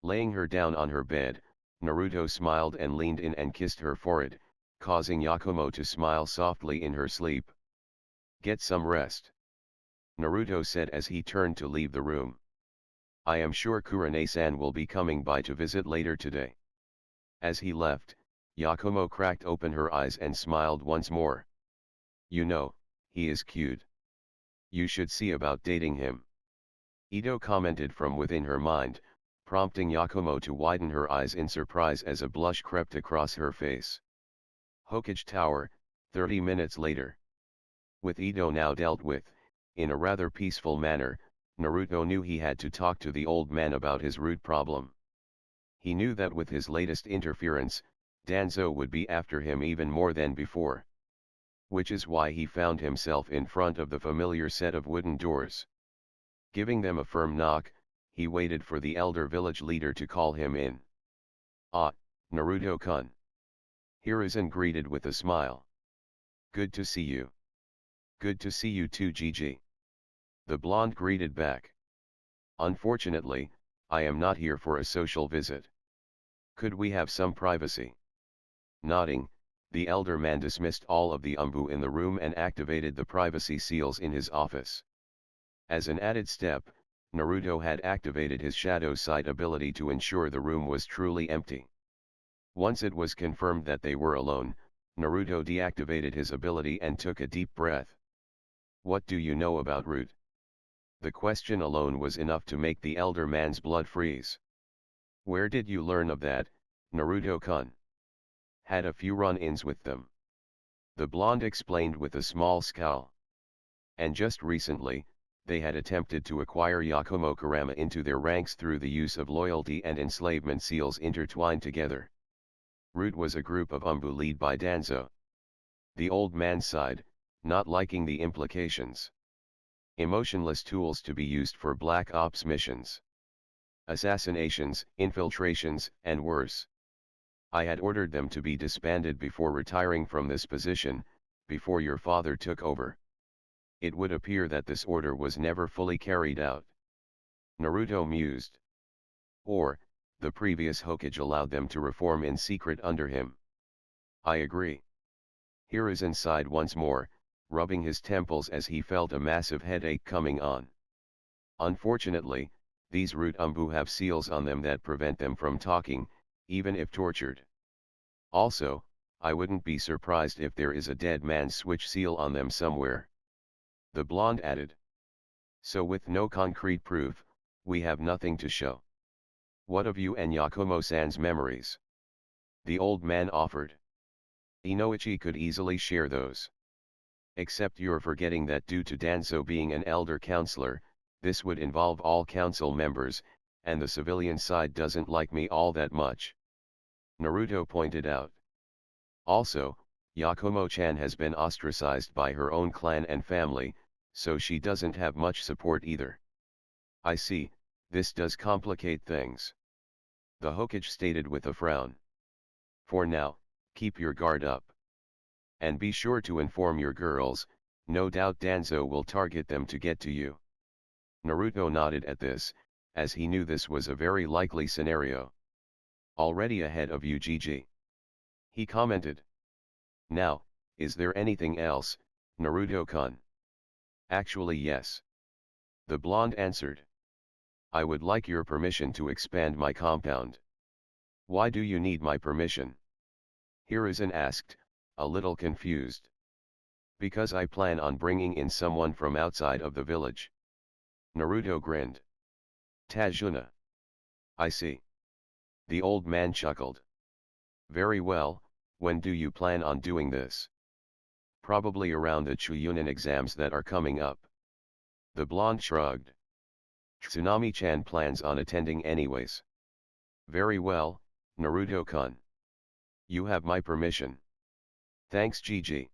Laying her down on her bed, Naruto smiled and leaned in and kissed her forehead, causing Yakumo to smile softly in her sleep. "Get some rest," Naruto said as he turned to leave the room. "I am sure Kurane-san will be coming by to visit later today." As he left, Yakumo cracked open her eyes and smiled once more. "You know, he is cute. You should see about dating him," Ito commented from within her mind, prompting Yakumo to widen her eyes in surprise as a blush crept across her face. Hokage Tower, 30 minutes later. With Ito now dealt with, in a rather peaceful manner, Naruto knew he had to talk to the old man about his root problem. He knew that with his latest interference, Danzo would be after him even more than before. Which is why he found himself in front of the familiar set of wooden doors. Giving them a firm knock, he waited for the elder village leader to call him in. "Ah, Naruto-kun." Hiruzen greeted with a smile. "Good to see you." "Good to see you too, Gigi," the blonde greeted back. "Unfortunately, I am not here for a social visit. Could we have some privacy?" Nodding, the elder man dismissed all of the umbu in the room and activated the privacy seals in his office. As an added step, Naruto had activated his shadow sight ability to ensure the room was truly empty. Once it was confirmed that they were alone, Naruto deactivated his ability and took a deep breath. "What do you know about Root?" The question alone was enough to make the elder man's blood freeze. "Where did you learn of that, Naruto-kun?" "Had a few run-ins with them," the blonde explained with a small scowl. "And just recently, they had attempted to acquire Yakumo Kurama into their ranks through the use of loyalty and enslavement seals intertwined together." Root was a group of umbu led by Danzo. The old man sighed, not liking the implications. Emotionless tools to be used for black ops missions. Assassinations, infiltrations, and worse. "I had ordered them to be disbanded before retiring from this position, before your father took over. It would appear that this order was never fully carried out," Naruto mused. "Or, the previous Hokage allowed them to reform in secret under him." "I agree." Hiruzen sighed once more, rubbing his temples as he felt a massive headache coming on. "Unfortunately, these root umbu have seals on them that prevent them from talking, even if tortured. Also, I wouldn't be surprised if there is a dead man's switch seal on them somewhere," the blonde added. "So with no concrete proof, we have nothing to show." "What of you and Yakumo-san's memories?" the old man offered. "Inoichi could easily share those. Except you're forgetting that due to Danzo being an elder counselor, this would involve all council members, and the civilian side doesn't like me all that much," Naruto pointed out. "Also, Yakumo-chan has been ostracized by her own clan and family, so she doesn't have much support either." "I see, this does complicate things," the Hokage stated with a frown. "For now, keep your guard up. And be sure to inform your girls, no doubt Danzo will target them to get to you." Naruto nodded at this, as he knew this was a very likely scenario. "Already ahead of you, Gigi," he commented. "Now, is there anything else, Naruto-kun?" "Actually yes," the blonde answered. "I would like your permission to expand my compound." "Why do you need my permission?" Hiruzen asked, a little confused. "Because I plan on bringing in someone from outside of the village." Naruto grinned. "Tajuna. I see." The old man chuckled. "Very well, when do you plan on doing this?" "Probably around the Chuunin exams that are coming up." The blonde shrugged. "Tsunami-chan plans on attending anyways." "Very well, Naruto-kun. You have my permission." Thanks Gigi.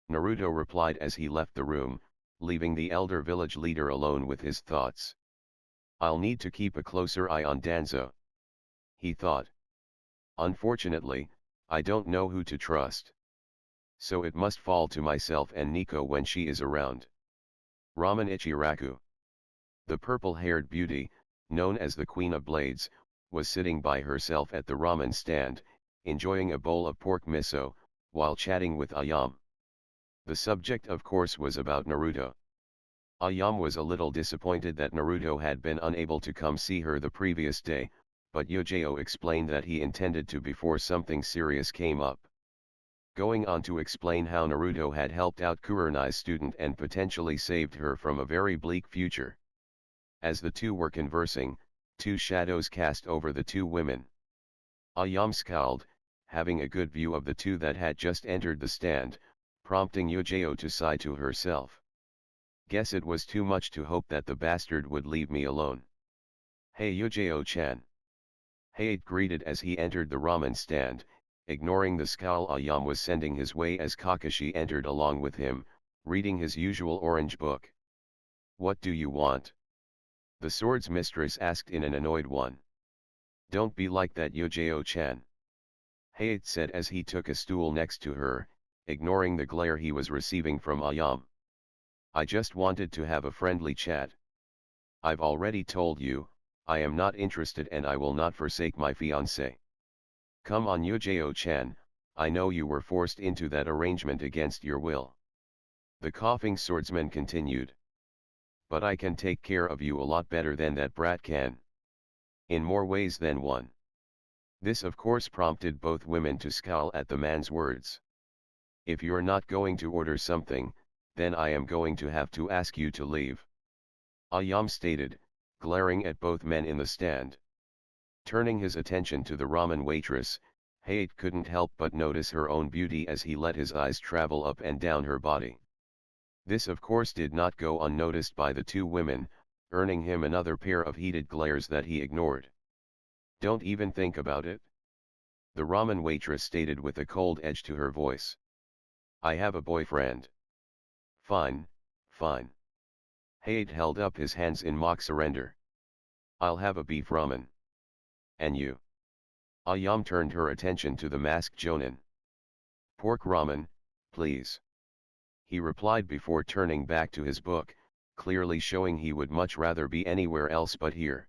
Naruto replied as he left the room, leaving the elder village leader alone with his thoughts. I'll need to keep a closer eye on Danzo, he thought. Unfortunately, I don't know who to trust. So it must fall to myself and Nico when she is around. Ramen Ichiraku. The purple-haired beauty, known as the Queen of Blades, was sitting by herself at the ramen stand, enjoying a bowl of pork miso, while chatting with Ayam. The subject of course was about Naruto. Ayam was a little disappointed that Naruto had been unable to come see her the previous day, but Yojao explained that he intended to before something serious came up. Going on to explain how Naruto had helped out Kurenai's student and potentially saved her from a very bleak future. As the two were conversing, two shadows cast over the two women. Ayam scowled, having a good view of the two that had just entered the stand, prompting Yojao to sigh to herself. Guess it was too much to hope that the bastard would leave me alone. Hey Yojao-chan. Hayate greeted as he entered the ramen stand, ignoring the scowl Ayam was sending his way as Kakashi entered along with him, reading his usual orange book. What do you want? The sword's mistress asked in an annoyed one. Don't be like that Yojao-chan. Hayate said as he took a stool next to her, ignoring the glare he was receiving from Ayam. I just wanted to have a friendly chat. I've already told you, I am not interested and I will not forsake my fiancé. Come on Yojao-chan, I know you were forced into that arrangement against your will. The coughing swordsman continued. But I can take care of you a lot better than that brat can. In more ways than one. This of course prompted both women to scowl at the man's words. If you're not going to order something, then I am going to have to ask you to leave. Ayam stated, glaring at both men in the stand. Turning his attention to the ramen waitress, Hayate couldn't help but notice her own beauty as he let his eyes travel up and down her body. This of course did not go unnoticed by the two women, earning him another pair of heated glares that he ignored. Don't even think about it. The ramen waitress stated with a cold edge to her voice. I have a boyfriend. Fine, fine. Hayate held up his hands in mock surrender. I'll have a beef ramen. And you? Ayam turned her attention to the masked jonin. Pork ramen, please. He replied before turning back to his book, clearly showing he would much rather be anywhere else but here.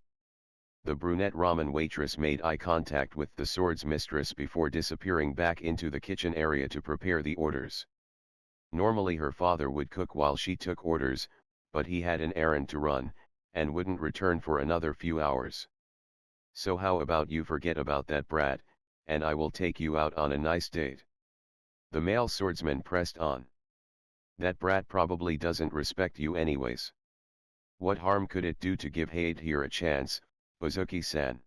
The brunette ramen waitress made eye contact with the sword's mistress before disappearing back into the kitchen area to prepare the orders. Normally her father would cook while she took orders, but he had an errand to run, and wouldn't return for another few hours. So how about you forget about that brat, and I will take you out on a nice date. The male swordsman pressed on. That brat probably doesn't respect you anyways. What harm could it do to give Hayate here a chance, Uzuki-san?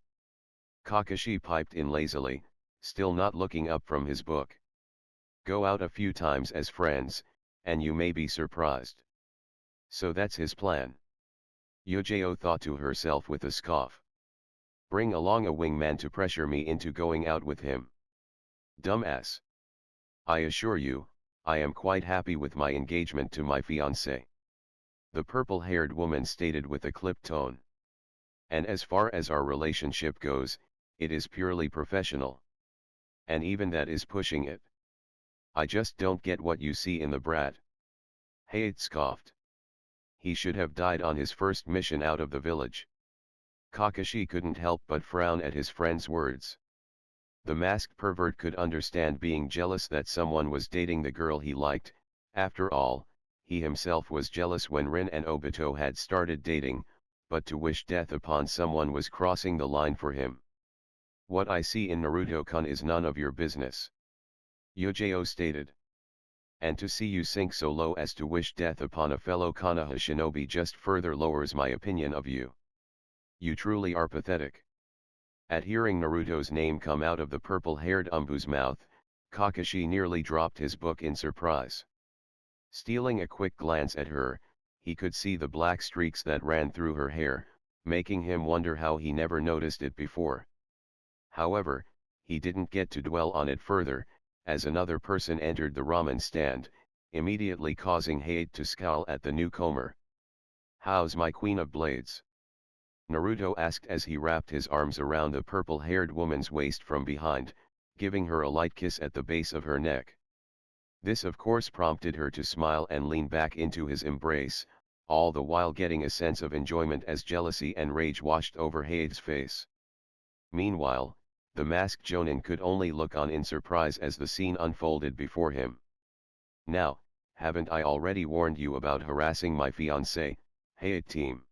Kakashi piped in lazily, still not looking up from his book. Go out a few times as friends, and you may be surprised. So that's his plan. Yojao thought to herself with a scoff. Bring along a wingman to pressure me into going out with him. Dumbass. I assure you, I am quite happy with my engagement to my fiancé. The purple-haired woman stated with a clipped tone. And as far as our relationship goes, it is purely professional. And even that is pushing it. I just don't get what you see in the brat. Hayate scoffed. He should have died on his first mission out of the village. Kakashi couldn't help but frown at his friend's words. The masked pervert could understand being jealous that someone was dating the girl he liked. After all, he himself was jealous when Rin and Obito had started dating, but to wish death upon someone was crossing the line for him. What I see in Naruto-kun is none of your business. Yojao stated. And to see you sink so low as to wish death upon a fellow Konoha shinobi just further lowers my opinion of you. You truly are pathetic. At hearing Naruto's name come out of the purple-haired Umbu's mouth, Kakashi nearly dropped his book in surprise. Stealing a quick glance at her, he could see the black streaks that ran through her hair, making him wonder how he never noticed it before. However, he didn't get to dwell on it further, as another person entered the ramen stand, immediately causing Hayate to scowl at the newcomer. "How's my queen of blades?" Naruto asked as he wrapped his arms around the purple-haired woman's waist from behind, giving her a light kiss at the base of her neck. This of course prompted her to smile and lean back into his embrace, all the while getting a sense of enjoyment as jealousy and rage washed over Hayate's face. Meanwhile, the masked Jonin could only look on in surprise as the scene unfolded before him. "Now, haven't I already warned you about harassing my fiancé, Hayate team?"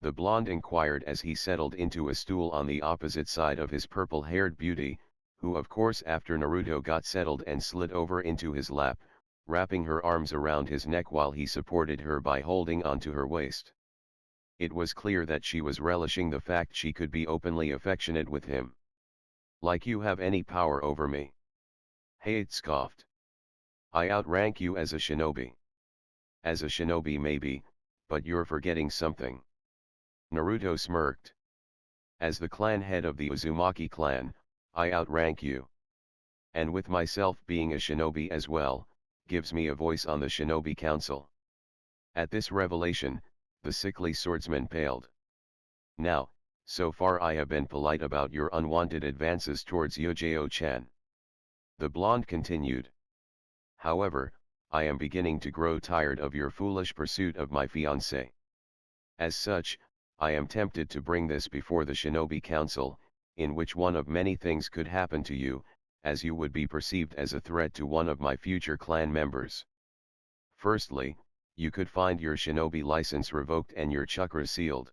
the blonde inquired as he settled into a stool on the opposite side of his purple-haired beauty, who of course after Naruto got settled and slid over into his lap, wrapping her arms around his neck while he supported her by holding onto her waist. It was clear that she was relishing the fact she could be openly affectionate with him. "Like you have any power over me?" Hayate scoffed. "I outrank you as a shinobi." "As a shinobi maybe, but you're forgetting something." Naruto smirked. "As the clan head of the Uzumaki clan, I outrank you. And with myself being a shinobi as well, gives me a voice on the shinobi council." At this revelation, the sickly swordsman paled. "Now, so far I have been polite about your unwanted advances towards Yojo-chan," the blonde continued. "However, I am beginning to grow tired of your foolish pursuit of my fiancé. As such, I am tempted to bring this before the Shinobi Council, in which one of many things could happen to you, as you would be perceived as a threat to one of my future clan members. Firstly, you could find your shinobi license revoked and your chakra sealed.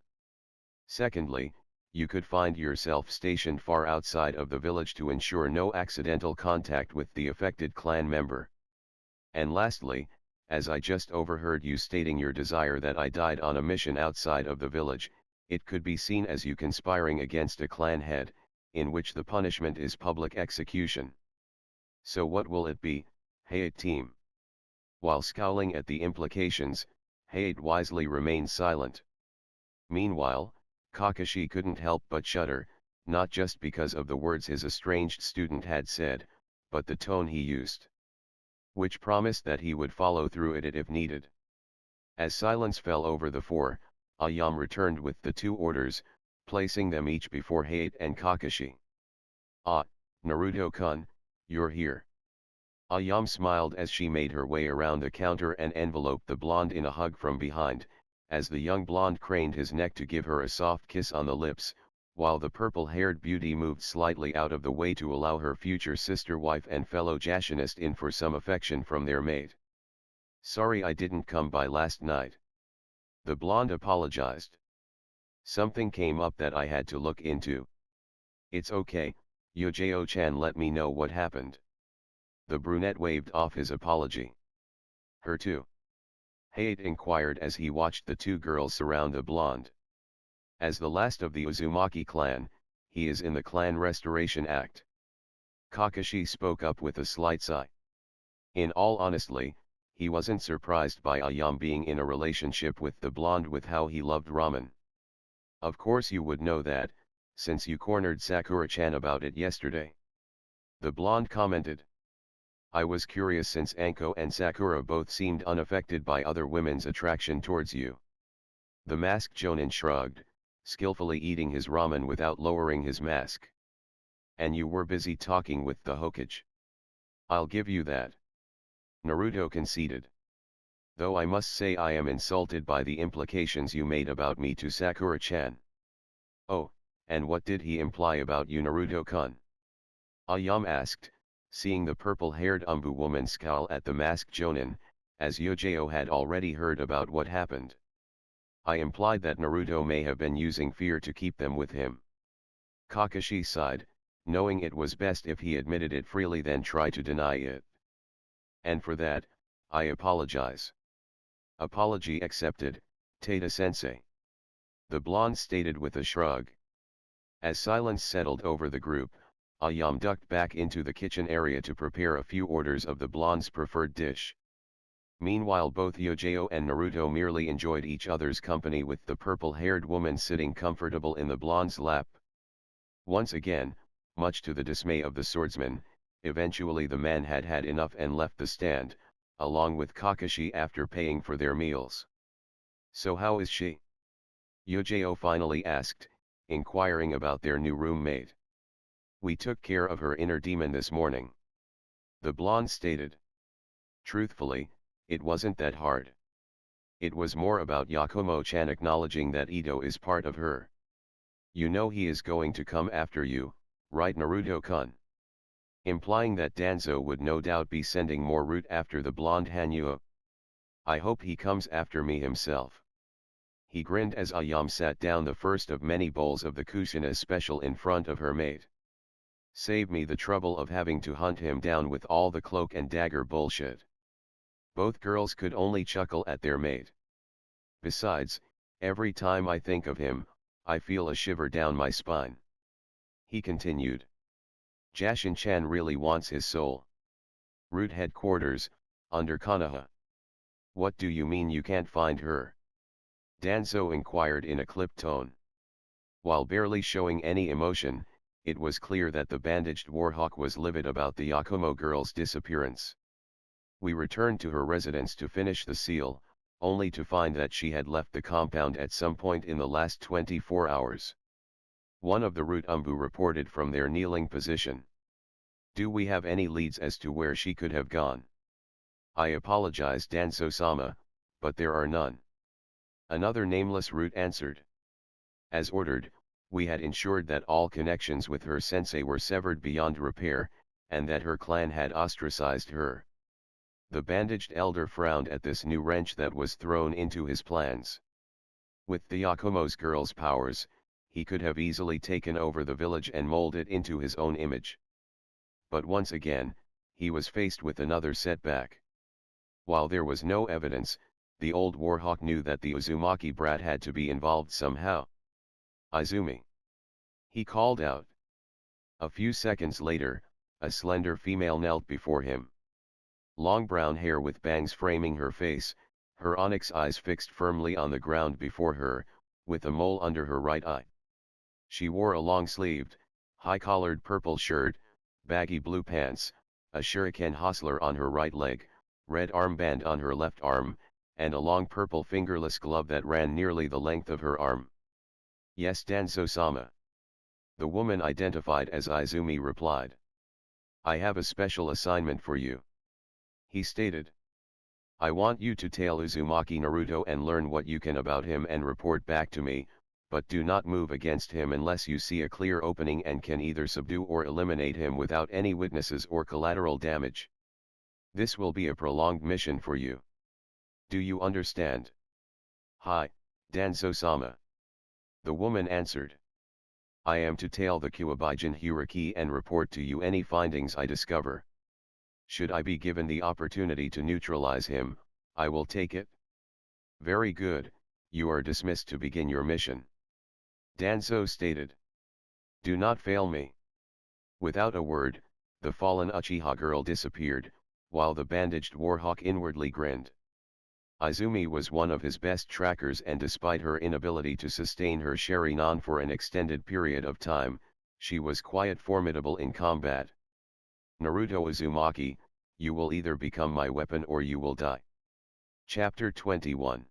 Secondly, you could find yourself stationed far outside of the village to ensure no accidental contact with the affected clan member. And lastly, as I just overheard you stating your desire that I died on a mission outside of the village, it could be seen as you conspiring against a clan head, in which the punishment is public execution. So what will it be, Hayate team?" While scowling at the implications, Hayate wisely remained silent. Meanwhile, Kakashi couldn't help but shudder, not just because of the words his estranged student had said, but the tone he used, which promised that he would follow through it if needed. As silence fell over the four, Ayam returned with the two orders, placing them each before Hayate and Kakashi. "Ah, Naruto-kun, you're here." Ayam smiled as she made her way around the counter and enveloped the blonde in a hug from behind, as the young blonde craned his neck to give her a soft kiss on the lips, while the purple-haired beauty moved slightly out of the way to allow her future sister-wife and fellow Jashinist in for some affection from their mate. "Sorry I didn't come by last night," the blonde apologized. "Something came up that I had to look into." "It's okay, Yojo-chan let me know what happened." The brunette waved off his apology. "Her too?" Hayate inquired as he watched the two girls surround the blonde. "As the last of the Uzumaki clan, he is in the Clan Restoration Act." Kakashi spoke up with a slight sigh. In all honesty, he wasn't surprised by Ayam being in a relationship with the blonde with how he loved ramen. "Of course you would know that, since you cornered Sakura-chan about it yesterday," the blonde commented. "I was curious since Anko and Sakura both seemed unaffected by other women's attraction towards you." The masked Jonin shrugged, skillfully eating his ramen without lowering his mask. "And you were busy talking with the Hokage. I'll give you that," Naruto conceded. "Though I must say I am insulted by the implications you made about me to Sakura-chan." "Oh, and what did he imply about you, Naruto-kun?" Ayam asked, seeing the purple-haired Umbu woman scowl at the masked Jonin, as Yojo had already heard about what happened. "I implied that Naruto may have been using fear to keep them with him." Kakashi sighed, knowing it was best if he admitted it freely than try to deny it. "And for that, I apologize." "Apology accepted, Tada-sensei," the blonde stated with a shrug. As silence settled over the group, Ayam ducked back into the kitchen area to prepare a few orders of the blonde's preferred dish. Meanwhile both Yojo and Naruto merely enjoyed each other's company with the purple-haired woman sitting comfortable in the blonde's lap. Once again, much to the dismay of the swordsman, Eventually the man had had enough and left the stand, along with Kakashi after paying for their meals. "So how is she?" Yujiro finally asked, inquiring about their new roommate. "We took care of her inner demon this morning," the blonde stated. Truthfully, it wasn't that hard. It was more about Yakumo-chan acknowledging that Ito is part of her. "You know he is going to come after you, right Naruto-kun?" Implying that Danzo would no doubt be sending more root after the blonde Hanyu. "I hope he comes after me himself." He grinned as Ayam sat down the first of many bowls of the Kushina special in front of her mate. "Save me the trouble of having to hunt him down with all the cloak and dagger bullshit." Both girls could only chuckle at their mate. "Besides, every time I think of him, I feel a shiver down my spine," he continued. "Jashin-chan really wants his soul." "Root headquarters, under Konoha." "What do you mean you can't find her?" Danzo inquired in a clipped tone. While barely showing any emotion, it was clear that the bandaged warhawk was livid about the Yakumo girl's disappearance. "We returned to her residence to finish the seal, only to find that she had left the compound at some point in the last 24 hours. One of the root umbu reported from their kneeling position. Do we have any leads as to where she could have gone?" "I apologize Danzo-sama, but there are none." Another nameless root answered. "As ordered, we had ensured that all connections with her sensei were severed beyond repair, and that her clan had ostracized her." The bandaged elder frowned at this new wrench that was thrown into his plans. With the Yakumo's girl's powers, he could have easily taken over the village and molded it into his own image. But once again, he was faced with another setback. While there was no evidence, the old warhawk knew that the Uzumaki brat had to be involved somehow. "Izumi!" he called out. A few seconds later, a slender female knelt before him. Long brown hair with bangs framing her face, her onyx eyes fixed firmly on the ground before her, with a mole under her right eye. She wore a long-sleeved, high-collared purple shirt, baggy blue pants, a shuriken hostler on her right leg, red armband on her left arm, and a long purple fingerless glove that ran nearly the length of her arm. "Yes Danzo-sama." The woman identified as Izumi replied. "I have a special assignment for you," he stated. "I want you to tail Uzumaki Naruto and learn what you can about him and report back to me, but do not move against him unless you see a clear opening and can either subdue or eliminate him without any witnesses or collateral damage. This will be a prolonged mission for you. Do you understand?" "Hi, Danzo-sama." The woman answered. "I am to tail the Kuwabijin Huriki and report to you any findings I discover. Should I be given the opportunity to neutralize him, I will take it." "Very good, you are dismissed to begin your mission," Danzo stated. "Do not fail me." Without a word, the fallen Uchiha girl disappeared, while the bandaged warhawk inwardly grinned. Izumi was one of his best trackers, and despite her inability to sustain her sharingan for an extended period of time, she was quite formidable in combat. "Naruto Uzumaki, you will either become my weapon or you will die." Chapter 21.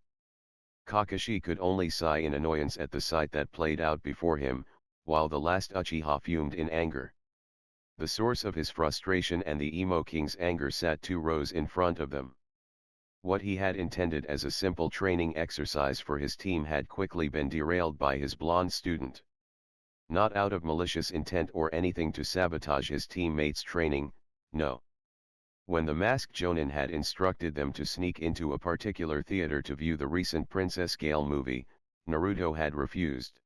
Kakashi could only sigh in annoyance at the sight that played out before him, while the last Uchiha fumed in anger. The source of his frustration and the Emo King's anger sat 2 rows in front of them. What he had intended as a simple training exercise for his team had quickly been derailed by his blonde student. Not out of malicious intent or anything to sabotage his teammates' training, no. When the masked Jonin had instructed them to sneak into a particular theater to view the recent Princess Gale movie, Naruto had refused.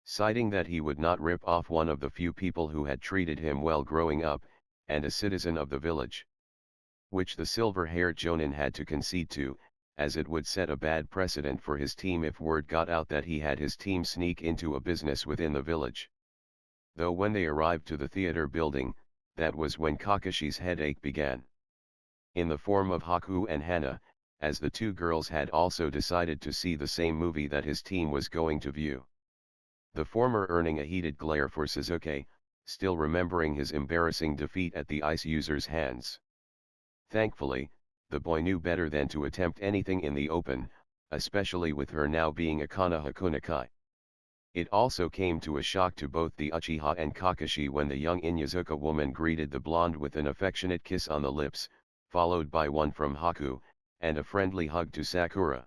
Citing that he would not rip off one of the few people who had treated him well growing up, and a citizen of the village. Which the silver-haired Jonin had to concede to, as it would set a bad precedent for his team if word got out that he had his team sneak into a business within the village. Though when they arrived to the theater building, that was when Kakashi's headache began. In the form of Haku and Hana, as the 2 girls had also decided to see the same movie that his team was going to view. The former earning a heated glare for Sasuke, still remembering his embarrassing defeat at the ice user's hands. Thankfully, the boy knew better than to attempt anything in the open, especially with her now being a Konoha kunai. It also came to a shock to both the Uchiha and Kakashi when the young Inyazuka woman greeted the blonde with an affectionate kiss on the lips, followed by one from Haku, and a friendly hug to Sakura.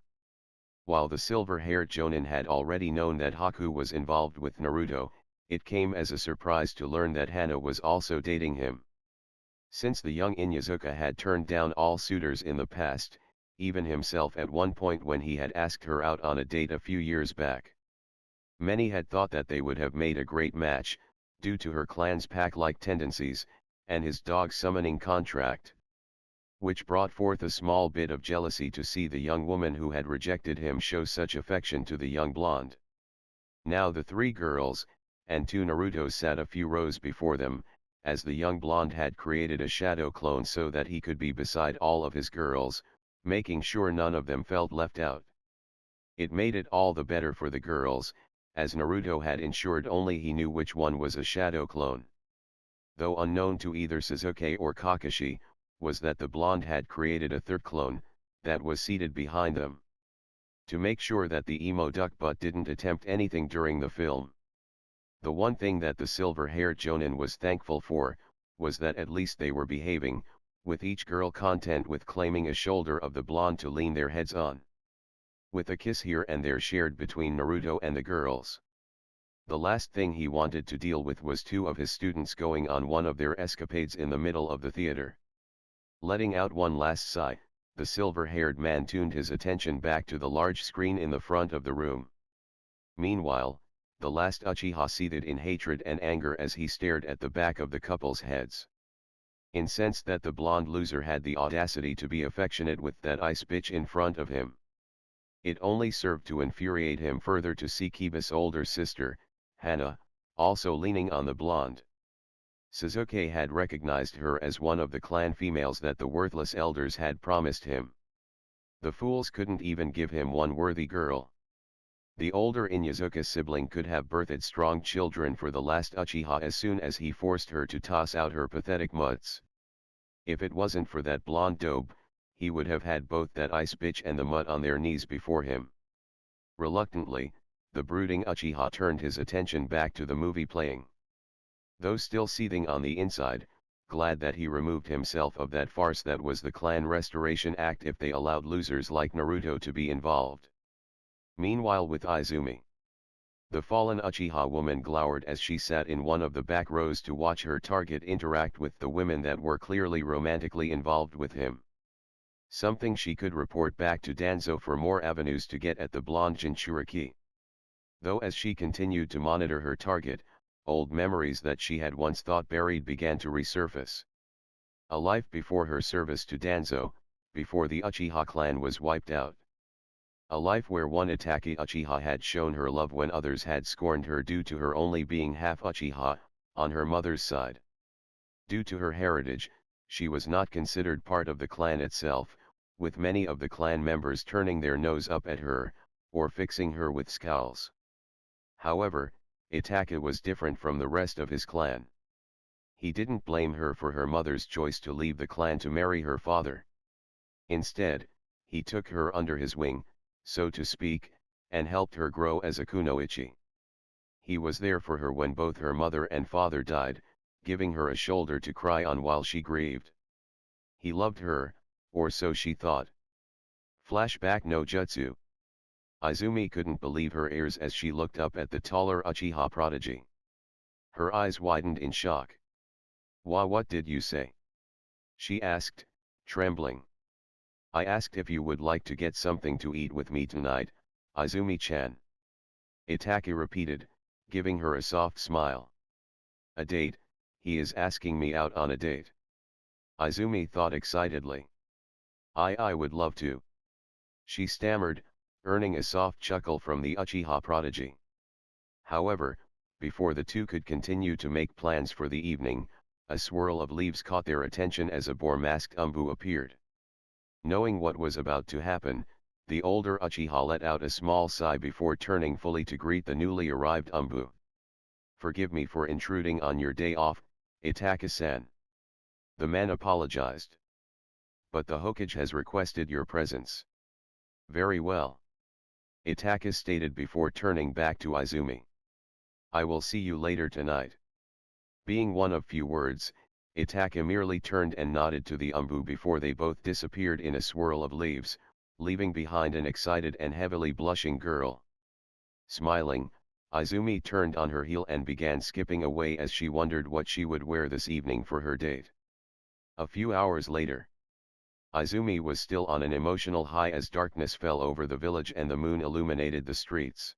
While the silver-haired Jonin had already known that Haku was involved with Naruto, it came as a surprise to learn that Hana was also dating him. Since the young Inyazuka had turned down all suitors in the past, even himself at one point when he had asked her out on a date a few years back. Many had thought that they would have made a great match, due to her clan's pack-like tendencies, and his dog-summoning contract. Which brought forth a small bit of jealousy to see the young woman who had rejected him show such affection to the young blonde. Now the three girls, and two Narutos sat a few rows before them, as the young blonde had created a shadow clone so that he could be beside all of his girls, making sure none of them felt left out. It made it all the better for the girls, as Naruto had ensured only he knew which one was a shadow clone. Though unknown to either Sasuke or Kakashi, was that the blonde had created a third clone, that was seated behind them. To make sure that the emo duck butt didn't attempt anything during the film. The one thing that the silver-haired Jonin was thankful for, was that at least they were behaving, with each girl content with claiming a shoulder of the blonde to lean their heads on. With a kiss here and there shared between Naruto and the girls. The last thing he wanted to deal with was two of his students going on one of their escapades in the middle of the theater. Letting out one last sigh, the silver-haired man tuned his attention back to the large screen in the front of the room. Meanwhile, the last Uchiha seethed in hatred and anger as he stared at the back of the couple's heads. Incensed that the blonde loser had the audacity to be affectionate with that ice bitch in front of him. It only served to infuriate him further to see Kiba's older sister, Hana, also leaning on the blonde. Sasuke had recognized her as one of the clan females that the worthless elders had promised him. The fools couldn't even give him one worthy girl. The older Inyazuka sibling could have birthed strong children for the last Uchiha as soon as he forced her to toss out her pathetic mutts. If it wasn't for that blonde daube, he would have had both that ice bitch and the mutt on their knees before him. Reluctantly, the brooding Uchiha turned his attention back to the movie playing. Though still seething on the inside, glad that he removed himself of that farce that was the clan restoration act if they allowed losers like Naruto to be involved. Meanwhile with Izumi. The fallen Uchiha woman glowered as she sat in one of the back rows to watch her target interact with the women that were clearly romantically involved with him. Something she could report back to Danzo for more avenues to get at the blonde Jinchuriki. Though as she continued to monitor her target, old memories that she had once thought buried began to resurface. A life before her service to Danzo, before the Uchiha clan was wiped out. A life where one Itaki Uchiha had shown her love when others had scorned her due to her only being half Uchiha, on her mother's side. Due to her heritage, she was not considered part of the clan itself, with many of the clan members turning their nose up at her, or fixing her with scowls. However, Itaka was different from the rest of his clan. He didn't blame her for her mother's choice to leave the clan to marry her father. Instead, he took her under his wing, so to speak, and helped her grow as a kunoichi. He was there for her when both her mother and father died, giving her a shoulder to cry on while she grieved. He loved her, or so she thought. Flashback no jutsu. Izumi couldn't believe her ears as she looked up at the taller Uchiha prodigy. Her eyes widened in shock. What did you say?" she asked, trembling. "I asked if you would like to get something to eat with me tonight, Izumi-chan." Itaki repeated, giving her a soft smile. "A date? He is asking me out on a date." Izumi thought excitedly. I would love to." she stammered, earning a soft chuckle from the Uchiha prodigy. However, before the two could continue to make plans for the evening, a swirl of leaves caught their attention as a boar-masked Umbu appeared. Knowing what was about to happen, the older Uchiha let out a small sigh before turning fully to greet the newly arrived Umbu. Forgive me for intruding on your day off, Itaka-san. The man apologized. But the Hokage has requested your presence. Very well. Itaka stated before turning back to Izumi. I will see you later tonight. Being one of few words, Itaka merely turned and nodded to the Umbu before they both disappeared in a swirl of leaves, leaving behind an excited and heavily blushing girl. Smiling, Izumi turned on her heel and began skipping away as she wondered what she would wear this evening for her date. A few hours later, Izumi was still on an emotional high as darkness fell over the village and the moon illuminated the streets.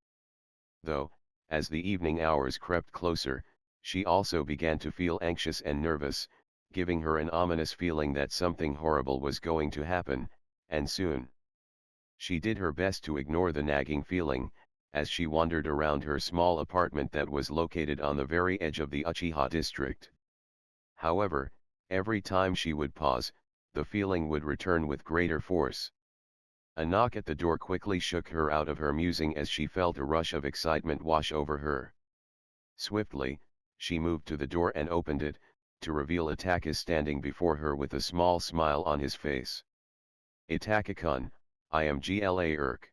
Though, as the evening hours crept closer, she also began to feel anxious and nervous, giving her an ominous feeling that something horrible was going to happen, and soon. She did her best to ignore the nagging feeling, as she wandered around her small apartment that was located on the very edge of the Uchiha district. However, every time she would pause, the feeling would return with greater force. A knock at the door quickly shook her out of her musing as she felt a rush of excitement wash over her. Swiftly, she moved to the door and opened it, to reveal Itaka standing before her with a small smile on his face. Itaka-kun, I am Gla Irk.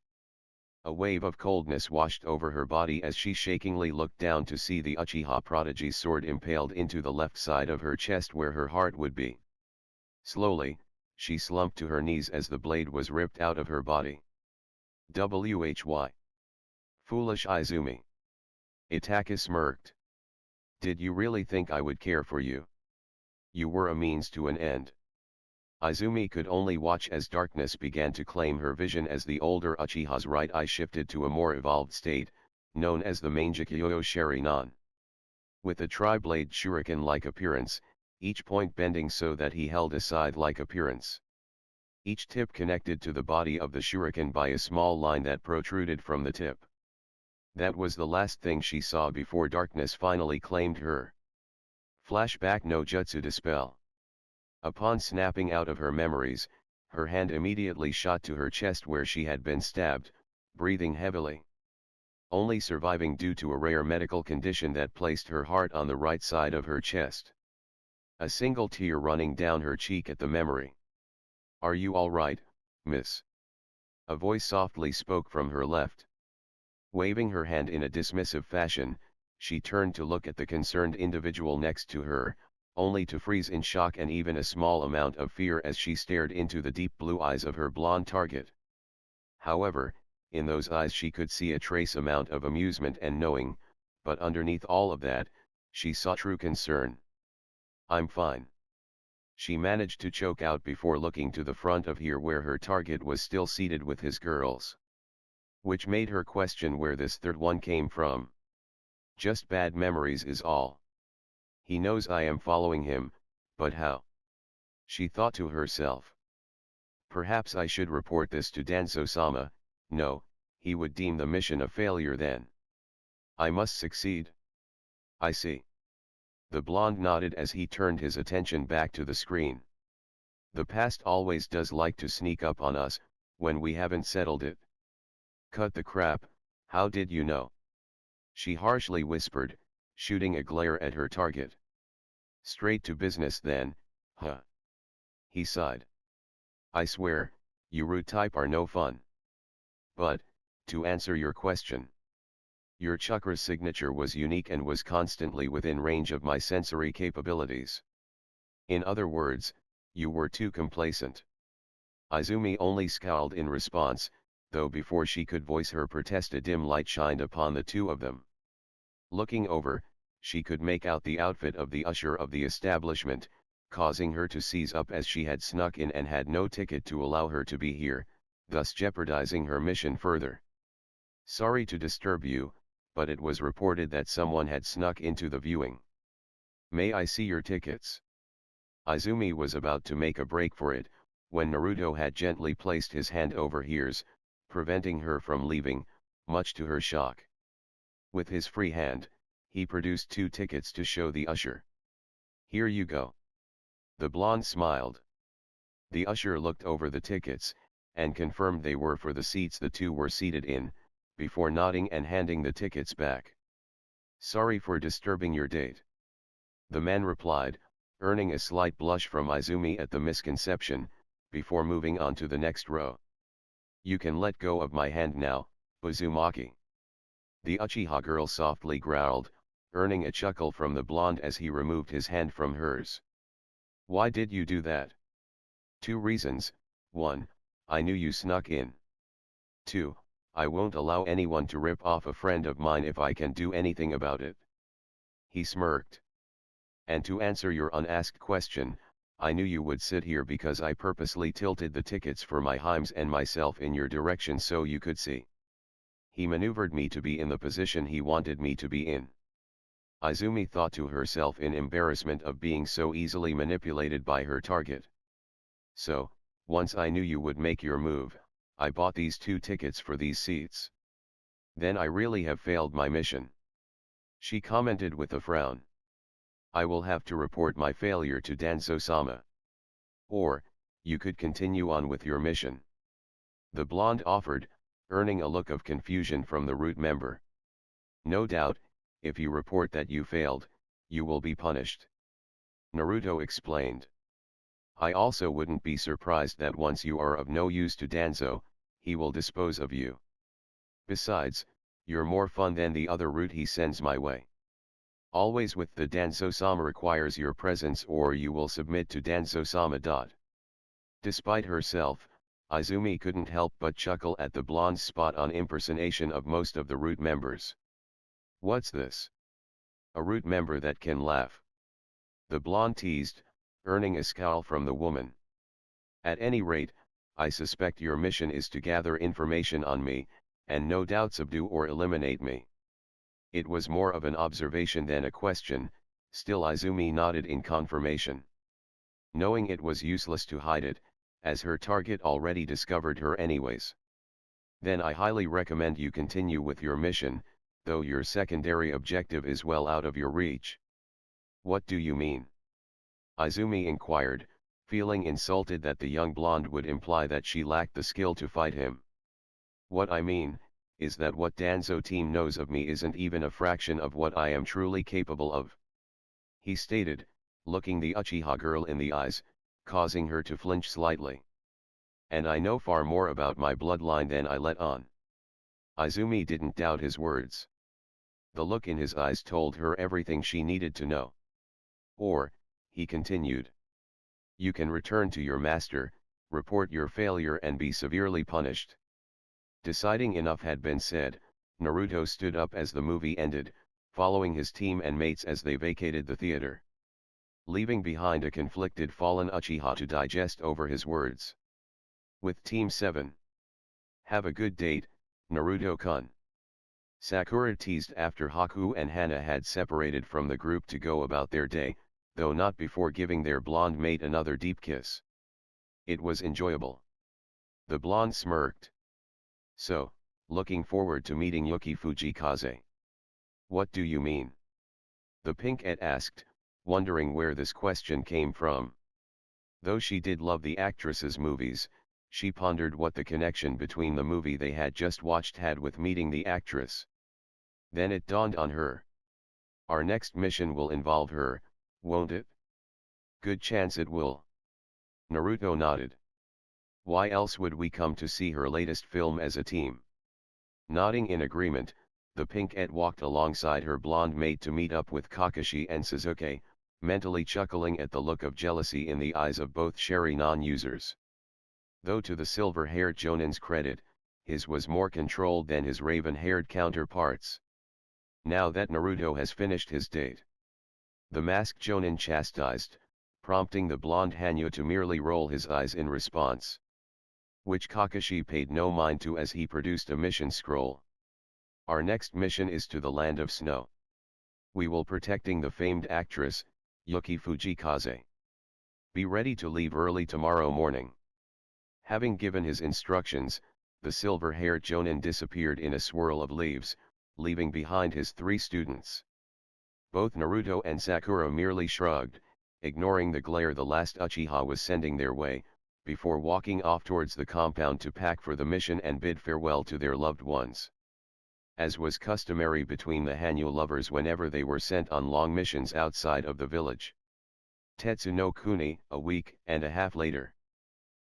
A wave of coldness washed over her body as she shakingly looked down to see the Uchiha prodigy's sword impaled into the left side of her chest where her heart would be. Slowly, she slumped to her knees as the blade was ripped out of her body. Why? Foolish Izumi. Itaka smirked. Did you really think I would care for you? You were a means to an end. Izumi could only watch as darkness began to claim her vision as the older Uchiha's right eye shifted to a more evolved state, known as the mangyeko sharingan. With a tri-blade shuriken-like appearance, each point bending so that he held a scythe-like appearance. Each tip connected to the body of the shuriken by a small line that protruded from the tip. That was the last thing she saw before darkness finally claimed her. Flashback no jutsu dispel. Upon snapping out of her memories, her hand immediately shot to her chest where she had been stabbed, breathing heavily. Only surviving due to a rare medical condition that placed her heart on the right side of her chest. A single tear running down her cheek at the memory. Are you all right, miss? A voice softly spoke from her left. Waving her hand in a dismissive fashion, she turned to look at the concerned individual next to her, only to freeze in shock and even a small amount of fear as she stared into the deep blue eyes of her blonde target. However, in those eyes she could see a trace amount of amusement and knowing, but underneath all of that, she saw true concern. I'm fine. She managed to choke out before looking to the front of here where her target was still seated with his girls. Which made her question where this third one came from. Just bad memories is all. He knows I am following him, but how? She thought to herself. Perhaps I should report this to Danzo-sama. No, he would deem the mission a failure then. I must succeed. I see. The blonde nodded as he turned his attention back to the screen. The past always does like to sneak up on us, when we haven't settled it. Cut the crap, how did you know? She harshly whispered, shooting a glare at her target. Straight to business then, huh? He sighed. I swear, you rude type are no fun. But, to answer your question. Your chakra's signature was unique and was constantly within range of my sensory capabilities. In other words, you were too complacent. Izumi only scowled in response, though before she could voice her protest a dim light shined upon the two of them. Looking over, she could make out the outfit of the usher of the establishment, causing her to seize up as she had snuck in and had no ticket to allow her to be here, thus jeopardizing her mission further. Sorry to disturb you, but it was reported that someone had snuck into the viewing. May I see your tickets? Izumi was about to make a break for it, when Naruto had gently placed his hand over hers, preventing her from leaving, much to her shock. With his free hand, he produced 2 tickets to show the usher. Here you go. The blonde smiled. The usher looked over the tickets, and confirmed they were for the seats the two were seated in, before nodding and handing the tickets back. Sorry for disturbing your date. The man replied, earning a slight blush from Izumi at the misconception, before moving on to the next row. You can let go of my hand now, Uzumaki. The Uchiha girl softly growled, earning a chuckle from the blonde as he removed his hand from hers. Why did you do that? 2 reasons, 1, I knew you snuck in. 2, I won't allow anyone to rip off a friend of mine if I can do anything about it. He smirked. And to answer your unasked question, I knew you would sit here because I purposely tilted the tickets for my Himes and myself in your direction so you could see. He maneuvered me to be in the position he wanted me to be in. Izumi thought to herself in embarrassment of being so easily manipulated by her target. So, once I knew you would make your move, I bought these 2 tickets for these seats. Then I really have failed my mission. She commented with a frown. I will have to report my failure to Danzo-sama. Or, you could continue on with your mission. The blonde offered, earning a look of confusion from the root member. No doubt, if you report that you failed, you will be punished. Naruto explained. I also wouldn't be surprised that once you are of no use to Danzo, he will dispose of you. Besides, you're more fun than the other route he sends my way. Always with the Danzo-sama requires your presence or you will submit to Danzo-sama. Despite herself, Izumi couldn't help but chuckle at the blonde's spot-on impersonation of most of the root members. What's this? A root member that can laugh? The blonde teased, earning a scowl from the woman. At any rate, I suspect your mission is to gather information on me, and no doubt subdue or eliminate me. It was more of an observation than a question, still Izumi nodded in confirmation. Knowing it was useless to hide it, as her target already discovered her anyways. Then I highly recommend you continue with your mission, though your secondary objective is well out of your reach. What do you mean? Izumi inquired, feeling insulted that the young blonde would imply that she lacked the skill to fight him. What I mean, is that what Danzo team knows of me isn't even a fraction of what I am truly capable of. He stated, looking the Uchiha girl in the eyes, causing her to flinch slightly. And I know far more about my bloodline than I let on. Izumi didn't doubt his words. The look in his eyes told her everything she needed to know. Or, he continued. You can return to your master, report your failure and be severely punished. Deciding enough had been said, Naruto stood up as the movie ended, following his team and mates as they vacated the theater. Leaving behind a conflicted fallen Uchiha to digest over his words. With Team 7. Have a good date, Naruto-kun. Sakura teased after Haku and Hana had separated from the group to go about their day, though not before giving their blonde mate another deep kiss. It was enjoyable. The blonde smirked. So, looking forward to meeting Yuki Fujikaze. What do you mean? The pinkette asked, wondering where this question came from. Though she did love the actress's movies, she pondered what the connection between the movie they had just watched had with meeting the actress. Then it dawned on her. Our next mission will involve her, won't it? Good chance it will. Naruto nodded. Why else would we come to see her latest film as a team? Nodding in agreement, the pinkette walked alongside her blonde mate to meet up with Kakashi and Sasuke, mentally chuckling at the look of jealousy in the eyes of both sharingan users. Though to the silver-haired Jonin's credit, his was more controlled than his raven-haired counterparts. Now that Naruto has finished his date, the masked Jonin chastised, prompting the blonde Hanyo to merely roll his eyes in response. Which Kakashi paid no mind to as he produced a mission scroll. Our next mission is to the land of snow. We will protecting the famed actress, Yuki Fujikaze. Be ready to leave early tomorrow morning. Having given his instructions, the silver-haired Jonin disappeared in a swirl of leaves, leaving behind his 3 students. Both Naruto and Sakura merely shrugged, ignoring the glare the last Uchiha was sending their way, before walking off towards the compound to pack for the mission and bid farewell to their loved ones. as was customary between the Hanyu lovers whenever they were sent on long missions outside of the village. Tetsu no Kuni, a week and a half later.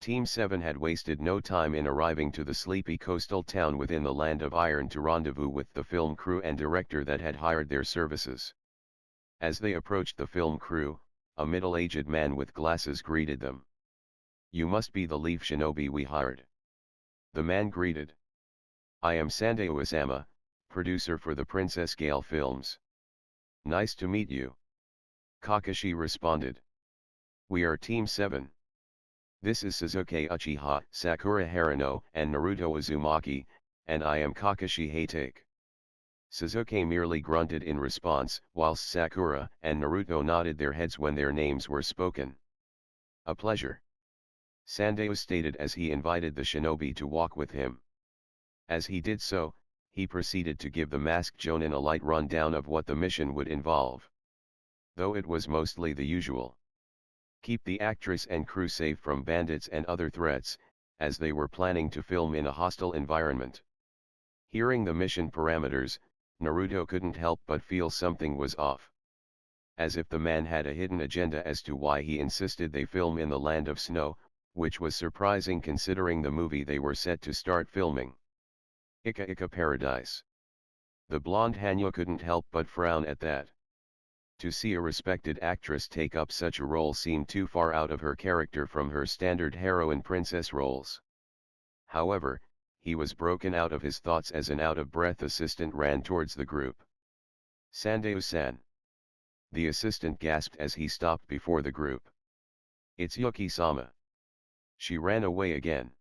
Team 7 had wasted no time in arriving to the sleepy coastal town within the Land of Iron to rendezvous with the film crew and director that had hired their services. As they approached the film crew, a middle-aged man with glasses greeted them. "You must be the leaf shinobi we hired." The man greeted. "I am Sandeo Isama, producer for the Princess Gale films." "Nice to meet you." Kakashi responded. "We are Team 7. This is Sasuke Uchiha, Sakura Harano, and Naruto Uzumaki, and I am Kakashi Hatake." Sasuke merely grunted in response, whilst Sakura and Naruto nodded their heads when their names were spoken. "A pleasure," Sandeo stated as he invited the shinobi to walk with him. As he did so, he proceeded to give the masked jonin a light rundown of what the mission would involve. Though it was mostly the usual. Keep the actress and crew safe from bandits and other threats, as they were planning to film in a hostile environment. Hearing the mission parameters, Naruto couldn't help but feel something was off. As if the man had a hidden agenda as to why he insisted they film in the Land of Snow, which was surprising considering the movie they were set to start filming. Ika Ika Paradise. The blonde Hanyo couldn't help but frown at that. To see a respected actress take up such a role seemed too far out of her character from her standard heroine princess roles. However, he was broken out of his thoughts as an out-of-breath assistant ran towards the group. "Sandeo-san." The assistant gasped as he stopped before the group. "It's Yuki-sama." She ran away again.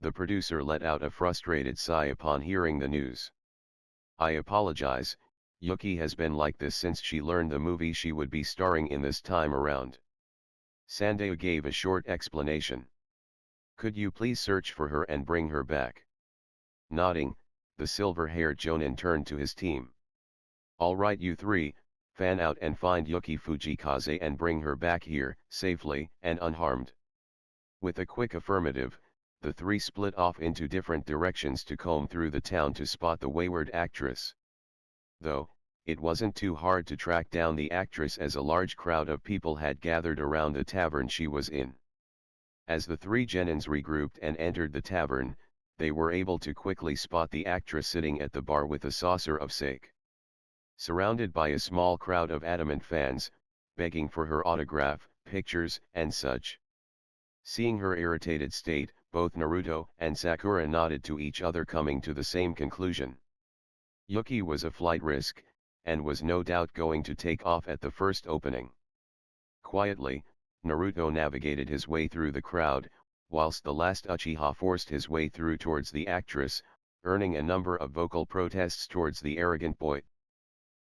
The producer let out a frustrated sigh upon hearing the news. "I apologize, Yuki has been like this since she learned the movie she would be starring in this time around." Sandeo gave a short explanation. "Could you please search for her and bring her back?" Nodding, the silver-haired jonin turned to his team. "All right, you three, fan out and find Yuki Fujikaze and bring her back here, safely and unharmed." With a quick affirmative, the three split off into different directions to comb through the town to spot the wayward actress. Though, it wasn't too hard to track down the actress as a large crowd of people had gathered around the tavern she was in. As the three genins regrouped and entered the tavern, they were able to quickly spot the actress sitting at the bar with a saucer of sake. Surrounded by a small crowd of adamant fans, begging for her autograph, pictures, and such. Seeing her irritated state, both Naruto and Sakura nodded to each other, coming to the same conclusion. Yuki was a flight risk, and was no doubt going to take off at the first opening. Quietly, Naruto navigated his way through the crowd, whilst the last Uchiha forced his way through towards the actress, earning a number of vocal protests towards the arrogant boy.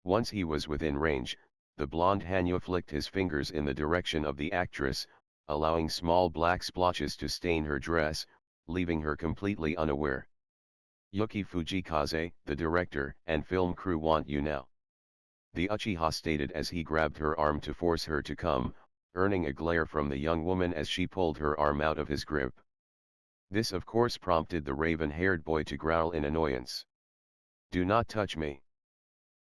Once he was within range, the blonde Hanyo flicked his fingers in the direction of the actress, allowing small black splotches to stain her dress, leaving her completely unaware. "Yuki Fujikaze, the director and film crew want you now," the Uchiha stated as he grabbed her arm to force her to come, earning a glare from the young woman as she pulled her arm out of his grip. This of course prompted the raven-haired boy to growl in annoyance. "Do not touch me,"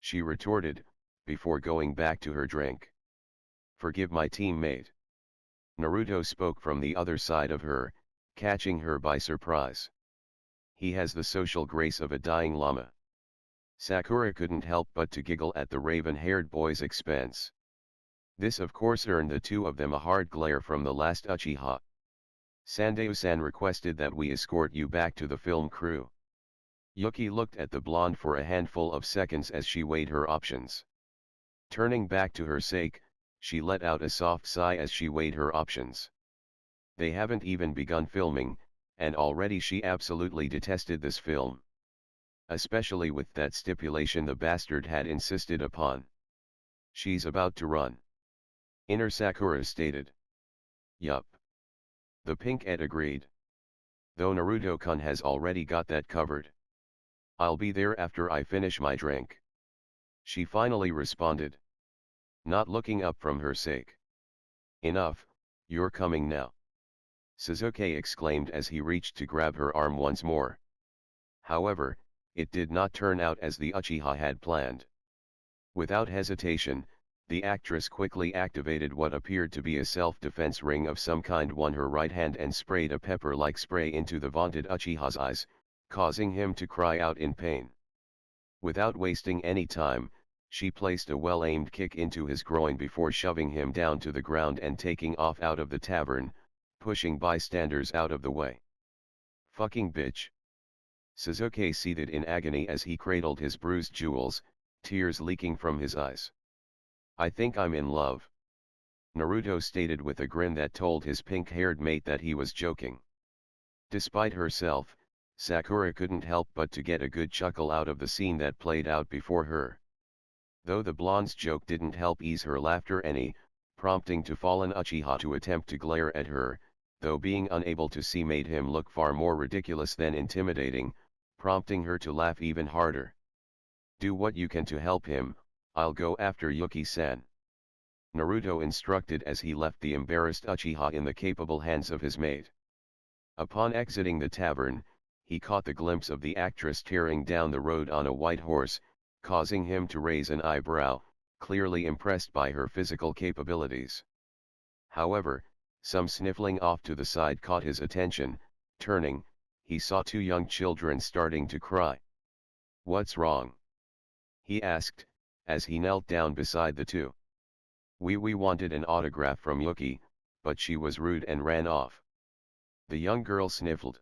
she retorted, before going back to her drink. "Forgive my teammate." Naruto spoke from the other side of her, catching her by surprise. "He has the social grace of a dying llama." Sakura couldn't help but to giggle at the raven-haired boy's expense. This of course earned the two of them a hard glare from the last Uchiha. "Sandeo-san requested that we escort you back to the film crew." Yuki looked at the blonde for a handful of seconds as she weighed her options. Turning back to her sake, she let out a soft sigh as she weighed her options. They haven't even begun filming, and already she absolutely detested this film. Especially with that stipulation the bastard had insisted upon. "She's about to run," Inner Sakura stated. "Yup." The pink Ed agreed. "Though Naruto-kun has already got that covered. I'll be there after I finish my drink," she finally responded, not looking up from her sake. "Enough, you're coming now," Sasuke exclaimed as he reached to grab her arm once more. However, it did not turn out as the Uchiha had planned. Without hesitation, the actress quickly activated what appeared to be a self-defense ring of some kind on her right hand and sprayed a pepper-like spray into the vaunted Uchiha's eyes, causing him to cry out in pain. Without wasting any time, she placed a well-aimed kick into his groin before shoving him down to the ground and taking off out of the tavern, pushing bystanders out of the way. "Fucking bitch." Sasuke seethed in agony as he cradled his bruised jewels, tears leaking from his eyes. "I think I'm in love," Naruto stated with a grin that told his pink-haired mate that he was joking. Despite herself, Sakura couldn't help but to get a good chuckle out of the scene that played out before her. Though the blonde's joke didn't help ease her laughter any, prompting to fallen Uchiha to attempt to glare at her, though being unable to see made him look far more ridiculous than intimidating, prompting her to laugh even harder. "Do what you can to help him, I'll go after Yuki-san," Naruto instructed as he left the embarrassed Uchiha in the capable hands of his mate. Upon exiting the tavern, he caught the glimpse of the actress tearing down the road on a white horse, causing him to raise an eyebrow, clearly impressed by her physical capabilities. However, some sniffling off to the side caught his attention. Turning, he saw two young children starting to cry. "What's wrong?" he asked, as he knelt down beside the two. We wanted an autograph from Yuki, but she was rude and ran off," the young girl sniffled.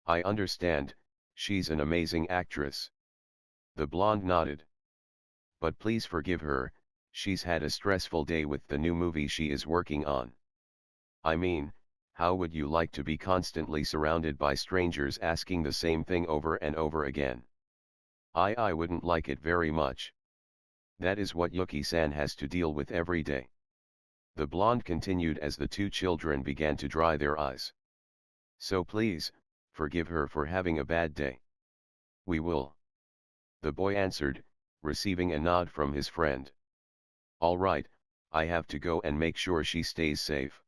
"I understand, she's an amazing actress." The blonde nodded. "But please forgive her, she's had a stressful day with the new movie she is working on." "I mean, how would you like to be constantly surrounded by strangers asking the same thing over and over again?" I wouldn't like it very much. That is what Yuki-san has to deal with every day," the blonde continued as the two children began to dry their eyes. "So please, forgive her for having a bad day." "We will," the boy answered, receiving a nod from his friend. "All right, I have to go and make sure she stays safe."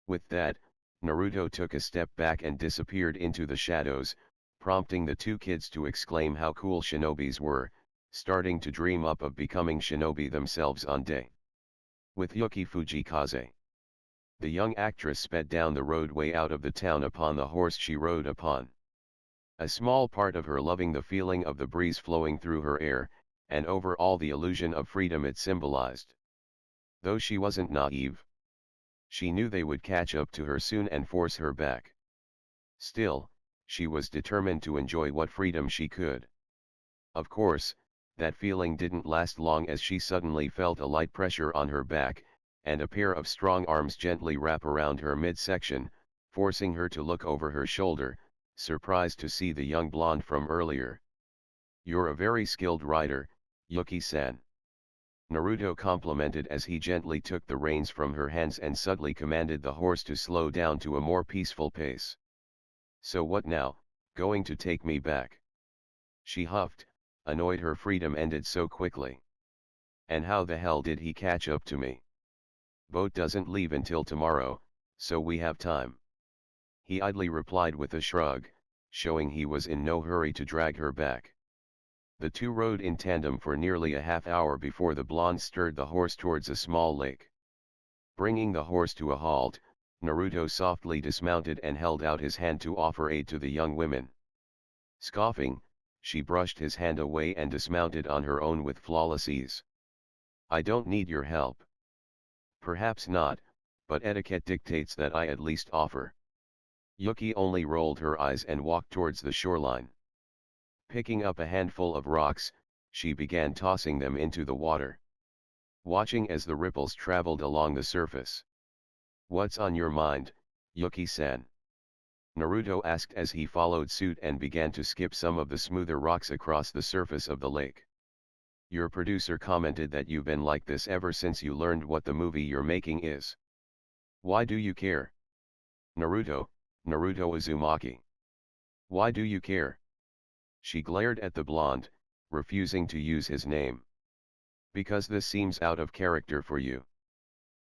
With that, Naruto took a step back and disappeared into the shadows, prompting the two kids to exclaim how cool shinobis were, starting to dream up of becoming shinobi themselves on day. With Yuki Fujikaze, the young actress sped down the roadway out of the town upon the horse she rode upon. A small part of her loving the feeling of the breeze flowing through her hair, and over all the illusion of freedom it symbolized. Though she wasn't naive, she knew they would catch up to her soon and force her back. Still, she was determined to enjoy what freedom she could. Of course, that feeling didn't last long as she suddenly felt a light pressure on her back, and a pair of strong arms gently wrap around her midsection, forcing her to look over her shoulder, surprised to see the young blonde from earlier. "You're a very skilled rider, Yuki-san," Naruto complimented as he gently took the reins from her hands and subtly commanded the horse to slow down to a more peaceful pace. "So what now, going to take me back?" she huffed, annoyed her freedom ended so quickly. "And how the hell did he catch up to me? Boat doesn't leave until tomorrow, so we have time," he idly replied with a shrug, showing he was in no hurry to drag her back. The two rode in tandem for nearly a half hour before the blonde stirred the horse towards a small lake. Bringing the horse to a halt, Naruto softly dismounted and held out his hand to offer aid to the young women. Scoffing, she brushed his hand away and dismounted on her own with flawless ease. "I don't need your help." "Perhaps not, but etiquette dictates that I at least offer." Yuki only rolled her eyes and walked towards the shoreline. Picking up a handful of rocks, she began tossing them into the water, watching as the ripples traveled along the surface. "What's on your mind, Yuki-san?" Naruto asked as he followed suit and began to skip some of the smoother rocks across the surface of the lake. "Your producer commented that you've been like this ever since you learned what the movie you're making is. Why do you care?" Naruto Uzumaki. "Why do you care?" She glared at the blonde, refusing to use his name. "Because this seems out of character for you.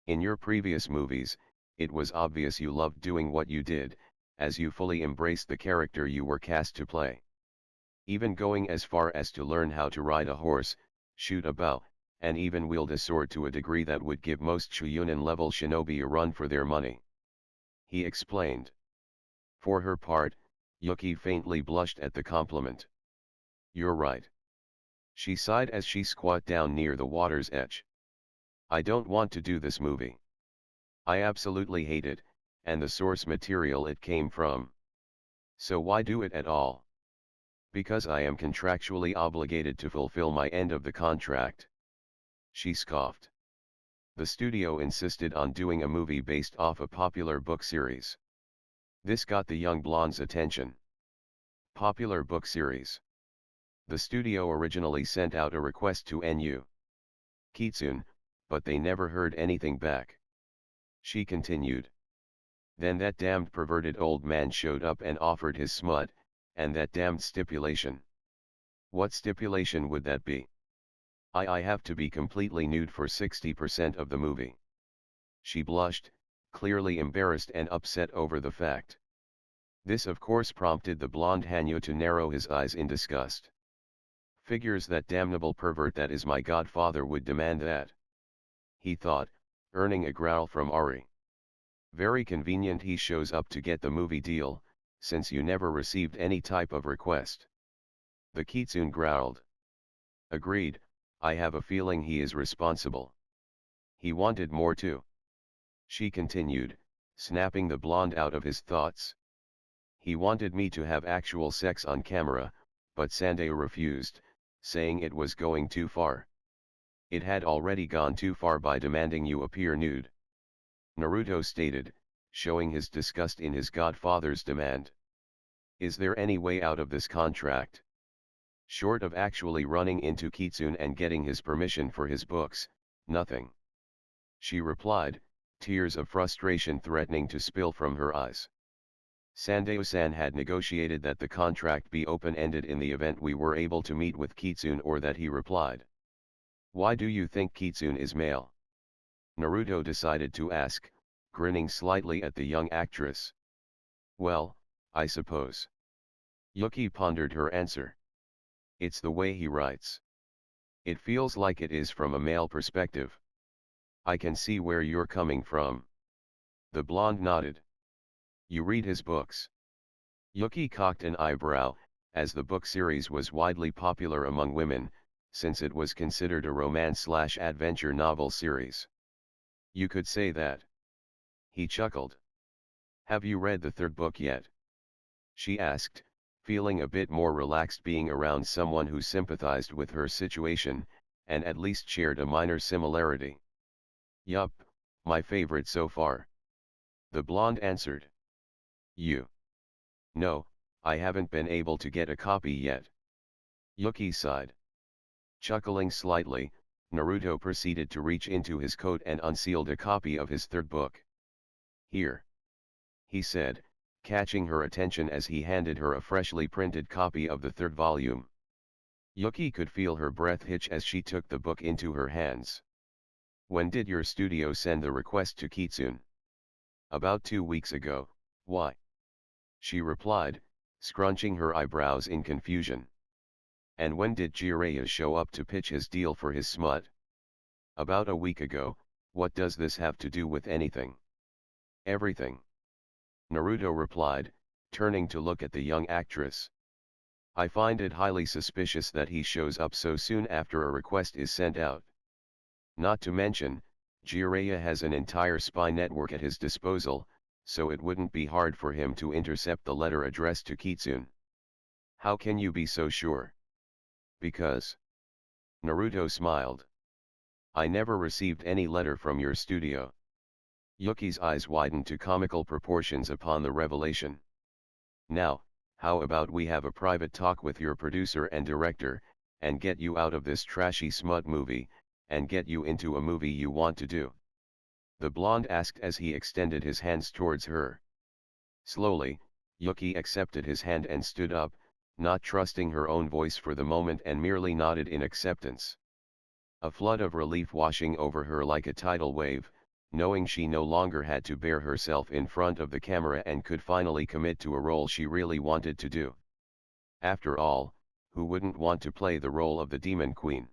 In your previous movies, it was obvious you loved doing what you did, as you fully embraced the character you were cast to play. even going as far as to learn how to ride a horse, shoot a bow, and even wield a sword to a degree that would give most Chuunin-level shinobi a run for their money. He explained. For her part, Yuki faintly blushed at the compliment. You're right. She sighed as she squat down near the water's edge. I don't want to do this movie. I absolutely hate it, and the source material it came from. So why do it at all? Because I am contractually obligated to fulfill my end of the contract. She scoffed. The studio insisted on doing a movie based off a popular book series. This got the young blonde's attention. Popular book series. The studio originally sent out a request to NU Kitsune, but they never heard anything back. She continued. Then that damned perverted old man showed up and offered his smut, and that damned stipulation. What stipulation would that be? I have to be completely nude for 60% of the movie. She blushed, clearly embarrassed and upset over the fact. This of course prompted the blonde Hanyo to narrow his eyes in disgust. Figures that damnable pervert that is my godfather would demand that. He thought, earning a growl from Ari. Very convenient he shows up to get the movie deal, since you never received any type of request. The kitsune growled. Agreed, I have a feeling he is responsible. He wanted more too. She continued, snapping the blonde out of his thoughts. He wanted me to have actual sex on camera, but Sandeo refused, saying it was going too far. It had already gone too far by demanding you appear nude. Naruto stated, showing his disgust in his godfather's demand. Is there any way out of this contract? Short of actually running into Kitsune and getting his permission for his books, nothing. She replied, tears of frustration threatening to spill from her eyes. Sandeo-san had negotiated that the contract be open-ended in the event we were able to meet with Kitsune, or that he replied. Why do you think Kitsune is male? Naruto decided to ask, grinning slightly at the young actress. Well, I suppose. Yuki pondered her answer. It's the way he writes. It feels like it is from a male perspective. I can see where you're coming from. The blonde nodded. You read his books? Yuki cocked an eyebrow, as the book series was widely popular among women, since it was considered a romance/adventure novel series. You could say that. He chuckled. Have you read the third book yet? She asked, feeling a bit more relaxed being around someone who sympathized with her situation, and at least shared a minor similarity. Yup, my favorite so far. The blonde answered. You? No, I haven't been able to get a copy yet. Yuki sighed. Chuckling slightly, Naruto proceeded to reach into his coat and unsealed a copy of his third book. Here. He said, catching her attention as he handed her a freshly printed copy of the third volume. Yuki could feel her breath hitch as she took the book into her hands. When did your studio send the request to Kitsune? About 2 weeks ago. Why? She replied, scrunching her eyebrows in confusion. And when did Jiraiya show up to pitch his deal for his smut? About a week ago. What does this have to do with anything? Everything. Naruto replied, turning to look at the young actress. I find it highly suspicious that he shows up so soon after a request is sent out. Not to mention, Jiraiya has an entire spy network at his disposal, so it wouldn't be hard for him to intercept the letter addressed to Kitsune. How can you be so sure? Because. Naruto smiled. I never received any letter from your studio. Yuki's eyes widened to comical proportions upon the revelation. Now, how about we have a private talk with your producer and director, and get you out of this trashy smut movie, and get you into a movie you want to do? The blonde asked as he extended his hands towards her. Slowly, Yuki accepted his hand and stood up, not trusting her own voice for the moment, and merely nodded in acceptance. A flood of relief washing over her like a tidal wave, knowing she no longer had to bear herself in front of the camera and could finally commit to a role she really wanted to do. After all, Who wouldn't want to play the role of the demon queen?